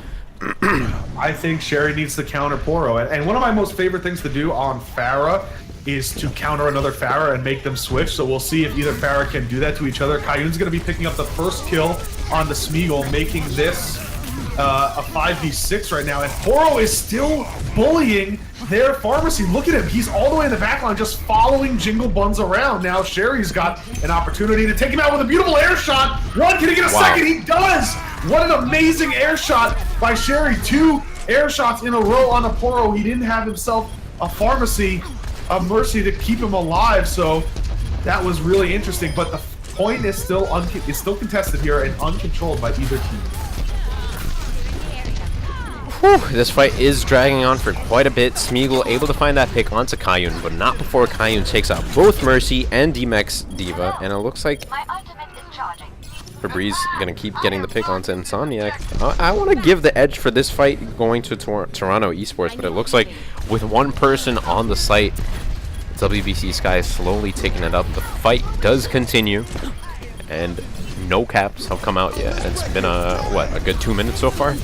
I think Sherry needs to counter Poro. And one of my most favorite things to do on Farah is to counter another Farah and make them switch. So we'll see if either Farah can do that to each other. Kayun's going to be picking up the first kill on the Smeagol, making this a 5v6 right now. And Poro is still bullying their pharmacy. Look at him. He's all the way in the back line just following Jingle Buns around. Now Sherry's got an opportunity to take him out with a beautiful air shot. One, can he get a second? He does! What an amazing air shot by Sherry. 2 air shots in a row on a Poro. He didn't have himself a pharmacy of Mercy to keep him alive, so that was really interesting. But the point is still contested here and uncontrolled by either team. Whew, this fight is dragging on for quite a bit. Smeagol able to find that pick onto Kayun, but not before Kayun takes out both Mercy and D-Mech's Diva, and it looks like Febreze gonna keep getting the pick onto Insomniac. I want to give the edge for this fight going to Toronto Esports, but it looks like with one person on the site, WBC Sky is slowly taking it up. The fight does continue, and no caps have come out yet. It's been a good 2 minutes so far.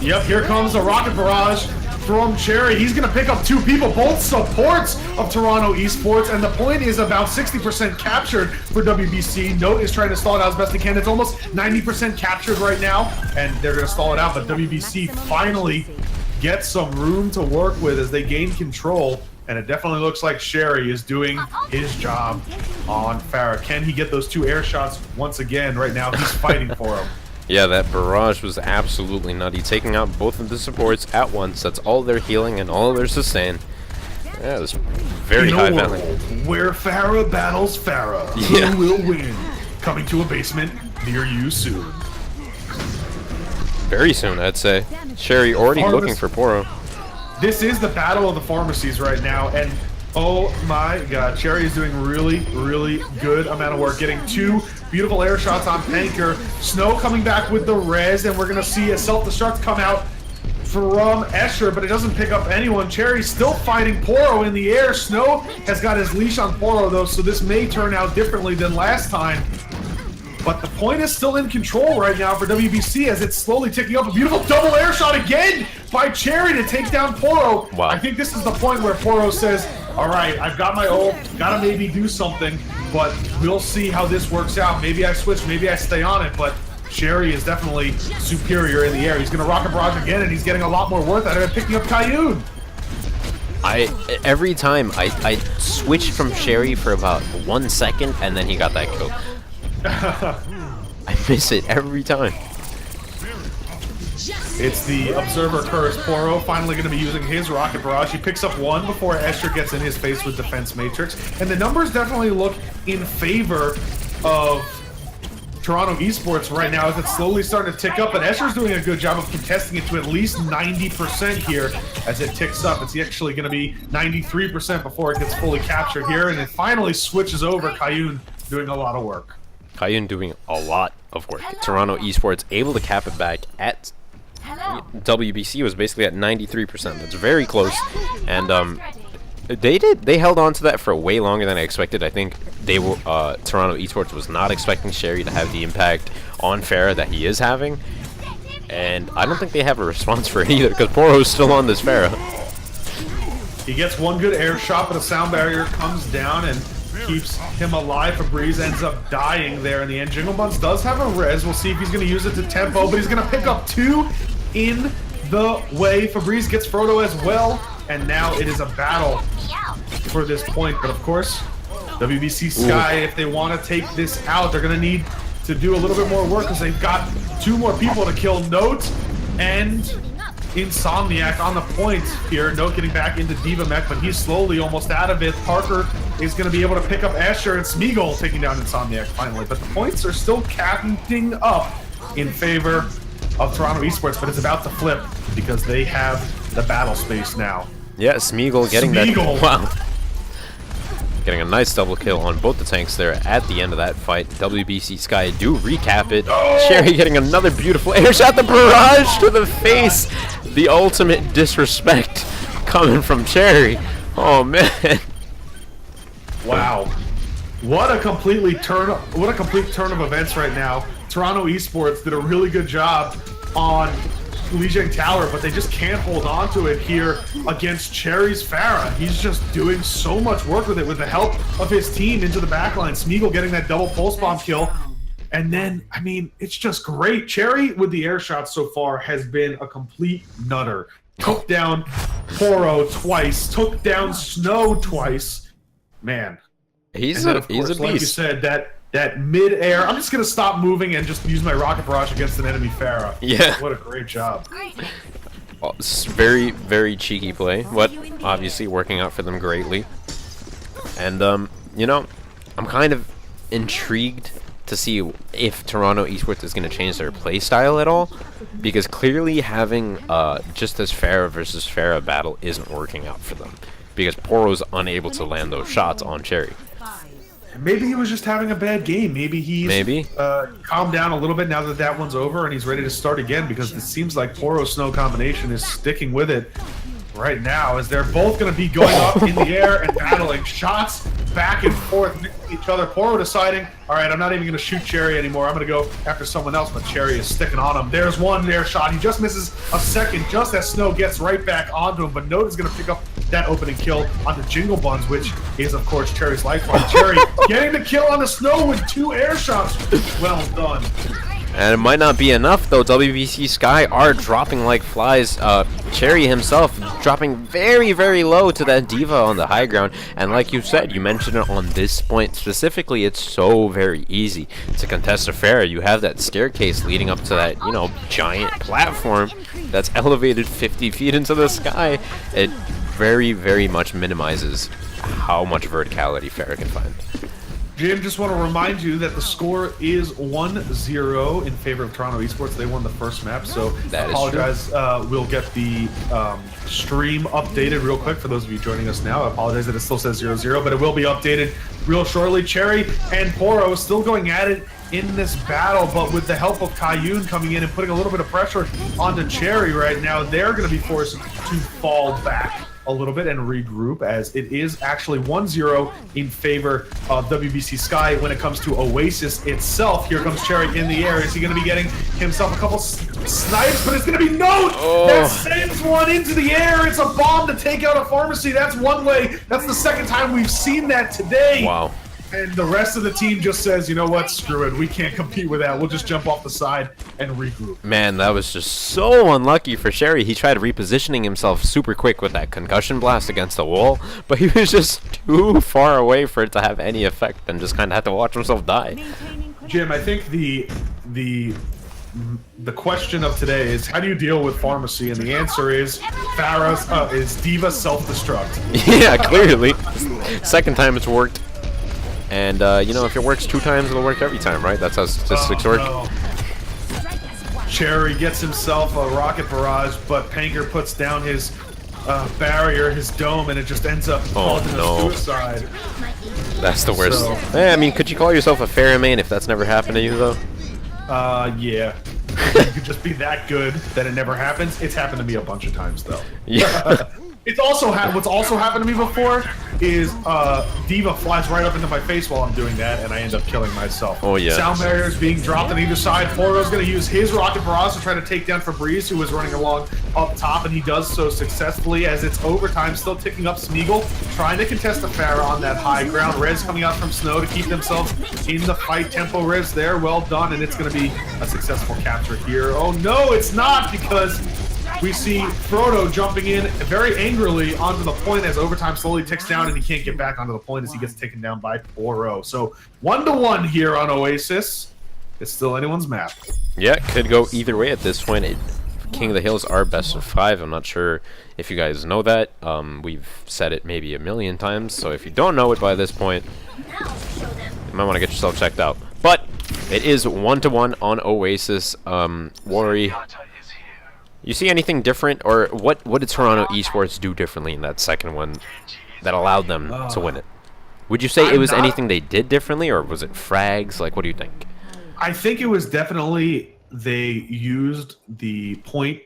Yep, here comes a rocket barrage from Cherry. He's going to pick up 2 people, both supports of Toronto Esports, and the point is about 60% captured for WBC. Note is trying to stall it out as best he can. It's almost 90% captured right now, and they're going to stall it out, but WBC finally gets some room to work with as they gain control, and it definitely looks like Sherry is doing his job on Farah. Can he get those 2 air shots once again? Right now, he's fighting for them. Yeah, that barrage was absolutely nutty, taking out both of the supports at once. That's all their healing and all their sustain. Yeah, it was very high value. Where Farah battles Farah, who will win? Coming to a basement near you soon. Very soon, I'd say. Sherry already looking for Poro. This is the battle of the pharmacies right now, and oh my god, Cherry is doing really, really good amount of work, getting 2 beautiful air shots on Panker. Snow coming back with the res, and we're gonna see a self-destruct come out from Escher, but it doesn't pick up anyone. Cherry's still fighting Poro in the air. Snow has got his leash on Poro though, so this may turn out differently than last time. But the point is still in control right now for WBC as it's slowly ticking up. A beautiful double air shot again by Cherry to take down Poro. Wow. I think this is the point where Poro says, all right, I've got my ult, gotta maybe do something, but we'll see how this works out. Maybe I switch, maybe I stay on it, but Cherry is definitely superior in the air. He's gonna rocket barrage again, and he's getting a lot more worth out of it, picking up Kayun. Every time I switched from Cherry for about 1 second, and then he got that kill. I miss it every time. It's the Observer Curse. Poro finally going to be using his Rocket Barrage. He picks up 1 before Escher gets in his face with Defense Matrix. And the numbers definitely look in favor of Toronto Esports right now as it's slowly starting to tick up. But Escher's doing a good job of contesting it to at least 90% here as it ticks up. It's actually going to be 93% before it gets fully captured here. And it finally switches over. Kayun doing a lot of work. Kayun doing a lot of work. Toronto Esports able to cap it back at WBC was basically at 93%. That's very close, and they held on to that for way longer than I expected. I think they were Toronto Esports was not expecting Sherry to have the impact on Farah that he is having, and I don't think they have a response for it either because Poro's still on this Farah. He gets 1 good air shot, but a sound barrier comes down and keeps him alive. Fabrice ends up dying there in the end. Jingle Buns does have a res. We'll see if he's going to use it to tempo, but he's going to pick up 2 in the way. Fabrice gets Frodo as well, and now it is a battle for this point. But of course, WBC Sky, if they want to take this out, they're going to need to do a little bit more work because they've got 2 more people to kill. Note and Insomniac on the point here. Note getting back into Diva Mech, but he's slowly almost out of it. Parker is going to be able to pick up Escher, and Smeagol taking down Insomniac finally. But the points are still counting up in favor of Toronto Esports, but it's about to flip because they have the battle space now. Yeah, Smeagol getting that. Wow. Getting a nice double kill on both the tanks there at the end of that fight. WBC Sky do recap it. Cherry getting another beautiful air shot. The barrage to the face. The ultimate disrespect coming from Cherry. Oh man. Wow. What a complete turn of events right now. Toronto Esports did a really good job on Lijiang Tower, but they just can't hold on to it here against Cherry's Farah. He's just doing so much work with it with the help of his team into the backline. Smeagol getting that double pulse bomb kill. And then, I mean, it's just great. Cherry with the air shots so far has been a complete nutter. Took down Poro twice, took down Snow twice. Man. He's a beast. Like you said, that mid-air, I'm just going to stop moving and just use my Rocket Barrage against an enemy Farah. Yeah. What a great job. It's very, very cheeky play, but obviously working out for them greatly. And, you know, I'm kind of intrigued to see if Toronto Esports is going to change their play style at all, because clearly having just this Farah versus Farah battle isn't working out for them, because Poro's unable to land those shots on Cherry. Maybe he was just having a bad game. Maybe he's calmed down a little bit now that that one's over and he's ready to start again, because it seems like Poro-Snow combination is sticking with it right now as they're both going to be going up in the air and battling shots back and forth with each other. Poro deciding, all right, I'm not even going to shoot Cherry anymore. I'm going to go after someone else, but Cherry is sticking on him. There's one air shot. He just misses a second just as Snow gets right back onto him, but Note is going to pick up that opening kill onto Jingle Buns, which is, of course, Cherry's lifeline. Cherry getting the kill on the Snow with 2 air shots. Well done. And it might not be enough, though. WBC Sky are dropping like flies. Cherry himself dropping very, very low to that Diva on the high ground. And like you said, you mentioned it on this point specifically, it's so very easy to contest a Farah. You have that staircase leading up to that, you know, giant platform that's elevated 50 feet into the sky. It very, very much minimizes how much verticality Farah can find. Jim, just want to remind you that the score is 1-0 in favor of Toronto Esports. They won the first map, so That is apologize. We'll get the stream updated real quick for those of you joining us now. I apologize that it still says 0-0, but it will be updated real shortly. Cherry and Poro still going at it in this battle, but with the help of Kayun coming in and putting a little bit of pressure onto Cherry right now, they're going to be forced to fall back a little bit and regroup, as it is actually 1-0 in favor of WBC Sky when it comes to Oasis itself. Here comes Cherry in the air. Is he going to be getting himself a couple snipes? But it's going to be Note that sends one into the air. It's a bomb to take out a pharmacy. That's one way. That's the second time we've seen that today. Wow. And the rest of the team just says, you know what, screw it. We can't compete with that. We'll just jump off the side and regroup. Man, that was just so unlucky for Sherry. He tried repositioning himself super quick with that concussion blast against the wall, but he was just too far away for it to have any effect and just kind of had to watch himself die. Jim, I think the question of today is, how do you deal with pharmacy? And the answer is is Diva self-destruct. Yeah, clearly. Second time it's worked. And, you know, if it works 2 times, it'll work every time, right? That's how statistics work. No. Cherry gets himself a rocket barrage, but Panker puts down his barrier, his dome, and it just ends up causing a suicide. That's the worst. So, I mean, could you call yourself a Pheromane if that's never happened to you, though? yeah. You could just be that good that it never happens. It's happened to me a bunch of times, though. Yeah. It's also what's also happened to me before is Diva flies right up into my face while I'm doing that, and I end up killing myself. Oh yeah. Sound barriers being dropped on either side. Foro's going to use his rocket barrage to try to take down Fabrice, who was running along up top, and he does so successfully as it's overtime. Still ticking up Smeagol, trying to contest the Pharah on that high ground. Rez coming out from Snow to keep themselves in the fight. Tempo Rez there, well done, and it's going to be a successful capture here. Oh no, it's not, because we see Frodo jumping in very angrily onto the point as overtime slowly ticks down, and he can't get back onto the point as he gets taken down by Poro. So 1-1 here on Oasis. It's still anyone's map. Yeah, could go either way at this point. King of the Hills are best of 5. I'm not sure if you guys know that. We've said it maybe a million times, so if you don't know it by this point, you might want to get yourself checked out. But it is 1-1 on Oasis. Worry. You see anything different, or what did Toronto Esports do differently in that second one that allowed them to win it? Would you say it was anything they did differently, or was it frags? Like, what do you think? I think it was definitely they used the point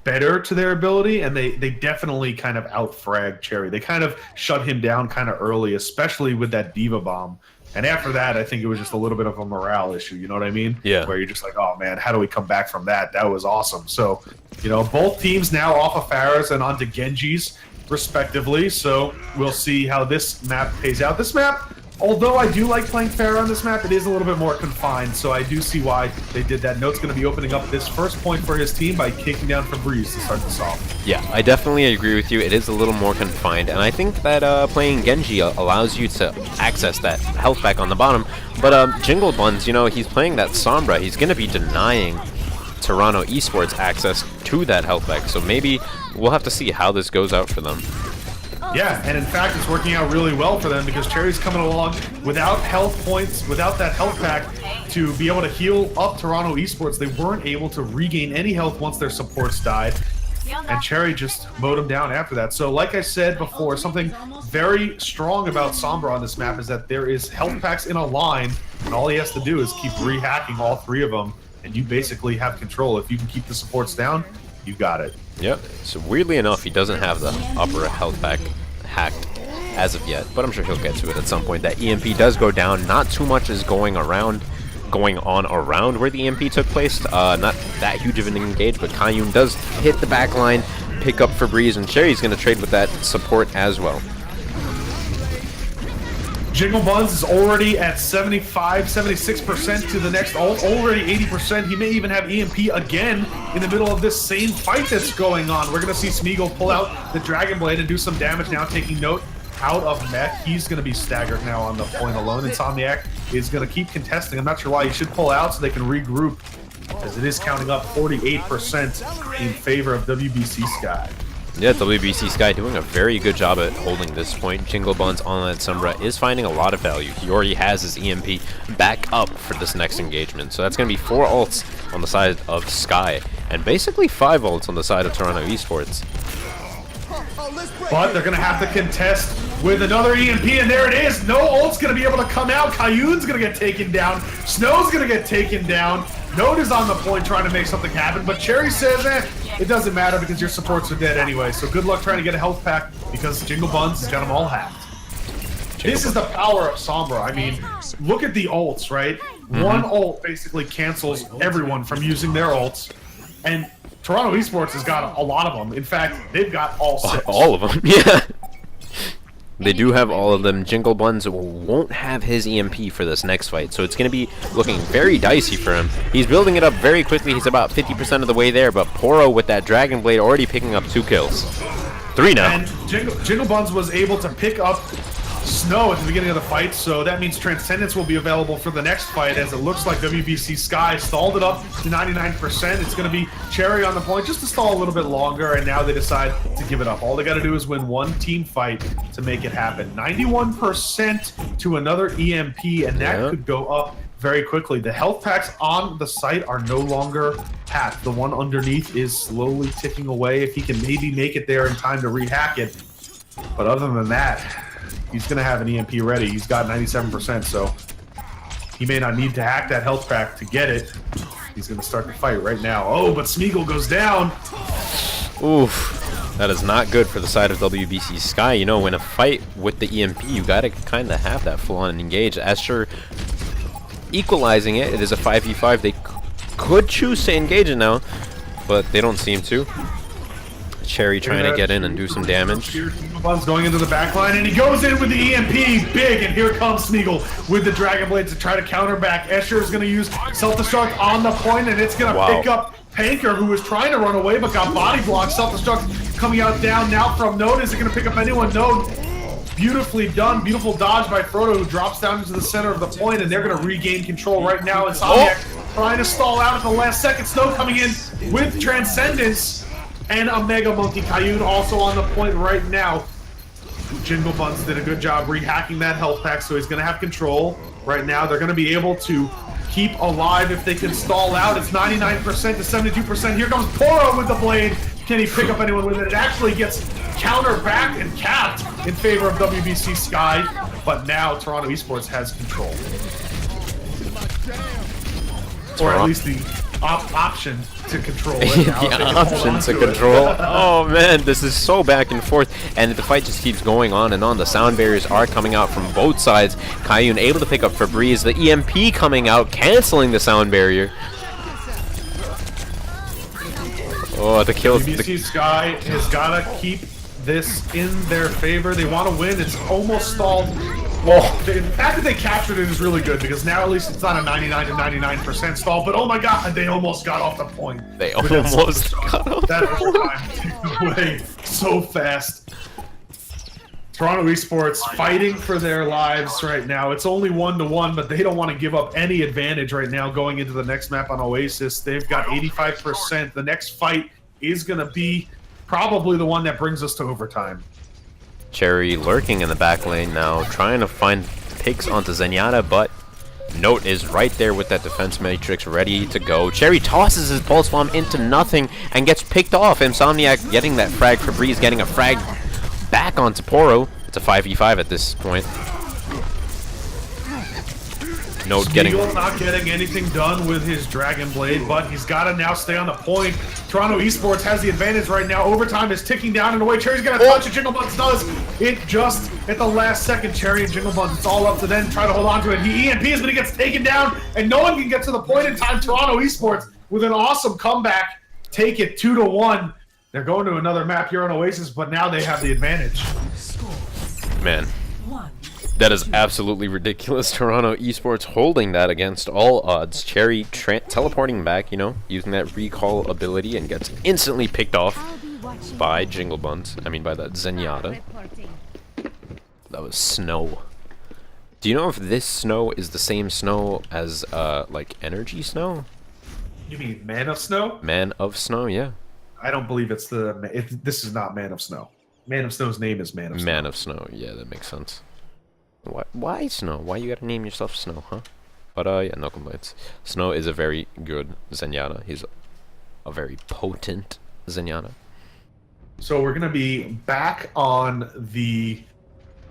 better to their ability, and they definitely kind of out-fragged Cherry. They kind of shut him down kind of early, especially with that Diva bomb. And after that, I think it was just a little bit of a morale issue, you know what I mean? Yeah. Where you're just like, oh man, how do we come back from that? That was awesome. So, you know, both teams now off of Pharahs and onto Genjis, respectively. So we'll see how this map pays out. This map, although I do like playing Pharah on this map, it is a little bit more confined. So I do see why they did that. Note's going to be opening up this first point for his team by kicking down Fabrice to start this off. Yeah, I definitely agree with you. It is a little more confined, and I think that playing Genji allows you to access that health back on the bottom. But Jingle Buns, you know, he's playing that Sombra. He's going to be denying Toronto Esports access to that health back. So maybe we'll have to see how this goes out for them. Yeah, and in fact, it's working out really well for them because Cherry's coming along without health points, without that health pack to be able to heal up Toronto Esports. They weren't able to regain any health once their supports died, and Cherry just mowed them down after that. So like I said before, something very strong about Sombra on this map is that there is health packs in a line, and all he has to do is keep re-hacking all 3 of them, and you basically have control. If you can keep the supports down, you got it. Yep. So weirdly enough, he doesn't have the upper health pack hacked as of yet, but I'm sure he'll get to it at some point. That EMP does go down. Not too much is going on around where the EMP took place. Not that huge of an engage, but Kayun does hit the back line, pick up Fabrice, and Cherry's going to trade with that support as well. Jingle Buns is already at 75, 76% to the next ult, already 80%. He may even have EMP again in the middle of this same fight that's going on. We're going to see Smeagol pull out the Dragon Blade and do some damage now, taking Note out of mech. He's going to be staggered now on the point alone. Insomniac is going to keep contesting. I'm not sure why. He should pull out so they can regroup, as it is counting up 48% in favor of WBC Sky. Yeah, WBC Sky doing a very good job at holding this point. Jingle Buns on that Sombra is finding a lot of value. He already has his EMP back up for this next engagement. So that's going to be 4 ults on the side of Sky, and basically 5 ults on the side of Toronto Esports. But they're going to have to contest with another EMP, and there it is. No ult's going to be able to come out. Kayun's going to get taken down. Snow's going to get taken down. Note is on the point trying to make something happen, but Cherry says, it doesn't matter because your supports are dead anyway, so good luck trying to get a health pack because Jingle Buns has got them all hacked. This is the power of Sombra. I mean, look at the ults, right? One ult basically cancels everyone from using their ults, and Toronto Esports has got a lot of them. In fact, they've got all 6. All of them, yeah. They do have all of them. Jingle Buns won't have his EMP for this next fight, so it's going to be looking very dicey for him. He's building it up very quickly. He's about 50% of the way there, but Poro with that Dragon Blade already picking up 2 kills. 3 now. And Jingle Buns was able to pick up Snow at the beginning of the fight, so that means Transcendence will be available for the next fight, as it looks like WBC Sky stalled it up to 99%. It's going to be Cherry on the point just to stall a little bit longer, and now they decide to give it up. All they got to do is win 1 team fight to make it happen. 91% to another EMP, and that could go up very quickly. The health packs on the site are no longer packed. The one underneath is slowly ticking away. If he can maybe make it there in time to rehack it. But other than that, he's going to have an EMP ready. He's got 97%, so he may not need to hack that health pack to get it. He's going to start the fight right now. Oh, but Smeagol goes down. Oof. That is not good for the side of WBC Sky. You know, in a fight with the EMP, you got to kind of have that full-on engage. Asher equalizing it. It is a 5v5. They could choose to engage it now, but they don't seem to. Cherry trying to get in and do some damage. Buns going into the back line, and he goes in with the EMP big, and here comes Smeagol with the Dragon Blade to try to counter back. Escher is going to use self-destruct on the point, and it's going to pick up Panker, who was trying to run away but got body blocked. Self-destruct coming out down now from Node. Is it going to pick up anyone? Node. Beautifully done. Beautiful dodge by Frodo, who drops down into the center of the point, and they're going to regain control right now. Insomniac trying to stall out at the last second. Snow coming in with Transcendence. And a Mega Monkey. Kayun also on the point right now. Jingle Buns did a good job rehacking that health pack, so he's going to have control. Right now, they're going to be able to keep alive if they can stall out. It's 99% to 72%. Here comes Poro with the blade. Can he pick up anyone with it? It actually gets counter back and capped in favor of WBC Sky, but now Toronto Esports has control. Or at least the option to control it. The option to control. Oh man, this is so back and forth, and the fight just keeps going on and on. The sound barriers are coming out from both sides. Kayun able to pick up Febreze. The EMP coming out, canceling the sound barrier. Oh, the kill. WBC Sky has got to keep this in their favor. They want to win. It's almost stalled. Well, the fact that they captured it is really good, because now at least it's not a 99 to 99% stall, but oh my god, they almost got off the point. They almost got off that overtime away so fast. Toronto Esports fighting for their lives right now. It's only 1-1, but they don't want to give up any advantage right now going into the next map on Oasis. They've got 85%. The next fight is going to be probably the one that brings us to overtime. Cherry lurking in the back lane now, trying to find picks onto Zenyatta, but Note is right there with that defense matrix ready to go. Cherry tosses his pulse bomb into nothing and gets picked off. Insomniac getting that frag. Febreze getting a frag back onto Poro. It's a 5v5 at this point. Note not getting anything done with his Dragon Blade, but he's got to now stay on the point. Toronto Esports has the advantage right now. Overtime is ticking down and away. Cherry's going to touch it. Jingle Buns does it just at the last second. Cherry and Jingle Buns, it's all up to them. Try to hold on to it. He EMPs, but he gets taken down, and no one can get to the point in time. Toronto Esports with an awesome comeback. Take it 2-1. They're going to another map here on Oasis, but now they have the advantage. Man. That is absolutely ridiculous. Toronto Esports holding that against all odds. Cherry teleporting back, you know, using that recall ability, and gets instantly picked off by Jingle Buns. I mean, by that Zenyatta. That was Snow. Do you know if this Snow is the same Snow as, like, Energy Snow? You mean Man of Snow? Man of Snow, yeah. I don't believe it's this is not Man of Snow. Man of Snow's name is Man of Snow. Man of Snow. Yeah, that makes sense. Why Snow? Why you gotta name yourself Snow, huh? But yeah, no complaints. Snow is a very good Zenyatta. He's a very potent Zenyatta. So we're gonna be back on the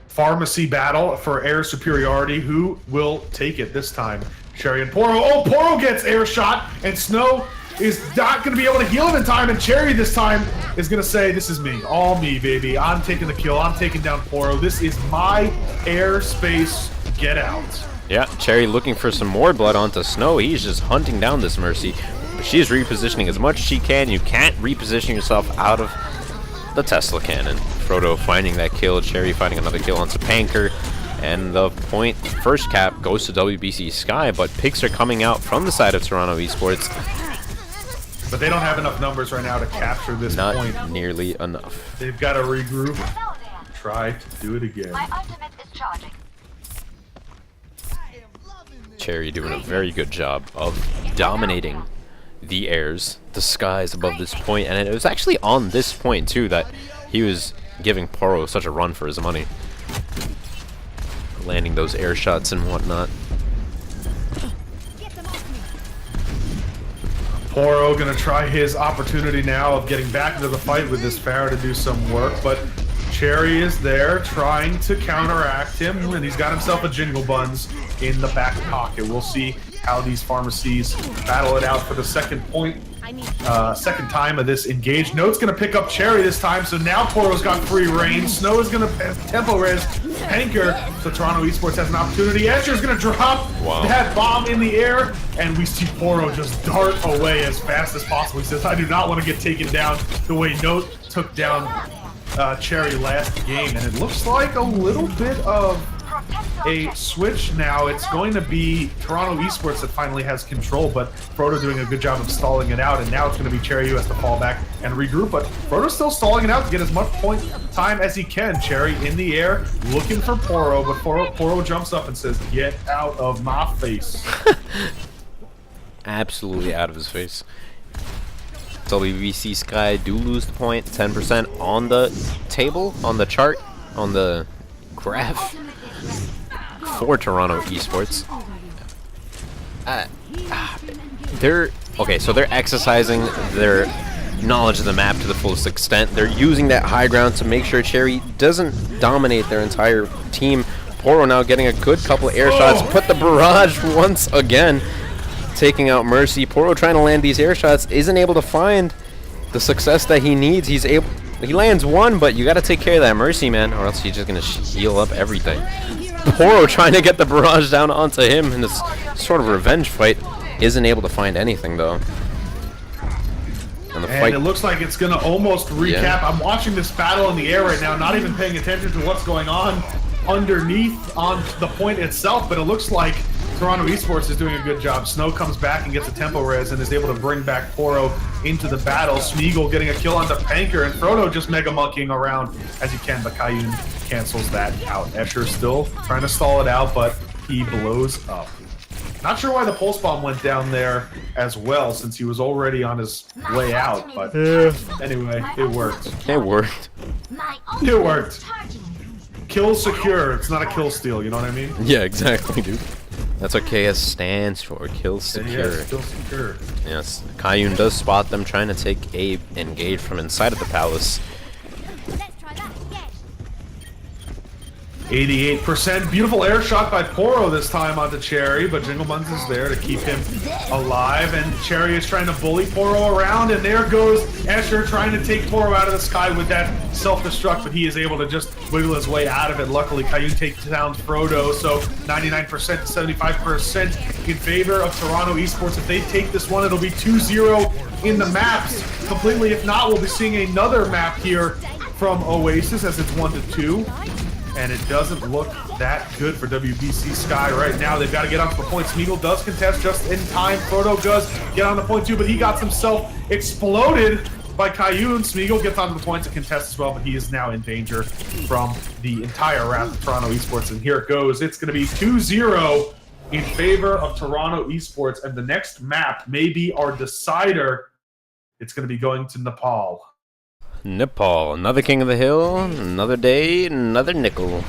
pharmacy battle for air superiority. Who will take it this time? Cherry and Poro. Oh, Poro gets air shot, and Snow is not going to be able to heal him in time, and Cherry this time is going to say, this is me. All me, baby. I'm taking the kill. I'm taking down Poro. This is my airspace. Get out. Yeah, Cherry looking for some more blood onto Snow. He's just hunting down this Mercy. But she's repositioning as much as she can. You can't reposition yourself out of the Tesla cannon. Frodo finding that kill. Cherry finding another kill onto Panker. And the point first cap goes to WBC Sky, but picks are coming out from the side of Toronto Esports. But they don't have enough numbers right now to capture this Not point. nearly enough. They've got to regroup. Try to do it again. My ultimate is charging. Cherry doing a very good job of dominating the airs, the skies above this point, and it was actually on this point too that he was giving Poro such a run for his money. Landing those air shots and whatnot. Poro gonna try his opportunity now of getting back into the fight with this Pharah to do some work, but Cherry is there trying to counteract him, and he's got himself a Jingle Buns in the back pocket. We'll see how these pharmacies battle it out for the second point. Second time of this engage. Note's gonna pick up Cherry this time, so now Poro's got free reign. Snow is gonna tempo res Panker, so Toronto Esports has an opportunity. Escher's gonna drop that bomb in the air, and we see Poro just dart away as fast as possible. He says, I do not want to get taken down the way Note took down Cherry last game, and it looks like a little bit of a switch now. It's going to be Toronto Esports that finally has control, but Frodo doing a good job of stalling it out, and now it's going to be Cherry who has to fall back and regroup, but Frodo's still stalling it out to get as much point time as he can. Cherry in the air looking for Poro, but Poro jumps up and says, get out of my face. Absolutely out of his face. WBC Sky do lose the point, 10% on the table, on the chart, on the graph for Toronto Esports. So they're exercising their knowledge of the map to the fullest extent. They're using that high ground to make sure Cherry doesn't dominate their entire team. Poro now getting a good couple of air shots, put the barrage once again, taking out Mercy. Poro trying to land these air shots, isn't able to find the success that he needs. He lands one, but you got to take care of that Mercy, man, or else he's just going to heal up everything. Poro trying to get the barrage down onto him in this sort of revenge fight. Isn't able to find anything, though. And it looks like it's going to almost recap. Yeah. I'm watching this battle in the air right now, not even paying attention to what's going on underneath on the point itself, but it looks like Toronto Esports is doing a good job. Snow comes back and gets a tempo res and is able to bring back Poro into the battle. Smeagol getting a kill onto Panker, and Frodo just mega monkeying around as he can, but Kayun cancels that out. Escher still trying to stall it out, but he blows up. Not sure why the pulse bomb went down there as well, since he was already on his way out, but anyway, it worked. It worked. It worked. Kill secure. It's not a kill steal, you know what I mean? Yeah, exactly, dude. That's what KS stands for. Kill secure. Yes, kill secure. Yes. Kayun does spot them trying to take a engage from inside of the palace. 88%. Beautiful air shot by Poro this time onto Cherry, but Jingle Buns is there to keep him alive, and Cherry is trying to bully Poro around, and there goes Escher trying to take Poro out of the sky with that self-destruct, but he is able to just wiggle his way out of it. Luckily, Kayun takes down Frodo, so 99% to 75% in favor of Toronto Esports. If they take this one, it'll be 2-0 in the maps completely. If not, we'll be seeing another map here from Oasis as it's 1-2. And it doesn't look that good for WBC Sky right now. They've got to get onto the point. Smeagol does contest just in time. Frodo does get on the point too, but he got himself exploded by Kayun. Smeagol gets onto the point to contest as well, but he is now in danger from the entire wrath of Toronto Esports. And here it goes. It's going to be 2-0 in favor of Toronto Esports. And the next map may be our decider It's going to be going to Nepal. Nepal, another king of the hill, another day, another nickel.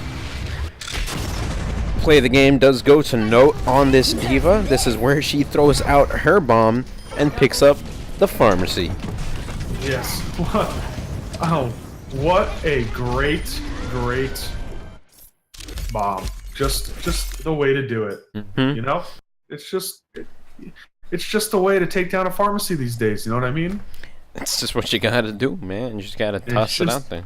Play of the game does go to note on this diva. This is where she throws out her bomb and picks up the pharmacy. Yes. What a great bomb. Just the way to do it. Mm-hmm. You know? It's just the way to take down a pharmacy these days, you know what I mean? It's just what you gotta do, man. You just gotta toss it out there.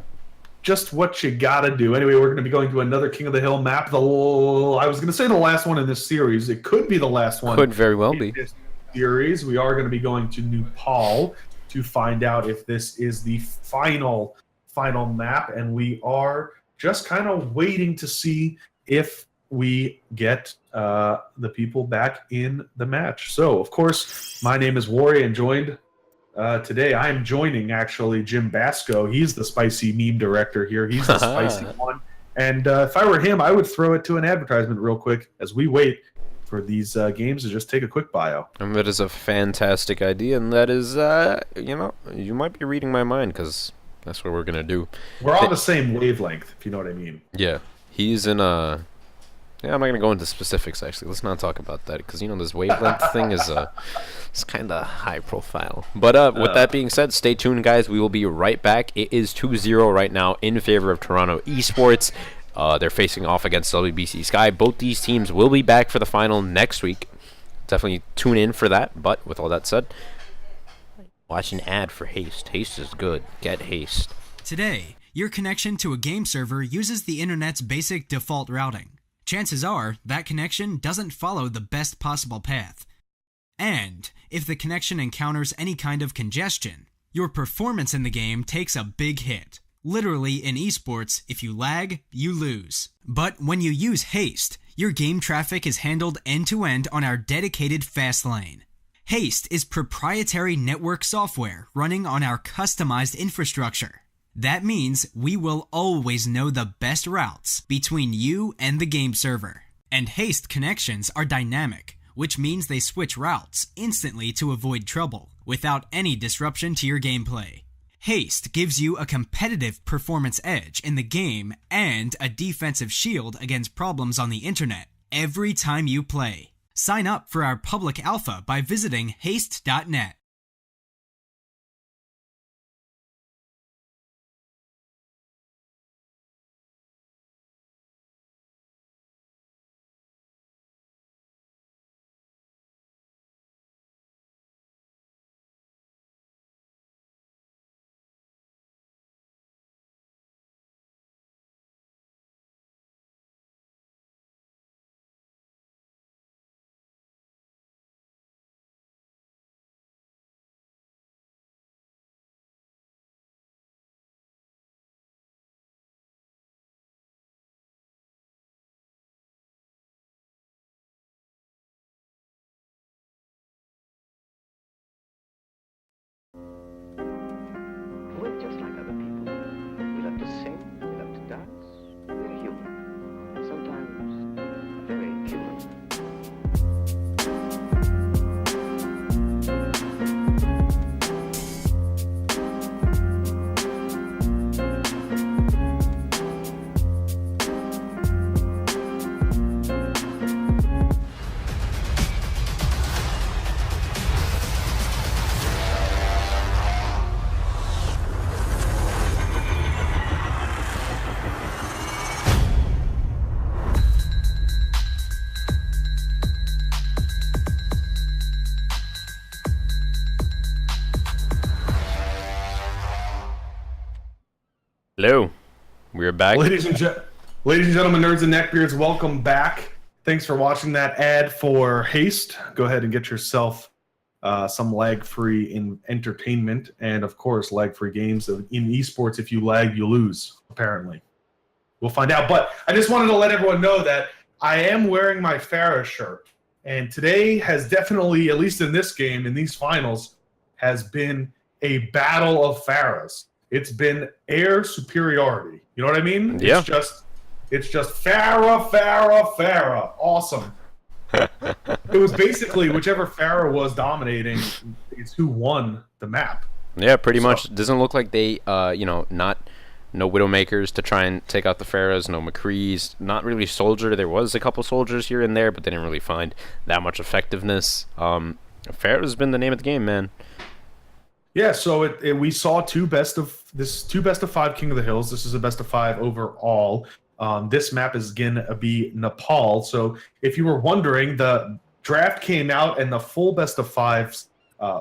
Just what you gotta do. Anyway, we're gonna be going to another King of the Hill map. I was gonna say the last one in this series. It could be the last one. Could very well be. This series. We are gonna be going to Nepal to find out if this is the final map, and we are just kind of waiting to see if we get the people back in the match. So, of course, my name is Warrior, and joined today, I am joining actually Jim Basco. He's the spicy meme director here. He's the spicy one. And if I were him, I would throw it to an advertisement real quick as we wait for these games to just take a quick bio. And that is a fantastic idea, and that is, you might be reading my mind, because that's what we're going to do. We're on the same wavelength, if you know what I mean. Yeah. He's in a... Yeah, I'm not going to go into specifics, actually. Let's not talk about that, because, this wavelength thing is it's kind of high profile. But with that being said, stay tuned, guys. We will be right back. It is 2-0 right now in favor of Toronto Esports. They're facing off against WBC Sky. Both these teams will be back for the final next week. Definitely tune in for that. But with all that said, watch an ad for Haste. Haste is good. Get Haste. Today, your connection to a game server uses the internet's basic default routing. Chances are that connection doesn't follow the best possible path. And if the connection encounters any kind of congestion, your performance in the game takes a big hit. Literally, in esports, if you lag, you lose. But when you use Haste, your game traffic is handled end-to-end on our dedicated fast lane. Haste is proprietary network software running on our customized infrastructure. That means we will always know the best routes between you and the game server. And Haste connections are dynamic, which means they switch routes instantly to avoid trouble, without any disruption to your gameplay. Haste gives you a competitive performance edge in the game and a defensive shield against problems on the internet every time you play. Sign up for our public alpha by visiting haste.net. We're just like other people. We love to sing, we love to dance. We're human. Sometimes very human. Hello. We're back. Ladies and gentlemen, nerds and neckbeards, welcome back. Thanks for watching that ad for Haste. Go ahead and get yourself some lag-free entertainment, and of course, lag-free games. In esports, if you lag, you lose, apparently. We'll find out. But I just wanted to let everyone know that I am wearing my Farah shirt. And today has definitely, at least in this game, in these finals, has been a battle of Farahs. It's been air superiority. You know what I mean? Yeah. It's just Farah, Farah, Farah. Awesome. It was basically whichever Farah was dominating is who won the map. Yeah, pretty much. Doesn't look like they, no Widowmakers to try and take out the Pharaohs, no McCrees, not really Soldier. There was a couple Soldiers here and there, but they didn't really find that much effectiveness. Pharaoh's been the name of the game, man. Yeah, so we saw two best of 5 King of the Hills. This is a best of 5 overall. This map is gonna be Nepal. So if you were wondering, the draft came out and the full best of 5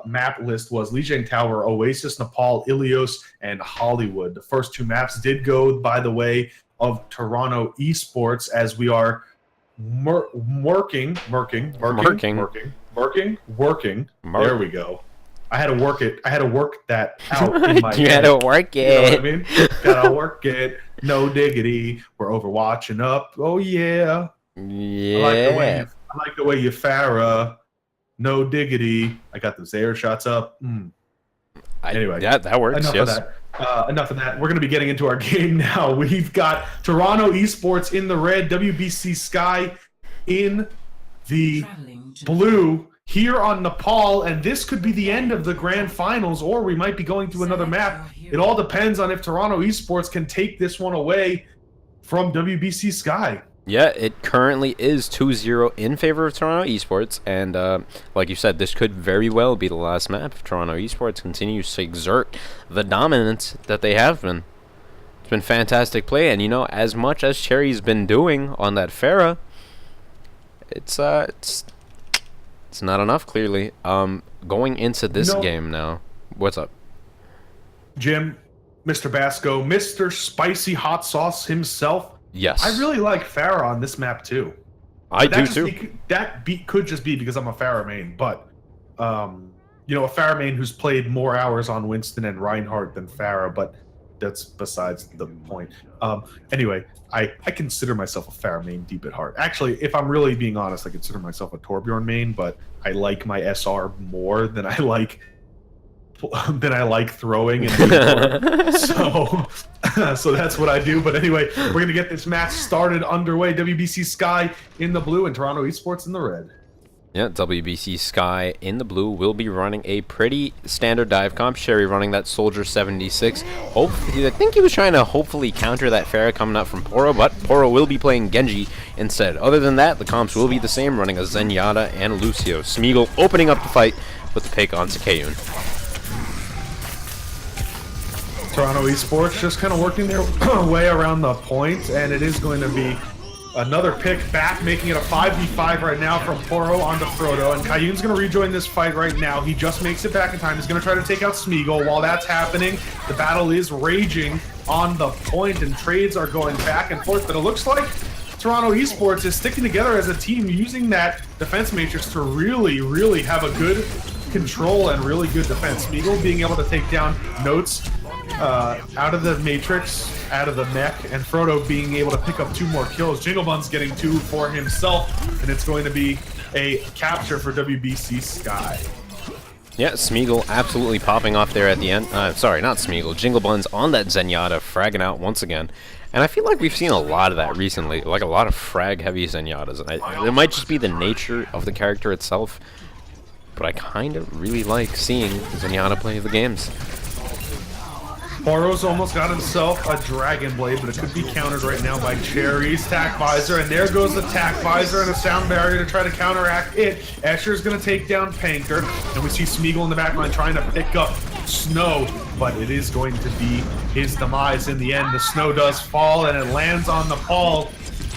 map list was Lijiang Tower, Oasis, Nepal, Ilios, and Hollywood. The first 2 maps did go by the way of Toronto Esports, as we are working. There we go. I had to work it. I had to work that out in my You head. had to work it. You know what I mean? Gotta work it. No diggity. We're overwatching up. Oh yeah. Yeah. I like the way you Farah. No diggity. I got those air shots up. Anyway. Yeah, that works. Enough yes. of that. Enough of that. We're going to be getting into our game now. We've got Toronto Esports in the red, WBC Sky in the blue here on Nepal, and this could be the end of the grand finals, or we might be going to another map. It all depends on if Toronto Esports can take this one away from WBC Sky. Yeah, it currently is 2-0 in favor of Toronto Esports, and like you said, this could very well be the last map if Toronto Esports continues to exert the dominance that they have been. It's been fantastic play, and as much as Cherry's been doing on that Pharah, it's not enough, clearly. Going into this game now, what's up? Jim, Mr. Basco, Mr. Spicy Hot Sauce himself. Yes. I really like Farah on this map too. I do too. Could just be because I'm a Farah main, but a Farah main who's played more hours on Winston and Reinhardt than Farah, but that's besides the point. Anyway, I consider myself a Farah main deep at heart. Actually, if I'm really being honest, I consider myself a Torbjorn main, but I like my SR more than I like throwing and so that's what I do. But anyway, we're gonna get this match started underway. WBC Sky in the blue and Toronto Esports in the red. Yeah, WBC Sky in the blue will be running a pretty standard dive comp. Sherry running that Soldier 76. I think he was trying to hopefully counter that Pharah coming up from Poro, but Poro will be playing Genji instead. Other than that, the comps will be the same, running a Zenyatta and Lucio. Smeagol opening up the fight with the pick on Sakeyun. Toronto Esports just kind of working their way around the point, and it is going to be another pick back, making it a 5v5 right now from Poro onto Frodo, and Kayun's going to rejoin this fight right now. He just makes it back in time. He's going to try to take out Smeagol. While that's happening, the battle is raging on the point, and trades are going back and forth, but it looks like Toronto Esports is sticking together as a team, using that defense matrix to really, really have a good control and really good defense. Smeagol being able to take down Notes out of the matrix, out of the mech, and Frodo being able to pick up 2 more kills. Jinglebun's getting 2 for himself, and it's going to be a capture for WBC Sky. Yeah, Smeagol absolutely popping off there at the end. Sorry, not Smeagol. Jinglebun's on that Zenyatta, fragging out once again. And I feel like we've seen a lot of that recently, like a lot of frag-heavy Zenyatas. It might just be the nature of the character itself, but I kind of really like seeing Zenyatta play the games. Poro's almost got himself a Dragon Blade, but it could be countered right now by Cherry's Tac Visor, and there goes the Tac Visor and a sound barrier to try to counteract it. Escher's going to take down Panker, and we see Smeagol in the back line trying to pick up Snow, but it is going to be his demise in the end. The Snow does fall, and it lands on Nepal.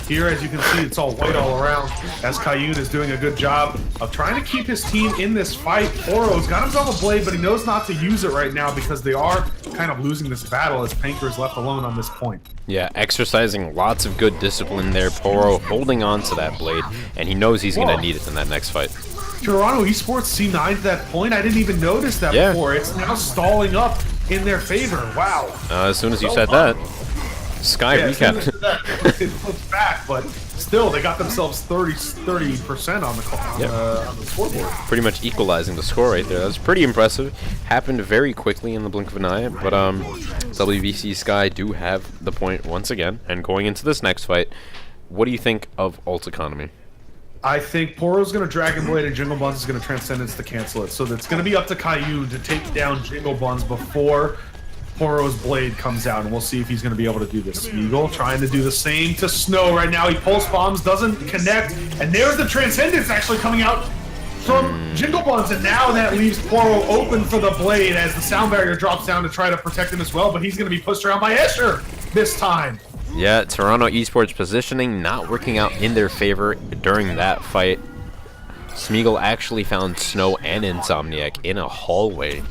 Here, as you can see, it's all white all around, as Kayun is doing a good job of trying to keep his team in this fight. Poro's got himself a blade, but he knows not to use it right now because they are kind of losing this battle as Panker is left alone on this point. Yeah, exercising lots of good discipline there. Poro holding on to that blade, and he knows he's going to need it in that next fight. Toronto Esports C9 to that point. I didn't even notice that before. It's now stalling up in their favor. Wow. As soon as you said that, Sky recap. It flips back, but still, they got themselves 30% on the scoreboard. Pretty much equalizing the score right there. That was pretty impressive. Happened very quickly in the blink of an eye, but WBC Sky do have the point once again. And going into this next fight, what do you think of ult economy? I think Poro's going to Dragon Blade and Jingle Buns is going to Transcendence to cancel it. So it's going to be up to Caillou to take down Jingle Buns before Poro's Blade comes out, and we'll see if he's going to be able to do this. Smeagol trying to do the same to Snow right now. He pulse bombs, doesn't connect, and there's the Transcendence actually coming out from Jingle Buns, and now that leaves Poro open for the Blade as the sound barrier drops down to try to protect him as well, but he's going to be pushed around by Escher this time. Yeah, Toronto Esports positioning not working out in their favor during that fight. Smeagol actually found Snow and Insomniac in a hallway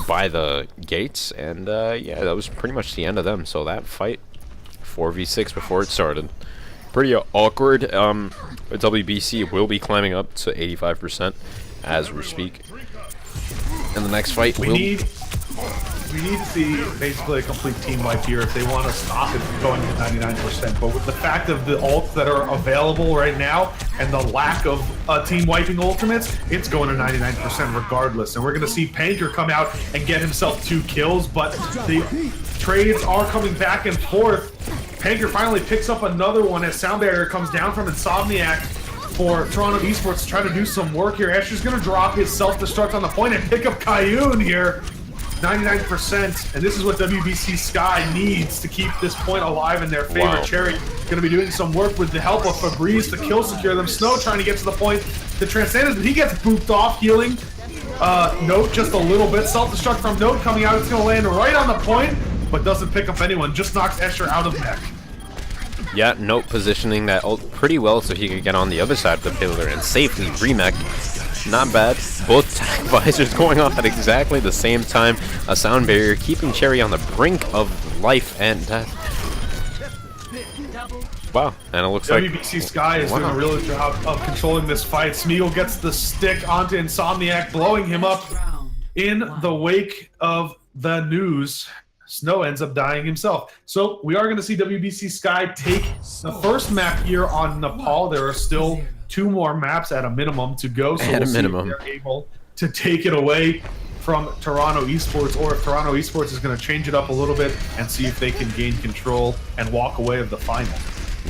by the gates, and yeah, that was pretty much the end of them. So that fight, 4v6 before it started. Pretty awkward. WBC will be climbing up to 85% as we speak. And the next fight we need to see basically a complete team wipe here if they want to stop it from going to 99%. But with the fact of the ults that are available right now and the lack of team wiping ultimates, it's going to 99% regardless. And we're going to see Panker come out and get himself 2 kills, but the trades are coming back and forth. Panker finally picks up another one as sound barrier comes down from Insomniac for Toronto Esports to try to do some work here. Asher's going to drop his self-destruct on the point and pick up Caillou here. 99%, and this is what WBC Sky needs to keep this point alive in their favor. Wow. Cherry going to be doing some work with the help of Fabrice to kill secure them. Snow trying to get to the point to Transcendence, but he gets booped off, healing. Note just a little bit. Self-destruct from Note coming out. It's going to land right on the point, but doesn't pick up anyone. Just knocks Escher out of mech. Yeah, Note positioning that ult pretty well so he could get on the other side of the pillar and safely remech. Not bad. Both tag visors going off at exactly the same time. A sound barrier keeping Cherry on the brink of life and death. Wow, and it looks WBC Sky is doing a real job of controlling this fight. Smeagol gets the stick onto Insomniac, blowing him up. In the wake of the news, Snow ends up dying himself. So we are going to see WBC Sky take the first map here on Nepal. There are still 2 more maps at a minimum to go. So we'll see if they're able to take it away from Toronto Esports, or if Toronto Esports is going to change it up a little bit and see if they can gain control and walk away of the final.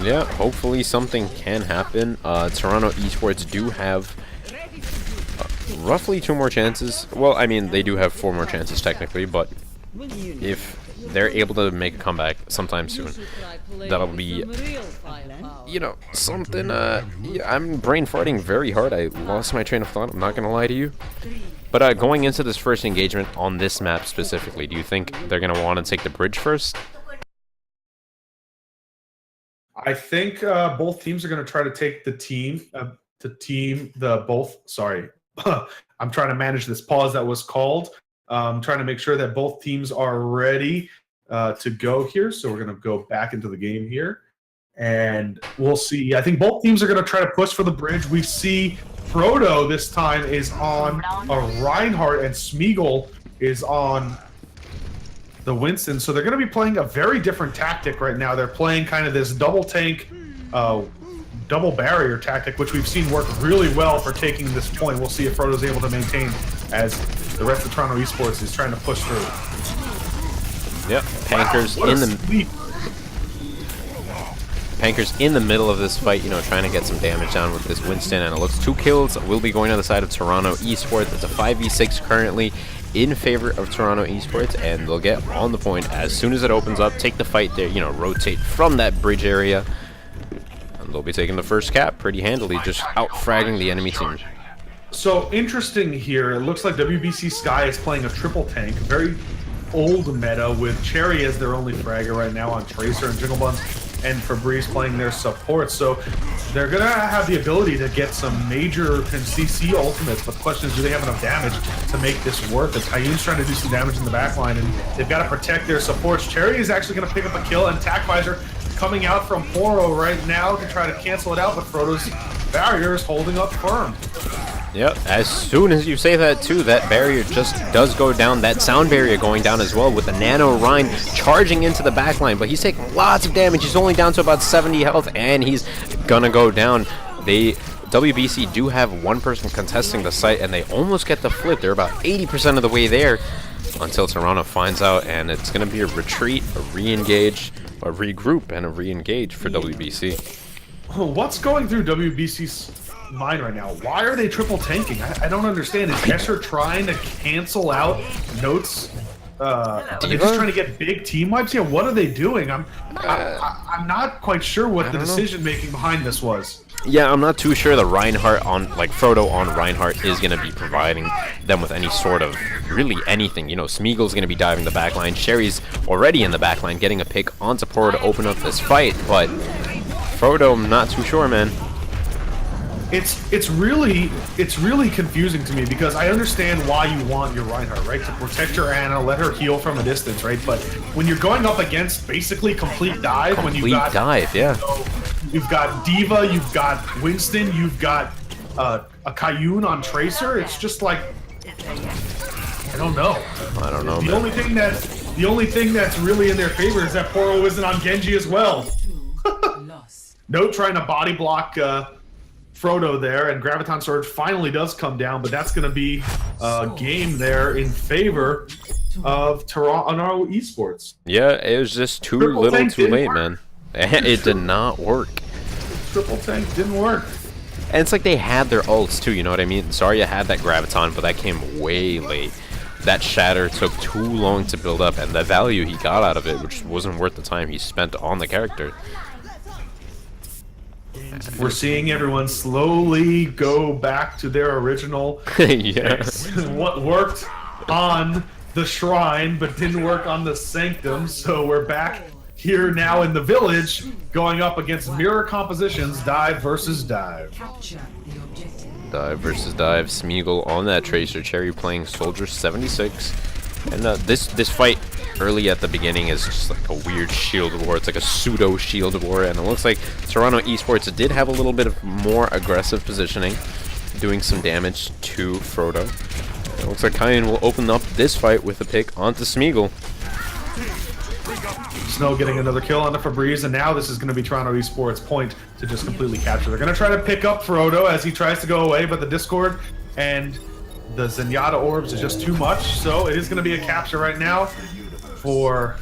Yeah, hopefully something can happen. Toronto Esports do have roughly 2 more chances. Well, I mean, they do have 4 more chances technically, but if they're able to make a comeback sometime soon, that'll be, you know, something. Yeah, I'm brain farting very hard. I lost my train of thought, I'm not gonna lie to you. But going into this first engagement on this map specifically, do you think they're gonna want to take the bridge first? I think both teams are going to try to take sorry. I'm trying to manage this pause that was called. Trying to make sure that both teams are ready to go here. So we're going to go back into the game here. And we'll see. I think both teams are going to try to push for the bridge. We see Frodo this time is on a Reinhardt, and Smeagol is on the Winston. So they're going to be playing a very different tactic right now. They're playing kind of this double tank, double barrier tactic, which we've seen work really well for taking this point. We'll see if Frodo's able to maintain as the rest of Toronto Esports is trying to push through. Yep, Panker's Panker's in the middle of this fight, you know, trying to get some damage down with this Winston, and it looks 2 kills will be going on the side of Toronto Esports. It's a 5v6 currently in favor of Toronto Esports, and they'll get on the point as soon as it opens up, take the fight there, you know, rotate from that bridge area, and they'll be taking the first cap pretty handily, just out-fragging the enemy team. So interesting here, it looks like WBC Sky is playing a triple tank, very old meta, with Cherry as their only fragger right now on Tracer and Jingle Buns, and Fabrice playing their support. So they're going to have the ability to get some major and CC ultimates, but the question is, do they have enough damage to make this work? As Caillou's trying to do some damage in the backline, and they've got to protect their supports. Cherry is actually going to pick up a kill, and Tac Visor coming out from Poro right now to try to cancel it out, but Frodo's barrier is holding up firm. Yep, as soon as you say that too, that barrier just does go down. That sound barrier going down as well, with the Nano Rhine charging into the backline, but he's taking lots of damage. He's only down to about 70 health, and he's gonna go down. WBC do have 1 person contesting the site, and they almost get the flip. They're about 80% of the way there until Toronto finds out, and it's gonna be a retreat, a re-engage, a regroup, and a re-engage for WBC. What's going through WBC's mind right now. Why are they triple tanking? I don't understand. Is Escher trying to cancel out Note's? Are they just trying to get big team wipes here? What are they doing? I'm not quite sure what the decision making behind this was. Yeah, I'm not too sure the Reinhardt on, like, Frodo on Reinhardt is going to be providing them with any sort of, really anything. You know, Smeagol's going to be diving the backline. Sherry's already in the backline, getting a pick onto Poro to open up this fight, but Frodo, I'm not too sure, man. It's really confusing to me because I understand why you want your Reinhardt, right? To protect your Ana, let her heal from a distance, right? But when you're going up against basically complete dive, when you've got dive, yeah. You know, you've got Diva, you've got Winston, you've got a Kayun on Tracer. It's just like I don't know. The only thing that's really in their favor is that Poro isn't on Genji as well. Note trying to body block Frodo there, and Graviton Surge finally does come down, but that's going to be a game there in favor of Toronto Esports. Yeah, it was just too little too late, man. It did not work. Triple tank didn't work. And it's like they had their ults too, you know what I mean? Zarya had that Graviton, but that came way late. That Shatter took too long to build up, and the value he got out of it, which wasn't worth the time he spent on the character. We're seeing everyone slowly go back to their original yes. What worked on the Shrine but didn't work on the Sanctum, so we're back here now in the village going up against mirror compositions, dive versus dive. Dive versus dive, Smeagol on that Tracer, Cherry playing Soldier 76. And this fight early at the beginning is just like a weird shield war. It's like a pseudo shield war, and it looks like Toronto Esports did have a little bit of more aggressive positioning, doing some damage to Frodo. It looks like Kyan will open up this fight with a pick onto Smeagol. Snow getting another kill on the Febreze, and now this is going to be Toronto Esports' point to just completely capture. They're going to try to pick up Frodo as he tries to go away, but the Discord and the Zenyatta orbs is just too much, so it is going to be a capture right now for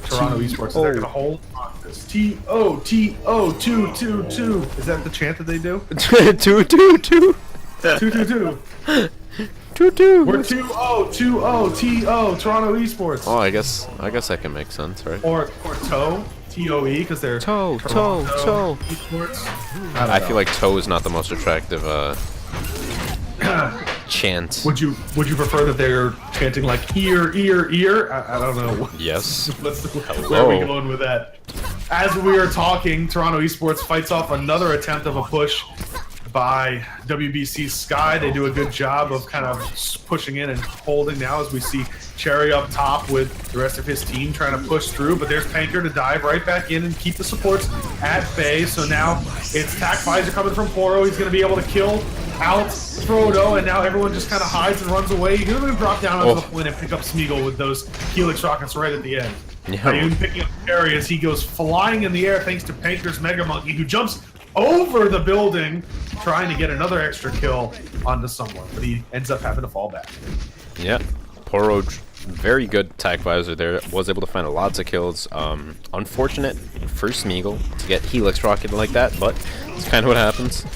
Toronto Esports. So they're going to hold on this. T-O-T-O-2-2-2. Is that the chant that they do? 2-2-2. 2-2-2. 2-2. We're 2-0-2-0-T-O, Toronto Esports. Oh, I guess that can make sense, right? Or TOE, T-O-E, because they're Toe. Esports. I feel like Toe is not the most attractive chant. Would you prefer that they're chanting like ear? I don't know. Yes. Where are we going with that? As we are talking, Toronto Esports fights off another attempt of a push by WBC Sky. They do a good job of kind of pushing in and holding now as we see Cherry up top with the rest of his team trying to push through, but there's Panker to dive right back in and keep the supports at bay. So now it's Tac Visor coming from Poro. He's going to be able to kill out Frodo, and now everyone just kind of hides and runs away. You're going to drop down onto the point and pick up Smeagol with those Helix rockets right at the end. Yeah. Even picking up Cherry as he goes flying in the air thanks to Panker's Mega Monkey, who jumps over the building trying to get another extra kill onto someone, but he ends up having to fall back. Yeah, Poro, very good Tac Visor there, was able to find lots of kills. Unfortunate for Smeagol to get Helix Rocket like that, but it's kind of what happens.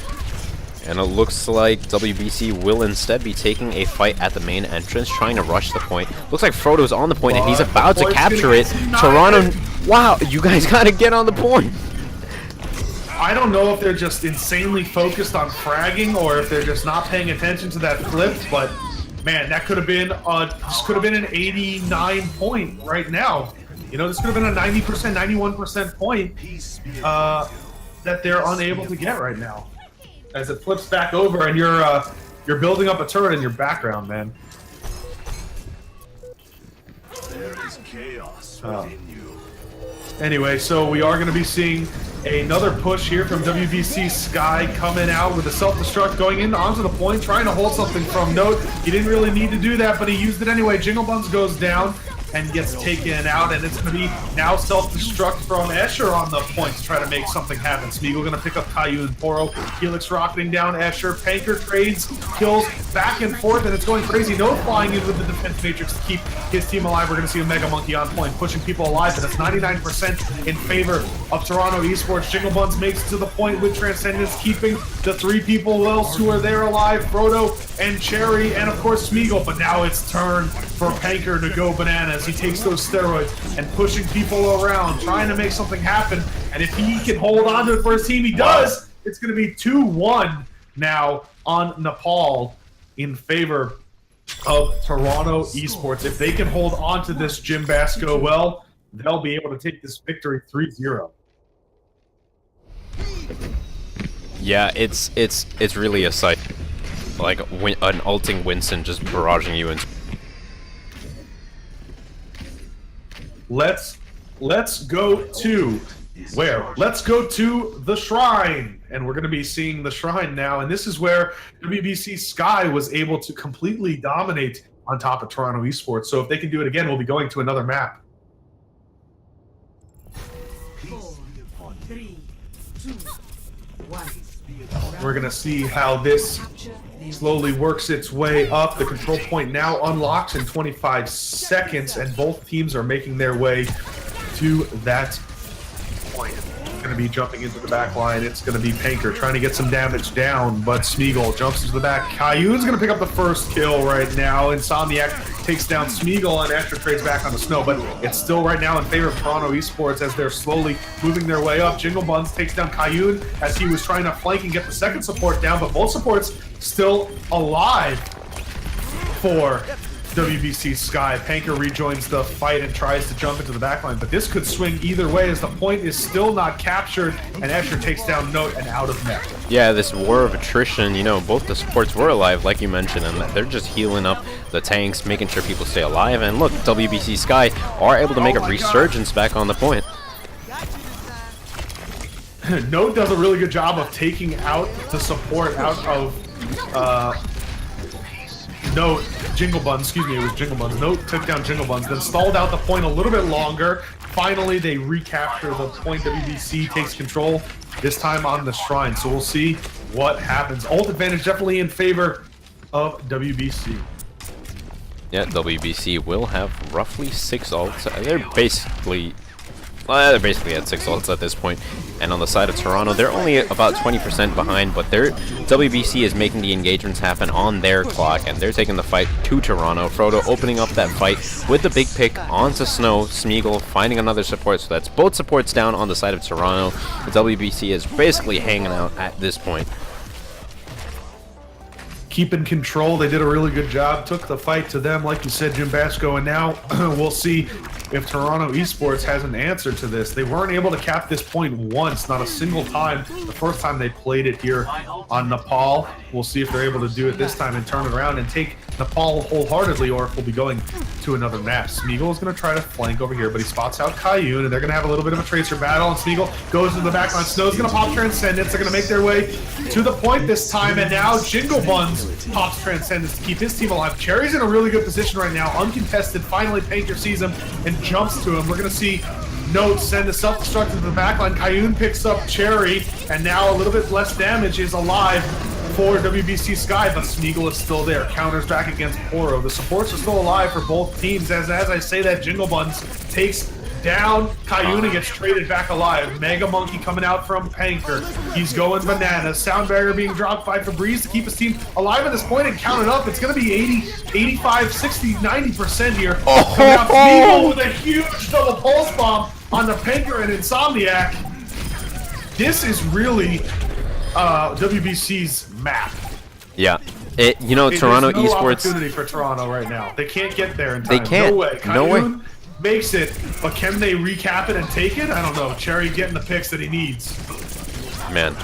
And it looks like WBC will instead be taking a fight at the main entrance, trying to rush the point. Looks like Frodo's on the point, and he's about to capture it. Toronto, wow, you guys gotta get on the point. I don't know if they're just insanely focused on fragging or if they're just not paying attention to that flip, but man, that could have been an 89 point right now. You know, this could have been a 90%, 91% point that they're unable to get right now. As it flips back over and you're building up a turret in your background, man. There is chaos within you. Anyway, so we are going to be seeing another push here from WBC Sky coming out with a self-destruct going in onto the point, trying to hold something from Note. He didn't really need to do that, but he used it anyway. Jingle Buns goes down and gets taken out, and it's going to be now self-destruct from Escher on the point to try to make something happen. Smeagol going to pick up Caillou and Poro. Helix rocketing down Escher. Panker trades, kills back and forth, and it's going crazy. No flying in with the defense matrix to keep his team alive. We're going to see a Mega Monkey on point, pushing people alive, and it's 99% in favor of Toronto Esports. Jingle Buns makes it to the point with Transcendence, keeping the 3 people else who are there alive, Frodo and Cherry, and of course Smeagol. But now it's turn for Panker to go bananas. He takes those steroids and pushing people around, trying to make something happen. And if he can hold on to it for his team, he does. It's going to be 2-1 now on Nepal in favor of Toronto Esports. If they can hold on to this Jim Basco well, they'll be able to take this victory 3-0. Yeah, it's really a sight. Like an ulting Winston just barraging you into. Let's go to where? Let's go to the Shrine. And we're going to be seeing the Shrine now. And this is where WBC Sky was able to completely dominate on top of Toronto Esports. So if they can do it again, we'll be going to another map. 4, 3, 2, 1. We're going to see how this slowly works its way up. The control point now unlocks in 25 seconds, and both teams are making their way to that point. Going to be jumping into the back line. It's going to be Panker trying to get some damage down, but Smeagol jumps into the back. Kayun's going to pick up the first kill right now. Insomniac takes down Smeagol, and Asher trades back on the snow, but it's still right now in favor of Toronto Esports as they're slowly moving their way up. Jingle Buns takes down Kayun as he was trying to flank and get the second support down, but both supports still alive for WBC Sky. Panker rejoins the fight and tries to jump into the backline, but this could swing either way as the point is still not captured, and Escher takes down Note and out of net. Yeah, this war of attrition, you know, both the supports were alive, like you mentioned, and they're just healing up the tanks, making sure people stay alive, and look, WBC Sky are able to make a resurgence back on the point. Note does a really good job of taking out the support out of Note, Jingle Buns, excuse me, it was Jingle Buns. Note took down Jingle Buns, then stalled out the point a little bit longer. Finally, they recapture the point. WBC takes control, this time on the Shrine. So we'll see what happens. Ult advantage definitely in favor of WBC. Yeah, WBC will have roughly 6 ults. They're basically at 6 ults at this point. And on the side of Toronto, they're only about 20% behind, but WBC is making the engagements happen on their clock, and they're taking the fight to Toronto. Frodo opening up that fight with the big pick onto Snow. Smeagol finding another support, so that's both supports down on the side of Toronto. WBC is basically hanging out at this point. Keeping control, they did a really good job, took the fight to them, like you said, Jim Basco, and now we'll see if Toronto Esports has an answer to this. They weren't able to cap this point once, not a single time, the first time they played it here on Nepal. We'll see if they're able to do it this time and turn it around and take Nepal wholeheartedly, or if we'll be going to another map. Smeagol is going to try to flank over here, but he spots out Kayun, and they're going to have a little bit of a tracer battle, and Smeagol goes to the backline. Snow's going to pop Transcendence. They're going to make their way to the point this time, and now Jingle Buns pops Transcendence to keep his team alive. Cherry's in a really good position right now, uncontested. Finally, Panker sees him and jumps to him. We're going to see Note send a self-destruct to the backline. Kayun picks up Cherry, and now a little bit less damage is alive for WBC Sky, but Smeagol is still there. Counters back against Poro. The supports are still alive for both teams. As I say that, Jingle Buns takes down Kayun and gets traded back alive. Mega Monkey coming out from Panker. He's going bananas. Sound barrier being dropped by Febreze to keep his team alive at this point and count it up. It's going to be 80, 85, 60, 90% here. Coming out Smeagol with a huge double pulse bomb on the Panker and Insomniac. This is really WBC's map. Yeah. Toronto There's no Esports opportunity for Toronto right now. They can't get there in time. They can't. No way. No way. Kayun makes it, but can they recap it and take it? I don't know. Cherry getting the picks that he needs. Man,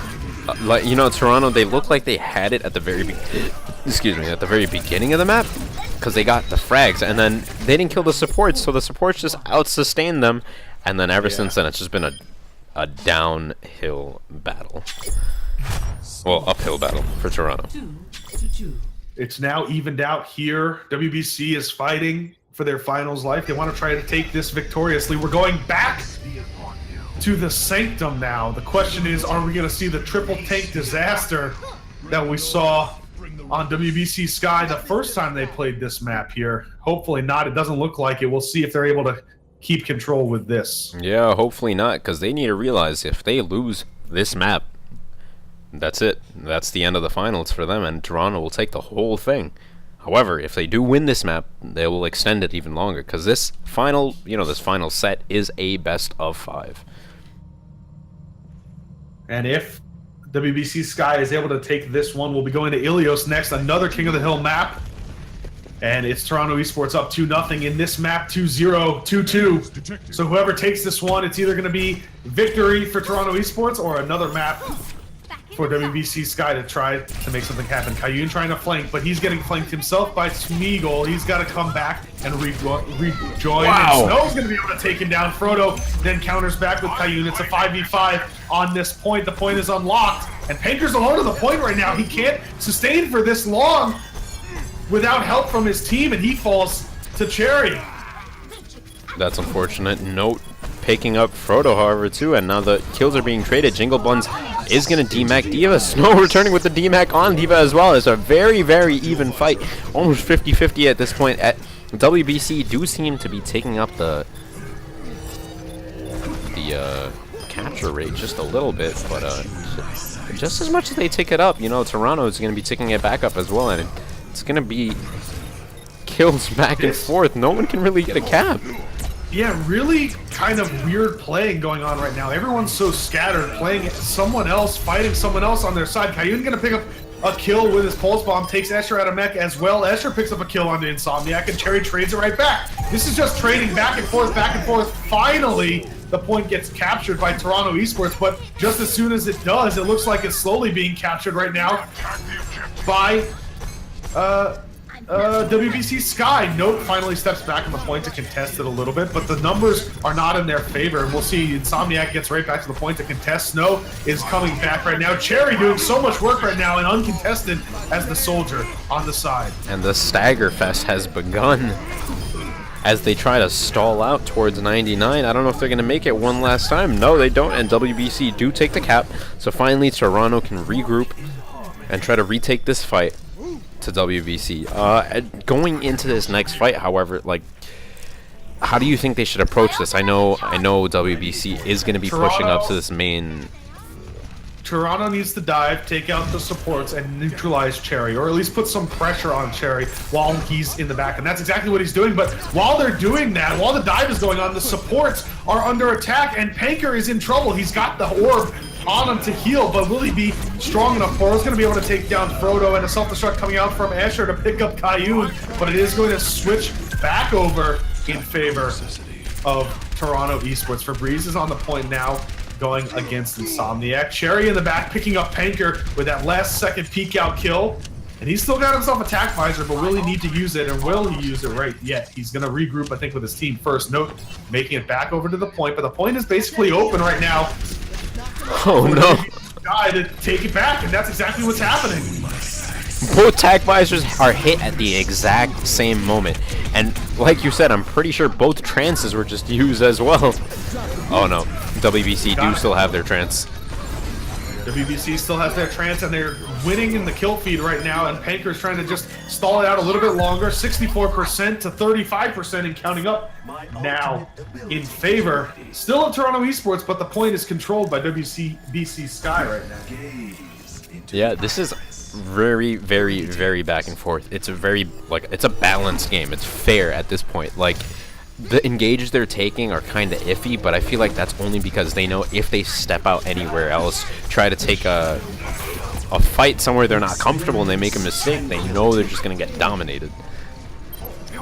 Toronto, they look like they had it at the very at the very beginning of the map, because they got the frags, and then they didn't kill the supports, so the supports just out-sustained them, and then ever since then it's just been a downhill battle. Well, uphill battle for Toronto. It's now evened out here. WBC is fighting for their finals life. They want to try to take this victoriously. We're going back to the Sanctum now. The question is, are we going to see the triple tank disaster that we saw on WBC Sky the first time they played this map here. Hopefully not. It doesn't look like it. We'll see if they're able to keep control with this. Yeah, hopefully not, because they need to realize if they lose this map, that's it. That's the end of the finals for them, and Toronto will take the whole thing. However, if they do win this map, they will extend it even longer, because this final, this final set is a best of 5. And if WBC Sky is able to take this one, we'll be going to Ilios next, another King of the Hill map. And it's Toronto Esports up 2-0 in this map, 2-0, 2-2. So whoever takes this one, it's either going to be victory for Toronto Esports or another map for WBC Sky to try to make something happen. Kayun trying to flank, but he's getting flanked himself by Smeagol. He's got to come back and rejoin. Wow. And Snow's going to be able to take him down. Frodo then counters back with Kayun. It's a 5v5 on this point. The point is unlocked, and Panker's alone to the point right now. He can't sustain for this long without help from his team, and he falls to Cherry. That's unfortunate. Note picking up Frodo, however, too, and now the kills are being traded. Jingle Buns is going to DMAC Diva. Snow returning with the DMAC on Diva as well. It's a very, very even fight. Almost 50-50 at this point. At WBC do seem to be taking up the capture rate just a little bit, but just as much as they take it up, Toronto is going to be taking it back up as well, and it's going to be kills back and forth. No one can really get a cap. Yeah, really kind of weird playing going on right now. Everyone's so scattered, playing someone else, fighting someone else on their side. Kayun gonna pick up a kill with his pulse bomb, takes Escher out of mech as well. Escher picks up a kill onto Insomniac, and Cherry trades it right back. This is just trading back and forth, back and forth. Finally, the point gets captured by Toronto Esports, but just as soon as it does, it looks like it's slowly being captured right now by WBC Sky. Note finally steps back on the point to contest it a little bit, but the numbers are not in their favor, and we'll see Insomniac gets right back to the point to contest. Snow is coming back right now. Cherry doing so much work right now and uncontested as the soldier on the side. And the Stagger Fest has begun as they try to stall out towards 99. I don't know if they're going to make it one last time. No, they don't, and WBC do take the cap, so finally Toronto can regroup and try to retake this fight to WBC. Going into this next fight, however, how do you think they should approach this? I know WBC is going to be pushing up to this main. Toronto needs to dive, take out the supports, and neutralize Cherry, or at least put some pressure on Cherry while he's in the back, and that's exactly what he's doing. But while they're doing that, while the dive is going on, the supports are under attack, and Panker is in trouble. He's got the orb on him to heal, but will he be strong enough? Frodo's going to be able to take down Frodo, and a self-destruct coming out from Escher to pick up Kayun, but it is going to switch back over in favor of Toronto Esports. Febreze is on the point now, going against Insomniac. Cherry in the back picking up Panker with that last second peek out kill, and he's still got himself attack visor, but will he need to use it, and will he use it right yet? He's going to regroup, I think, with his team first. Note making it back over to the point, but the point is basically open right now. Oh no. Guy to take it back, and that's exactly what's happening. Both tac visors are hit at the exact same moment, and like you said, I'm pretty sure both trances were just used as well. Oh no, WBC do still have their trance. WBC still has their trance, and they're winning in the kill feed right now, and Panker's trying to just stall it out a little bit longer. 64% to 35% and counting up now in favor. Still of Toronto Esports, but the point is controlled by WBC Sky right now. Yeah, this is very, very, very back and forth. It's a very, it's a balanced game. It's fair at this point. The engages they're taking are kind of iffy, but I feel like that's only because they know if they step out anywhere else, try to take a fight somewhere they're not comfortable and they make a mistake, they know they're just going to get dominated.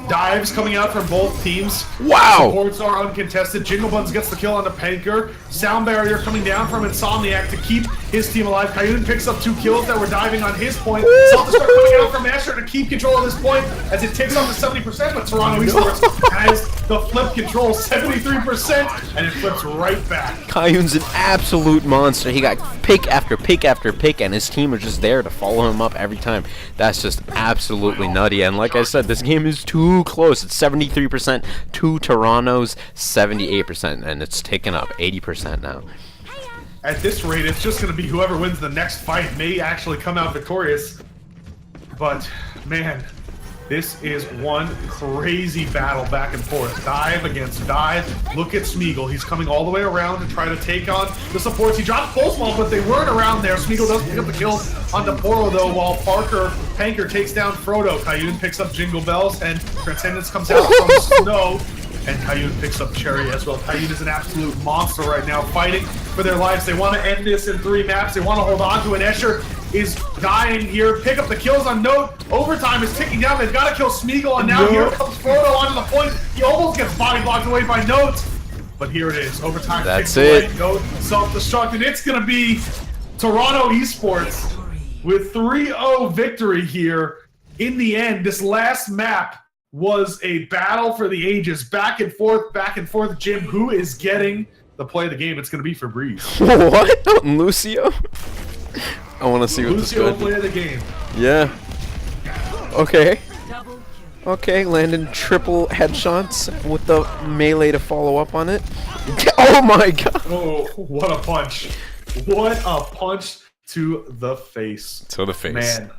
Dives coming out from both teams. Wow! Supports are uncontested. Jingle Buns gets the kill on the Panker. Sound barrier coming down from Insomniac to keep his team alive. Kayun picks up 2 kills that were diving on his point. Self-destruct coming out from Escher to keep control of this point as it takes up to 70%, but Toronto Esports has the flip control, 73%, and it flips right back. Kayun's an absolute monster. He got pick after pick after pick, and his team are just there to follow him up every time. That's just absolutely nutty, and like I said, this game is too close. It's 73% to Toronto's 78%, and it's taken up 80% now. At this rate, it's just going to be whoever wins the next fight may actually come out victorious. But, man, this is one crazy battle back and forth. Dive against dive. Look at Smeagol. He's coming all the way around to try to take on the supports. He dropped Pulse Bomb, but they weren't around there. Smeagol does pick up the kill on Deporo, though, while Panker takes down Frodo. Kayun picks up Jingle Bells, and Transcendence comes out from Snow. And Kayun picks up Cherry as well. Kayun is an absolute monster right now, fighting for their lives. They want to end this in 3 maps. They want to hold on to it. Escher is dying here. Pick up the kills on Note. Overtime is ticking down. They've got to kill Smeagol, and now here comes Frodo onto the point. He almost gets body blocked away by Note. But here it is. Overtime That's kicks it. away. Note self-destruct, and it's going to be Toronto Esports with 3-0 victory here. In the end, this last map was a battle for the ages. Back and forth, back and forth. Jim, who is getting the play of the game? It's going to be for Breeze. What? Lucio? I want to see what this Lucio good. play of the game. Yeah. Okay. Double kill. Okay, landing triple headshots with the melee to follow up on it. Oh my god. Oh, what a punch. What a punch to the face. To the face. Man.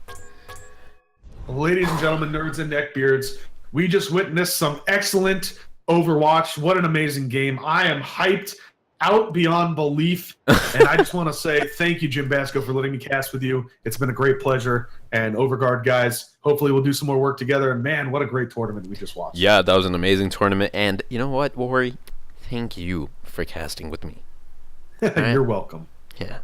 Ladies and gentlemen, nerds and neckbeards, we just witnessed some excellent Overwatch. What an amazing game. I am hyped out beyond belief. And I just want to say thank you, Jim Basco, for letting me cast with you. It's been a great pleasure. And Overguard, guys, hopefully we'll do some more work together. And man, what a great tournament we just watched. Yeah, that was an amazing tournament. And you know what, Rory? Thank you for casting with me. You're welcome. Yeah.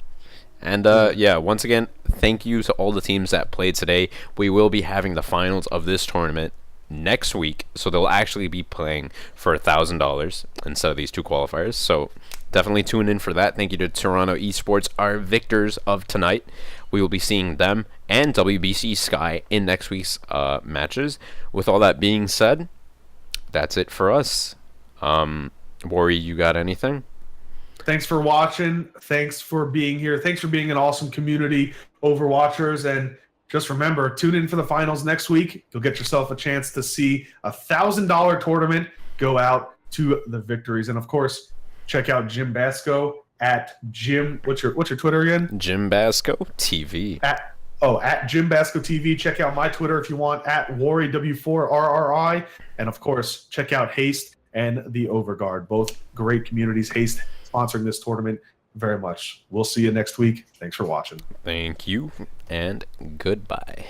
And yeah, once again, thank you to all the teams that played today. We will be having the finals of this tournament next week, so they'll actually be playing for $1,000 instead of these 2 qualifiers. So definitely tune in for that. Thank you to Toronto Esports, our victors of tonight. We will be seeing them and WBC Sky in next week's matches. With all that being said, that's it for us. Rory, you got anything? Thanks for watching. Thanks for being here. Thanks for being an awesome community, Overwatchers. And just remember, tune in for the finals next week. You'll get yourself a chance to see a $1,000 tournament go out to the victories. And of course, check out Jim Basco at Jim. What's your Twitter again? Jim Basco TV. At Jim Basco TV. Check out my Twitter if you want, at WarryW4RRI. And of course, check out Haste and the Overguard. Both great communities. Haste sponsoring this tournament very much. We'll see you next week. Thanks for watching. Thank you, and goodbye.